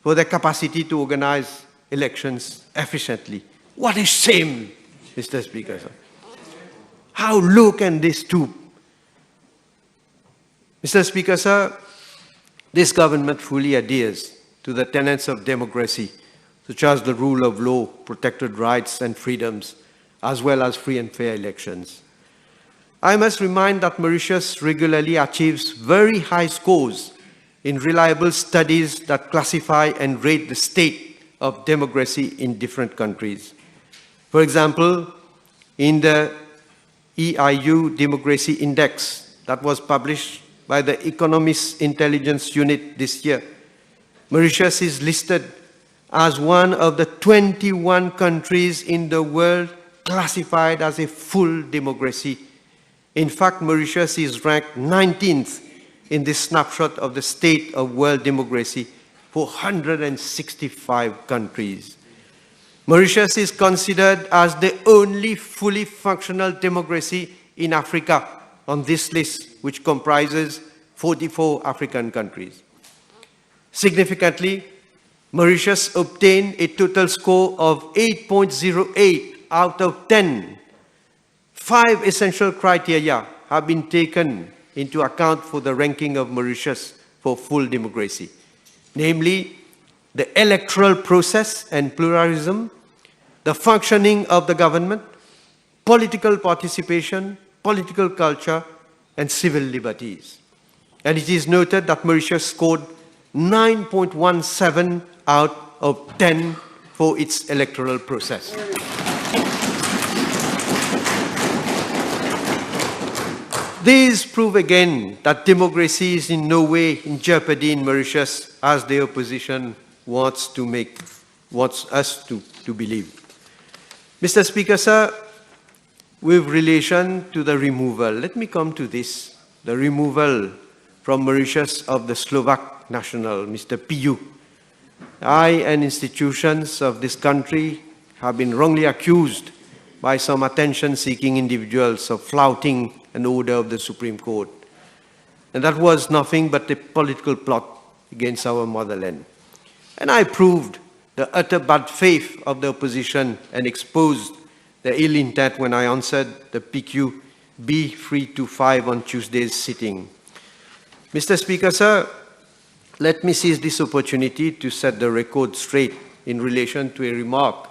for their capacity to organize elections efficiently What a shame, Mr. Speaker, sir. How low can they stoop? Mr. Speaker, sir, this government fully adheres to the tenets of democracy, such as the rule of law, protected rights and freedoms, as well as free and fair elections. I must remind that Mauritius regularly achieves very high scores in reliable studies that classify and rate the state of democracy in different countries. For example, in the EIU Democracy Index that was published by the Economist Intelligence Unit this year, Mauritius is listed as one of the 21 countries in the world classified as a full democracy. In fact, Mauritius is ranked 19th in this snapshot of the state of world democracy for 165 countries. Mauritius is considered as the only fully functional democracy in Africa on this list, which comprises 44 African countries. Significantly, Mauritius obtained a total score of 8.08 out of 10. 5 essential criteria have been taken into account for the ranking of Mauritius for full democracy, namely the electoral process and pluralism, the functioning of the government, political participation, political culture, and civil liberties. And it is noted that Mauritius scored 9.17 out of 10 for its electoral process. These prove again that democracy is in no way in jeopardy in Mauritius, as the opposition wants us to believe. Mr. Speaker, sir, with relation to the removal, let me come to this, the removal from Mauritius of the Slovak national, Mr. Piu. I and institutions of this country have been wrongly accused by some attention-seeking individuals of flouting an order of the Supreme Court. And that was nothing but a political plot against our motherland. And I proved the utter bad faith of the opposition and exposed the ill intent when I answered the PQ B325 on Tuesday's sitting. Mr. Speaker, sir, let me seize this opportunity to set the record straight in relation to a remark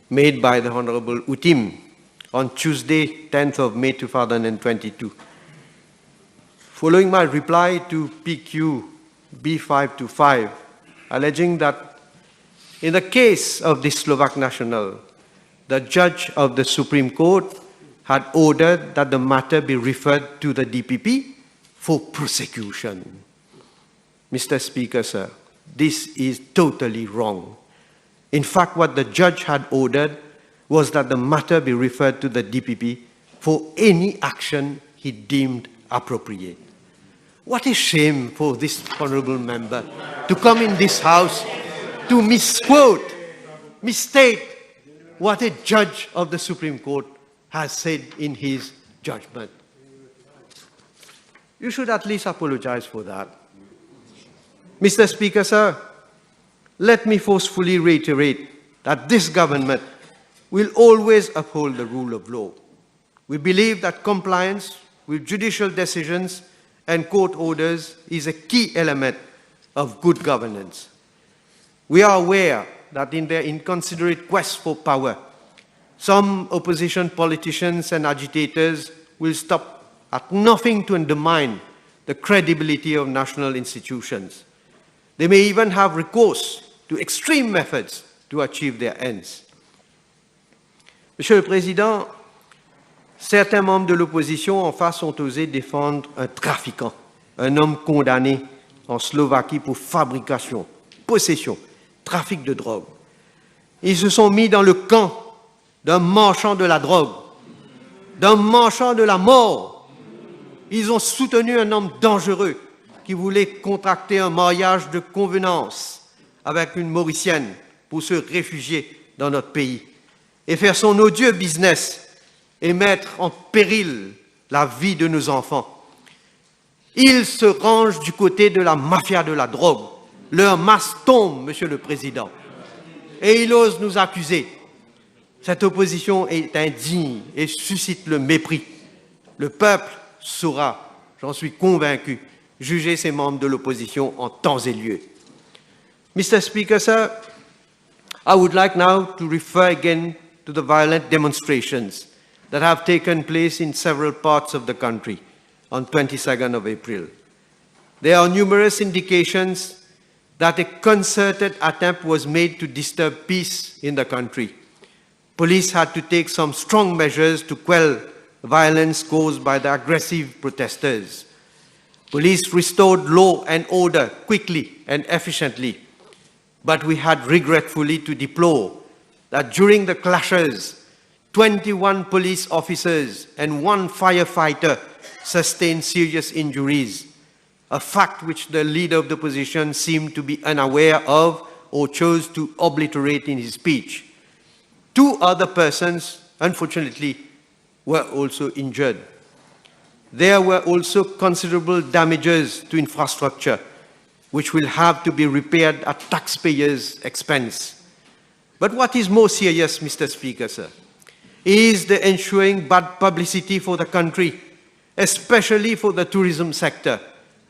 made by the Honorable Utim on Tuesday, 10th of May 2022. Following my reply to PQ B525, alleging that in the case of the Slovak national, the judge of the Supreme Court had ordered that the matter be referred to the DPP for prosecution. Mr. Speaker, sir, this is totally wrong. In fact, what the judge had ordered was that the matter be referred to the DPP for any action he deemed appropriate. What a shame for this honorable member to come in this house to misquote, misstate what a judge of the Supreme Court has said in his judgment. You should at least apologize for that. Mr. Speaker, sir, let me forcefully reiterate that this government will always uphold the rule of law. We believe that compliance with judicial decisions and court orders is a key element of good governance. We are aware that in their inconsiderate quest for power, some opposition politicians and agitators will stop at nothing to undermine the credibility of national institutions. They may even have recourse to extreme methods to achieve their ends. Monsieur le Président, certains membres de l'opposition en face ont osé défendre un trafiquant, un homme condamné en Slovaquie pour fabrication, possession, trafic de drogue. Ils se sont mis dans le camp d'un marchand de la drogue, d'un marchand de la mort. Ils ont soutenu un homme dangereux qui voulait contracter un mariage de convenance avec une Mauricienne pour se réfugier dans notre pays et faire son odieux business et mettre en péril la vie de nos enfants. Ils se rangent du côté de la mafia de la drogue. Leur masque tombe, Monsieur le Président. Et ils osent nous accuser. Cette opposition est indigne et suscite le mépris. Le peuple saura, j'en suis convaincu, juger ses membres de l'opposition en temps et lieu. Mr. Speaker, sir, I would like now to refer again to the violent demonstrations that have taken place in several parts of the country on 22nd of April. There are numerous indications that a concerted attempt was made to disturb peace in the country. Police had to take some strong measures to quell violence caused by the aggressive protesters. Police restored law and order quickly and efficiently, but we had regretfully to deplore that during the clashes, 21 police officers and 1 firefighter sustained serious injuries, a fact which the leader of the opposition seemed to be unaware of or chose to obliterate in his speech. 2 other persons, unfortunately, were also injured. There were also considerable damages to infrastructure, which will have to be repaired at taxpayers' expense. But what is more serious, Mr. Speaker, sir, is the ensuing bad publicity for the country, especially for the tourism sector,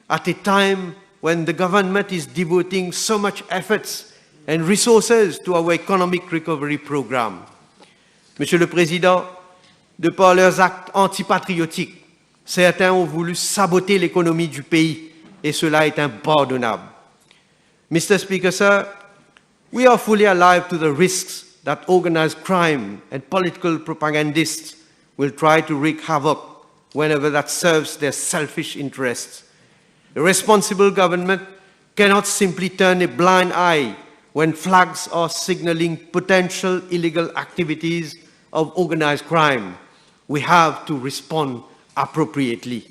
at a time when the government is devoting so much efforts and resources to our economic recovery program. Monsieur le Président, de par leurs actes antipatriotiques, certains ont voulu saboter l'économie du pays, et cela est impardonnable. Mr. Speaker, sir, we are fully alive to the risks that organized crime and political propagandists will try to wreak havoc whenever that serves their selfish interests. A responsible government cannot simply turn a blind eye when flags are signaling potential illegal activities of organized crime. We have to respond appropriately.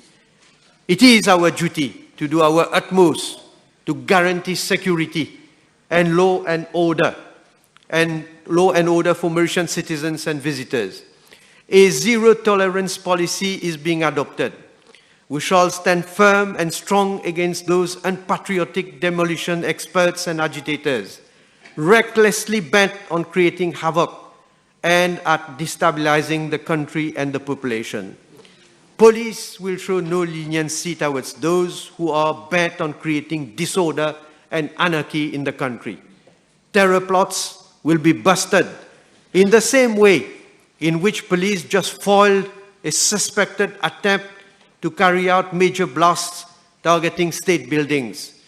It is our duty to do our utmost to guarantee security and law and order for Mauritian citizens and visitors. A zero-tolerance policy is being adopted. We shall stand firm and strong against those unpatriotic demolition experts and agitators, recklessly bent on creating havoc and at destabilizing the country and the population. Police will show no leniency towards those who are bent on creating disorder and anarchy in the country. Terror plots will be busted in the same way in which police just foiled a suspected attempt to carry out major blasts targeting state buildings.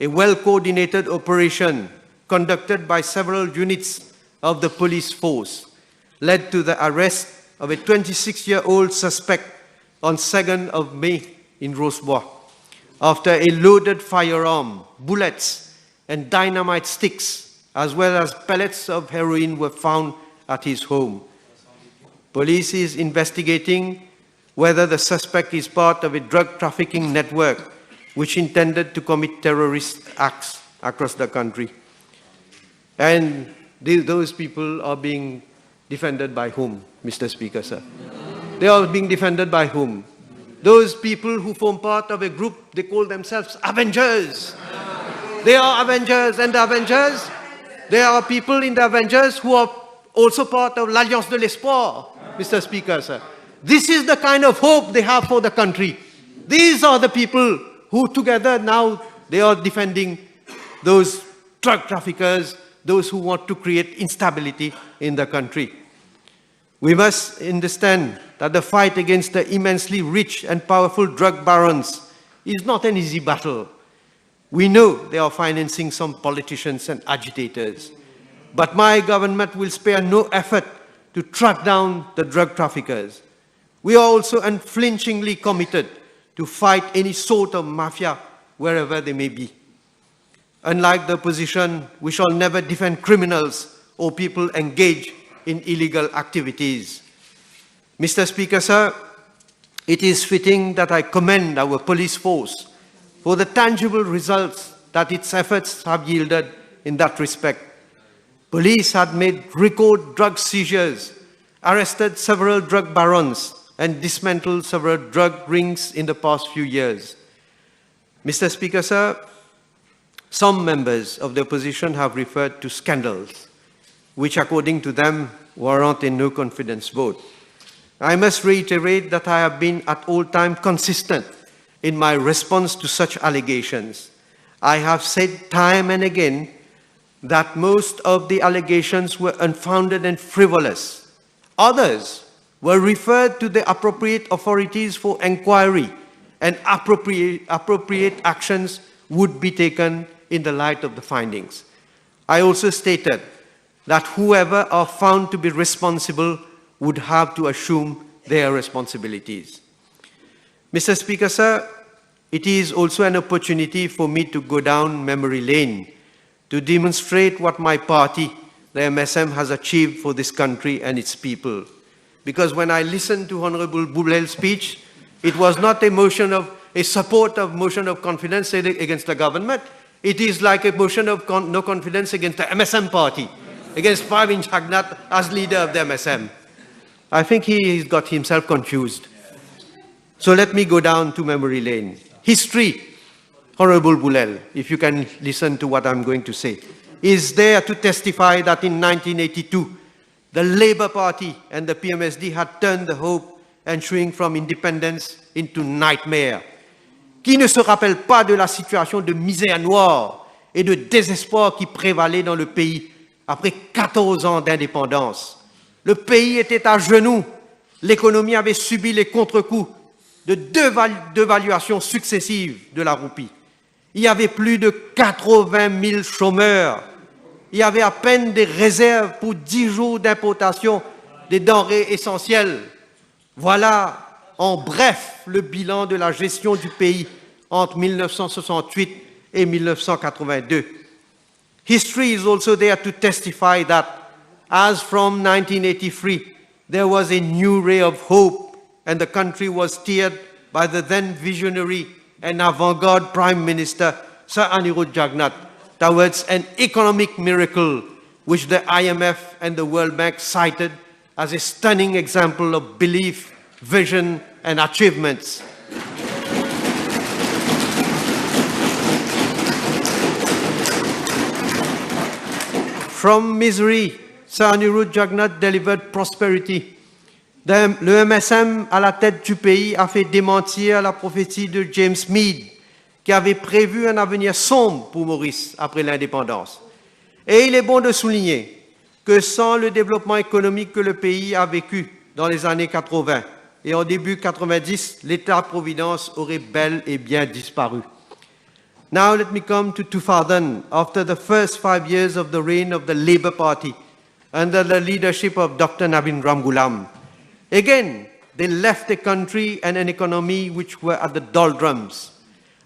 A well-coordinated operation conducted by several units of the police force led to the arrest of a 26-year-old suspect on 2nd of May in Rosebois, after a loaded firearm, bullets, and dynamite sticks, as well as pellets of heroin were found at his home. Police is investigating whether the suspect is part of a drug trafficking network which intended to commit terrorist acts across the country. And those people are being defended by whom, Mr. Speaker, sir? They are being defended by whom? Those people who form part of a group, they call themselves Avengers. They are Avengers, and the Avengers, there are people in the Avengers who are also part of l'Alliance de l'Espoir, Mr. Speaker, sir. This is the kind of hope they have for the country. These are the people who together now they are defending those drug traffickers, those who want to create instability in the country. We must understand that the fight against the immensely rich and powerful drug barons is not an easy battle. We know they are financing some politicians and agitators. But my government will spare no effort to track down the drug traffickers. We are also unflinchingly committed to fight any sort of mafia wherever they may be. Unlike the opposition, we shall never defend criminals or people engaged in illegal activities. Mr. Speaker, sir, it is fitting that I commend our police force for the tangible results that its efforts have yielded in that respect. Police had made record drug seizures, arrested several drug barons, and dismantled several drug rings in the past few years. Mr. Speaker, sir, some members of the opposition have referred to scandals, which according to them warrant a no confidence vote. I must reiterate that I have been at all times consistent in my response to such allegations. I have said time and again that most of the allegations were unfounded and frivolous. Others were referred to the appropriate authorities for inquiry, and appropriate actions would be taken in the light of the findings. I also stated that whoever are found to be responsible would have to assume their responsibilities. Mr. Speaker, sir, it is also an opportunity for me to go down memory lane to demonstrate what my party, the MSM, has achieved for this country and its people. Because when I listened to Honorable Boulel's speech, it was not a support of motion of confidence against the government. It is like a motion of no confidence against the MSM party, against Pravin Jagnnath as leader of the MSM. I think he's got himself confused. So let me go down to memory lane. History, Honorable Boulel, if you can listen to what I'm going to say, is there to testify that in 1982, the Labour Party and the PMSD had turned the hope ensuing from independence into nightmare. Qui ne se rappelle pas de la situation de misère noire et de désespoir qui prévalait dans le pays après 14 ans d'indépendance? Le pays était à genoux, l'économie avait subi les contre-coups de deux dévaluations successives de la roupie. Il y avait plus de 80 000 chômeurs. Il y avait à peine des réserves pour 10 jours d'importation des denrées essentielles. Voilà, en bref, le bilan de la gestion du pays entre 1968 et 1982. History is also there to testify that, as from 1983, there was a new ray of hope and the country was steered by the then visionary and avant-garde Prime Minister, Sir Anirudh Jagnnath, towards an economic miracle which the IMF and the World Bank cited as a stunning example of belief, vision, and achievements. From misery, Sir Anirudh Jagnnath delivered prosperity. Le MSM à la tête du pays a fait démentir la prophétie de James Meade, qui avait prévu un avenir sombre pour Maurice après l'indépendance. Et il est bon de souligner que sans le développement économique que le pays a vécu dans les années 80 et en début 90, l'État-providence aurait bel et bien disparu. Now let me come to 2000, after the first 5 years of the reign of the Labour Party under the leadership of Dr. Navin Ramgoolam. Again, they left a country and an economy which were at the doldrums.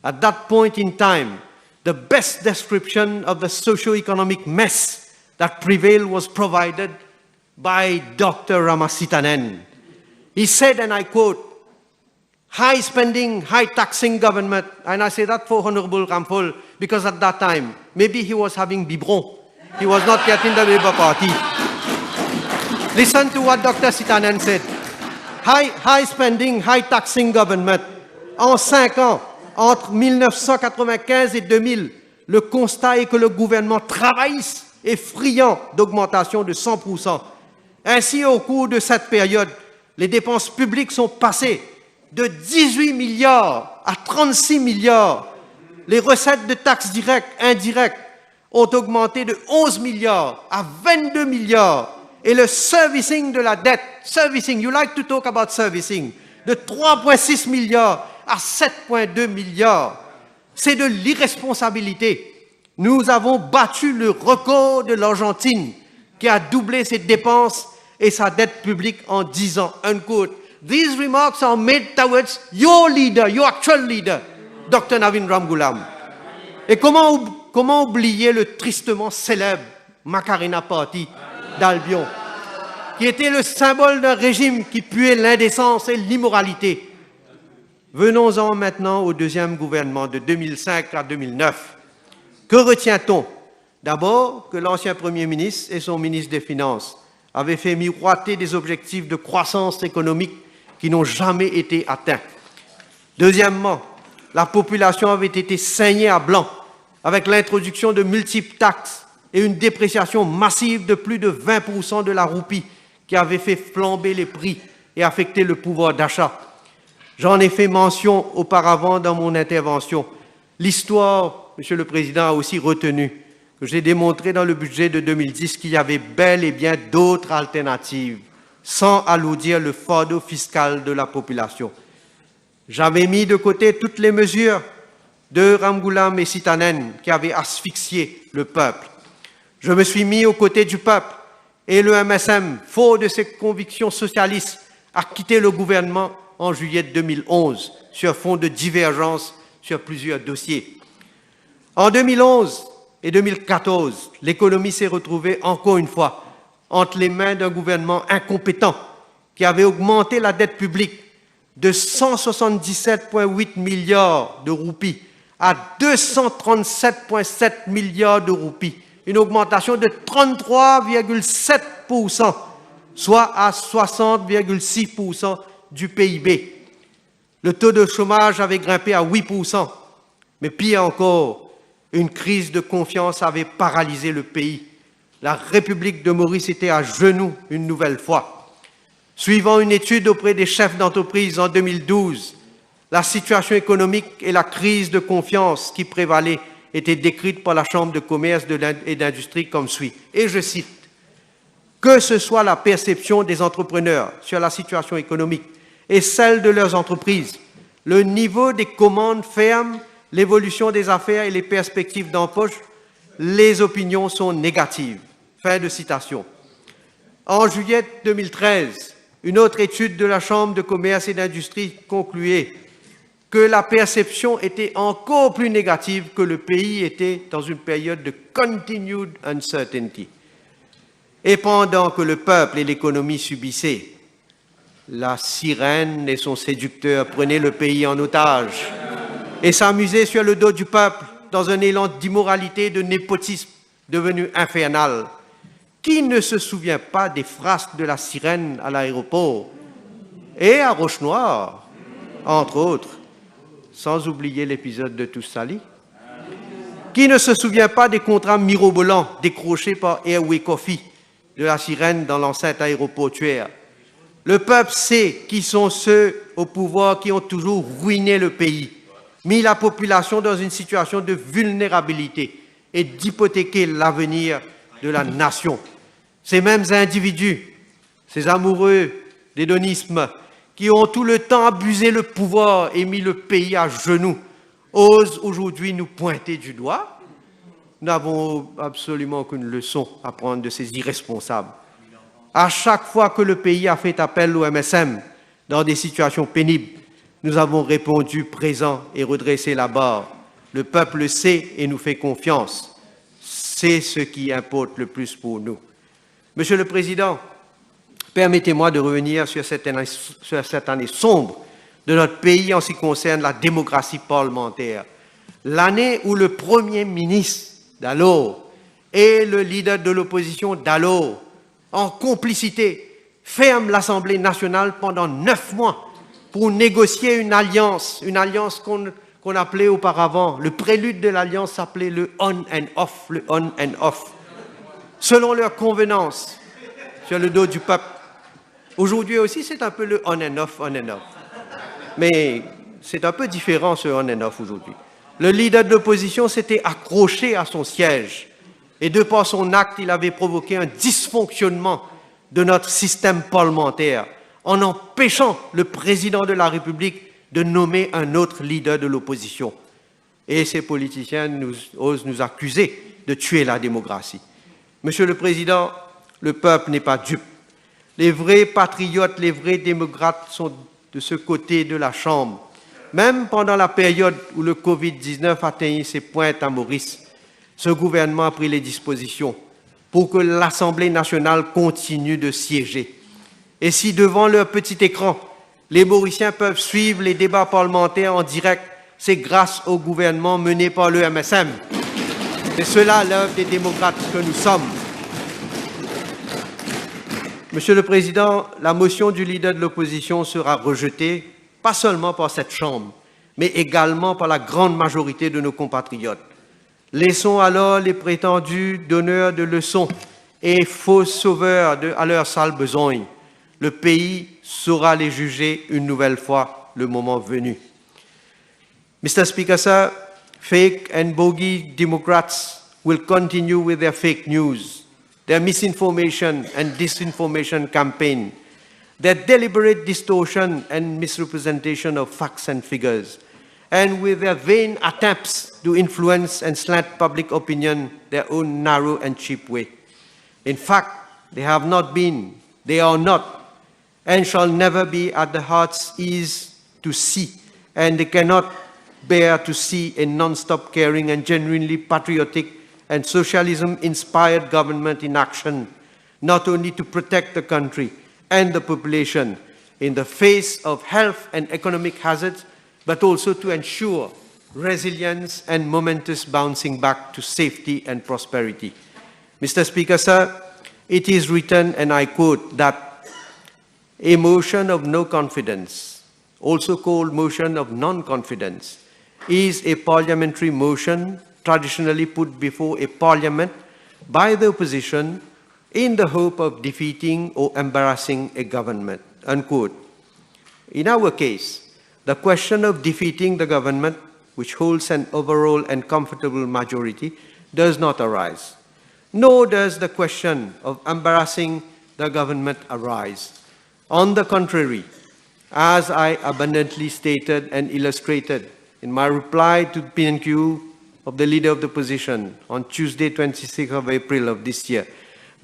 At that point in time, the best description of the socio-economic mess that prevailed was provided by Dr. Ramasitanen. He said, and I quote, high spending, high taxing government, and I say that for Honorable Ramphul, because at that time, maybe he was having biberon. He was not yet in the Labour Party. Listen to what Dr. Sitanen said. High spending, high taxing government. En 5 ans, entre 1995 et 2000, le constat est que le gouvernement travailliste est friand d'augmentation de 100%. Ainsi, au cours de cette période, les dépenses publiques sont passées de 18 milliards à 36 milliards. Les recettes de taxes directes, indirectes ont augmenté de 11 milliards à 22 milliards. Et le servicing de la dette, servicing, you like to talk about servicing, de 3,6 milliards à 7,2 milliards. C'est de l'irresponsabilité. Nous avons battu le record de l'Argentine qui a doublé ses dépenses et sa dette publique en 10 ans. Unquote. These remarks are made towards your leader, your actual leader, Dr. Navin Ramgoolam. Et comment oublier le tristement célèbre Macarena Party d'Albion, qui était le symbole d'un régime qui puait l'indécence et l'immoralité. Venons-en maintenant au deuxième gouvernement de 2005 à 2009. Que retient-on? D'abord, que l'ancien Premier ministre et son ministre des Finances avaient fait miroiter des objectifs de croissance économique qui n'ont jamais été atteints. Deuxièmement, la population avait été saignée à blanc avec l'introduction de multiples taxes et une dépréciation massive de plus de 20% de la roupie qui avait fait flamber les prix et affecter le pouvoir d'achat. J'en ai fait mention auparavant dans mon intervention. L'histoire, Monsieur le Président, a aussi retenu que j'ai démontré dans le budget de 2010 qu'il y avait bel et bien d'autres alternatives, sans alourdir le fardeau fiscal de la population. J'avais mis de côté toutes les mesures de Ramgoolam et Sitanen qui avaient asphyxié le peuple. Je me suis mis aux côtés du peuple et le MSM, fort de ses convictions socialistes, a quitté le gouvernement en juillet 2011 sur fond de divergence sur plusieurs dossiers. En 2011 et 2014, l'économie s'est retrouvée encore une fois entre les mains d'un gouvernement incompétent qui avait augmenté la dette publique de 177,8 milliards de roupies à 237,7 milliards de roupies, une augmentation de 33,7%, soit à 60,6% du PIB. Le taux de chômage avait grimpé à 8%, mais pire encore, une crise de confiance avait paralysé le pays. La République de Maurice était à genoux une nouvelle fois. Suivant une étude auprès des chefs d'entreprise en 2012, la situation économique et la crise de confiance qui prévalait étaient décrites par la Chambre de commerce et d'industrie comme suit. Et je cite, « Que ce soit la perception des entrepreneurs sur la situation économique et celle de leurs entreprises, le niveau des commandes fermes, l'évolution des affaires et les perspectives d'embauche, les opinions sont négatives. » Fin de citation. En juillet 2013, une autre étude de la Chambre de commerce et d'industrie concluait que la perception était encore plus négative, que le pays était dans une période de continued uncertainty. Et pendant que le peuple et l'économie subissaient, la sirène et son séducteur prenaient le pays en otage et s'amusaient sur le dos du peuple dans un élan d'immoralité et de népotisme devenu infernal. Qui ne se souvient pas des frasques de la sirène à l'aéroport et à Roche-Noire, entre autres, sans oublier l'épisode de Toussali? Qui ne se souvient pas des contrats mirobolants décrochés par Airway Coffee de la sirène dans l'enceinte aéroportuaire? Le peuple sait qui sont ceux au pouvoir qui ont toujours ruiné le pays, mis la population dans une situation de vulnérabilité et d'hypothéquer l'avenir de la nation. Ces mêmes individus, ces amoureux d'hédonisme, qui ont tout le temps abusé le pouvoir et mis le pays à genoux, osent aujourd'hui nous pointer du doigt. Nous n'avons absolument aucune leçon à prendre de ces irresponsables. À chaque fois que le pays a fait appel au MSM dans des situations pénibles, nous avons répondu présent et redressé la barre. Le peuple le sait et nous fait confiance. C'est ce qui importe le plus pour nous. Monsieur le Président, permettez-moi de revenir sur cette année sombre de notre pays en ce qui concerne la démocratie parlementaire. L'année où le Premier ministre d'alors et le leader de l'opposition d'alors, en complicité, ferment l'Assemblée nationale pendant 9 mois pour négocier une alliance qu'on appelait auparavant, le prélude de l'alliance s'appelait le on and off, selon leur convenance, sur le dos du peuple. Aujourd'hui aussi, c'est un peu le on and off. Mais c'est un peu différent ce on and off aujourd'hui. Le leader de l'opposition s'était accroché à son siège et de par son acte, il avait provoqué un dysfonctionnement de notre système parlementaire en empêchant le président de la République de nommer un autre leader de l'opposition. Et ces politiciens osent nous accuser de tuer la démocratie. Monsieur le Président, le peuple n'est pas dupe. Les vrais patriotes, les vrais démocrates sont de ce côté de la Chambre. Même pendant la période où le Covid-19 atteignait ses pointes à Maurice, ce gouvernement a pris les dispositions pour que l'Assemblée nationale continue de siéger. Et si devant leur petit écran, les Mauriciens peuvent suivre les débats parlementaires en direct, c'est grâce au gouvernement mené par le MSM. C'est cela l'œuvre des démocrates que nous sommes. Monsieur le Président, la motion du leader de l'opposition sera rejetée, pas seulement par cette Chambre, mais également par la grande majorité de nos compatriotes. Laissons alors les prétendus donneurs de leçons et faux sauveurs à leur sale besogne. Le pays saura les juger une nouvelle fois, le moment venu. Mr. Speaker, sir, fake and bogie Democrats will continue with their fake news, their misinformation and disinformation campaign, their deliberate distortion and misrepresentation of facts and figures, and with their vain attempts to influence and slant public opinion their own narrow and cheap way. In fact, they have not been, they are not, and shall never be at the heart's ease to see, and they cannot bear to see a non-stop caring and genuinely patriotic and socialism-inspired government in action, not only to protect the country and the population in the face of health and economic hazards, but also to ensure resilience and momentous bouncing back to safety and prosperity. Mr. Speaker, sir, it is written, and I quote, that a motion of no confidence, also called motion of non-confidence, is a parliamentary motion traditionally put before a parliament by the opposition in the hope of defeating or embarrassing a government, unquote. In our case, the question of defeating the government, which holds an overall and comfortable majority, does not arise. Nor does the question of embarrassing the government arise. On the contrary, as I abundantly stated and illustrated in my reply to PNQ of the Leader of the Opposition on Tuesday, 26th of April of this year,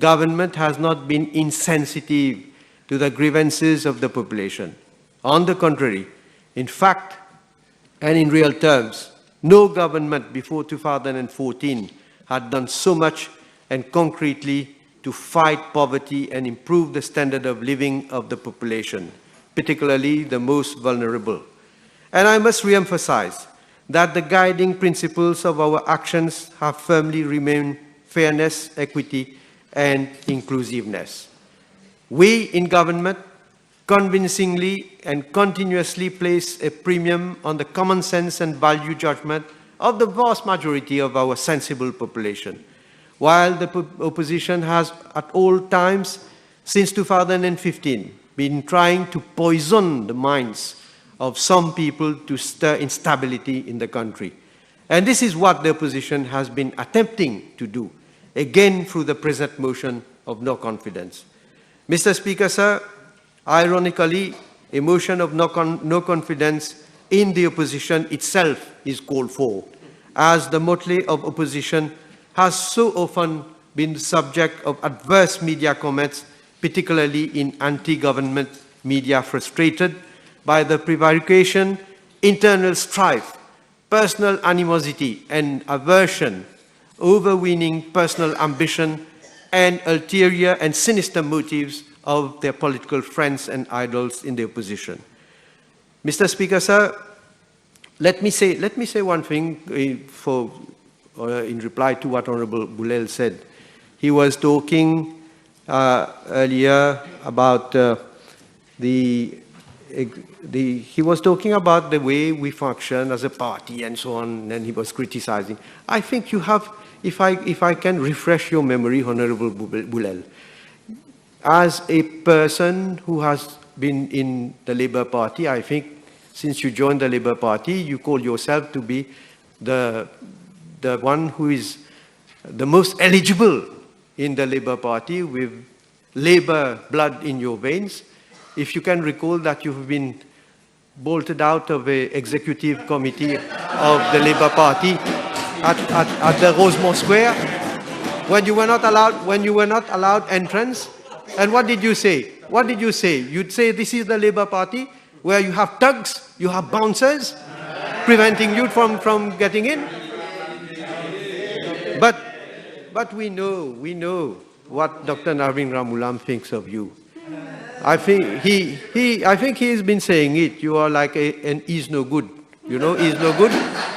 government has not been insensitive to the grievances of the population. On the contrary, in fact, and in real terms, no government before 2014 had done so much and concretely to fight poverty and improve the standard of living of the population, particularly the most vulnerable. And I must re-emphasize that the guiding principles of our actions have firmly remained fairness, equity, and inclusiveness. We in government convincingly and continuously place a premium on the common sense and value judgment of the vast majority of our sensible population, while the opposition has at all times since 2015 been trying to poison the minds of some people to stir instability in the country. And this is what the opposition has been attempting to do, again through the present motion of no confidence. Mr. Speaker, sir, ironically, a motion of no confidence in the opposition itself is called for, as the motley of opposition has so often been the subject of adverse media comments, particularly in anti-government media frustrated by the prevarication, internal strife, personal animosity and aversion, overweening personal ambition and ulterior and sinister motives of their political friends and idols in the opposition. Mr. Speaker, sir, let me say one thing in reply to what Honorable Boulel said. He was talking earlier about he was talking about the way we function as a party and so on, and he was criticizing. I think you have, if I can refresh your memory, Honorable Boulel, as a person who has been in the Labour Party, I think since you joined the Labour Party, you call yourself to be the one who is the most eligible in the Labour Party with Labour blood in your veins. If you can recall that you've been bolted out of the executive committee of the Labour Party at the Rosemont Square when you were not allowed entrance. And what did you say? What did you say? You'd say this is the Labour Party where you have thugs, you have bouncers preventing you from getting in. But we know what Dr. Narvin Ramulam thinks of you. I think he has been saying it. You are like an is no good. You know, is no good.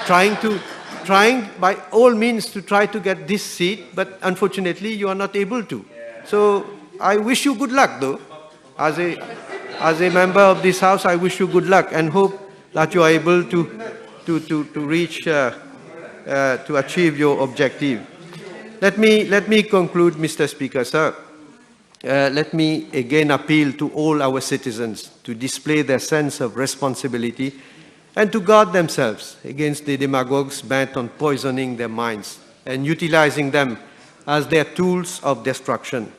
Trying by all means to try to get this seat, but unfortunately you are not able to. So I wish you good luck, though. As a member of this House, I wish you good luck and hope that you are able to reach to achieve your objective. Let me conclude, Mr. Speaker, sir. Let me again appeal to all our citizens to display their sense of responsibility and to guard themselves against the demagogues bent on poisoning their minds and utilizing them as their tools of destruction.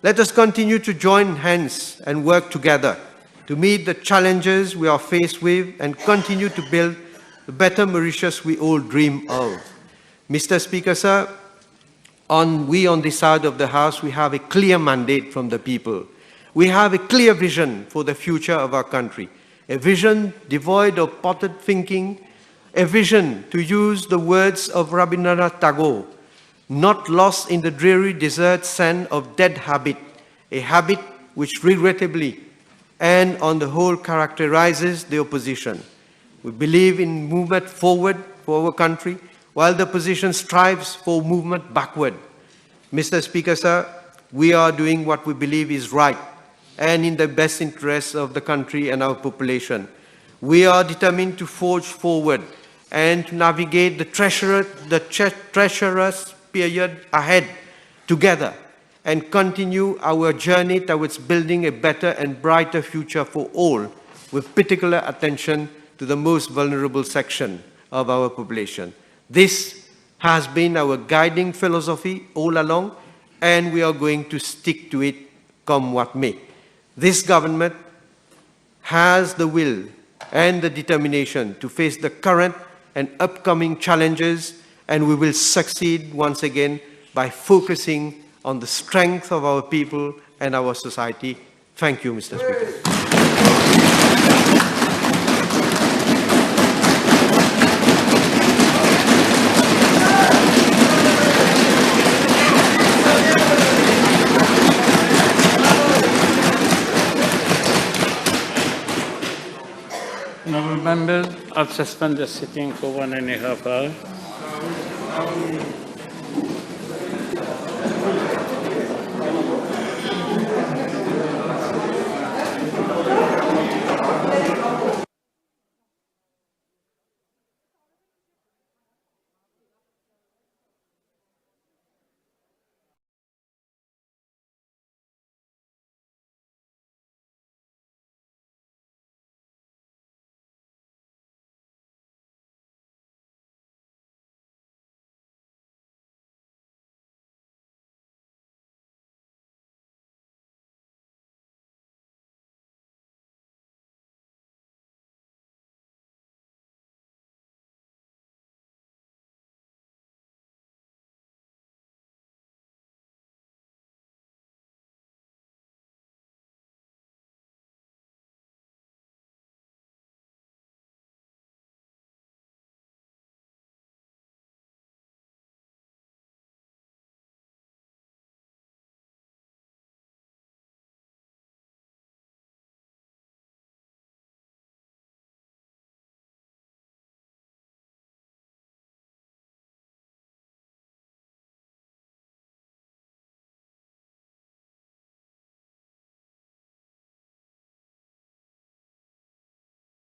Let us continue to join hands and work together to meet the challenges we are faced with and continue to build the better Mauritius we all dream of. Mr. Speaker, sir, on this side of the House, we have a clear mandate from the people. We have a clear vision for the future of our country, a vision devoid of potted thinking, a vision, to use the words of Rabindranath Tagore, not lost in the dreary desert sand of dead habit, a habit which regrettably and on the whole characterizes the opposition. We believe in movement forward for our country, while the opposition strives for movement backward. Mr. Speaker, sir, we are doing what we believe is right and in the best interests of the country and our population. We are determined to forge forward and to navigate the treacherous period ahead together and continue our journey towards building a better and brighter future for all, with particular attention to the most vulnerable section of our population. This has been our guiding philosophy all along, and we are going to stick to it come what may. This government has the will and the determination to face the current and upcoming challenges, and we will succeed once again by focusing on the strength of our people and our society. Thank you, Mr. Speaker. Honourable members, I'll suspend the sitting for 1.5 hours.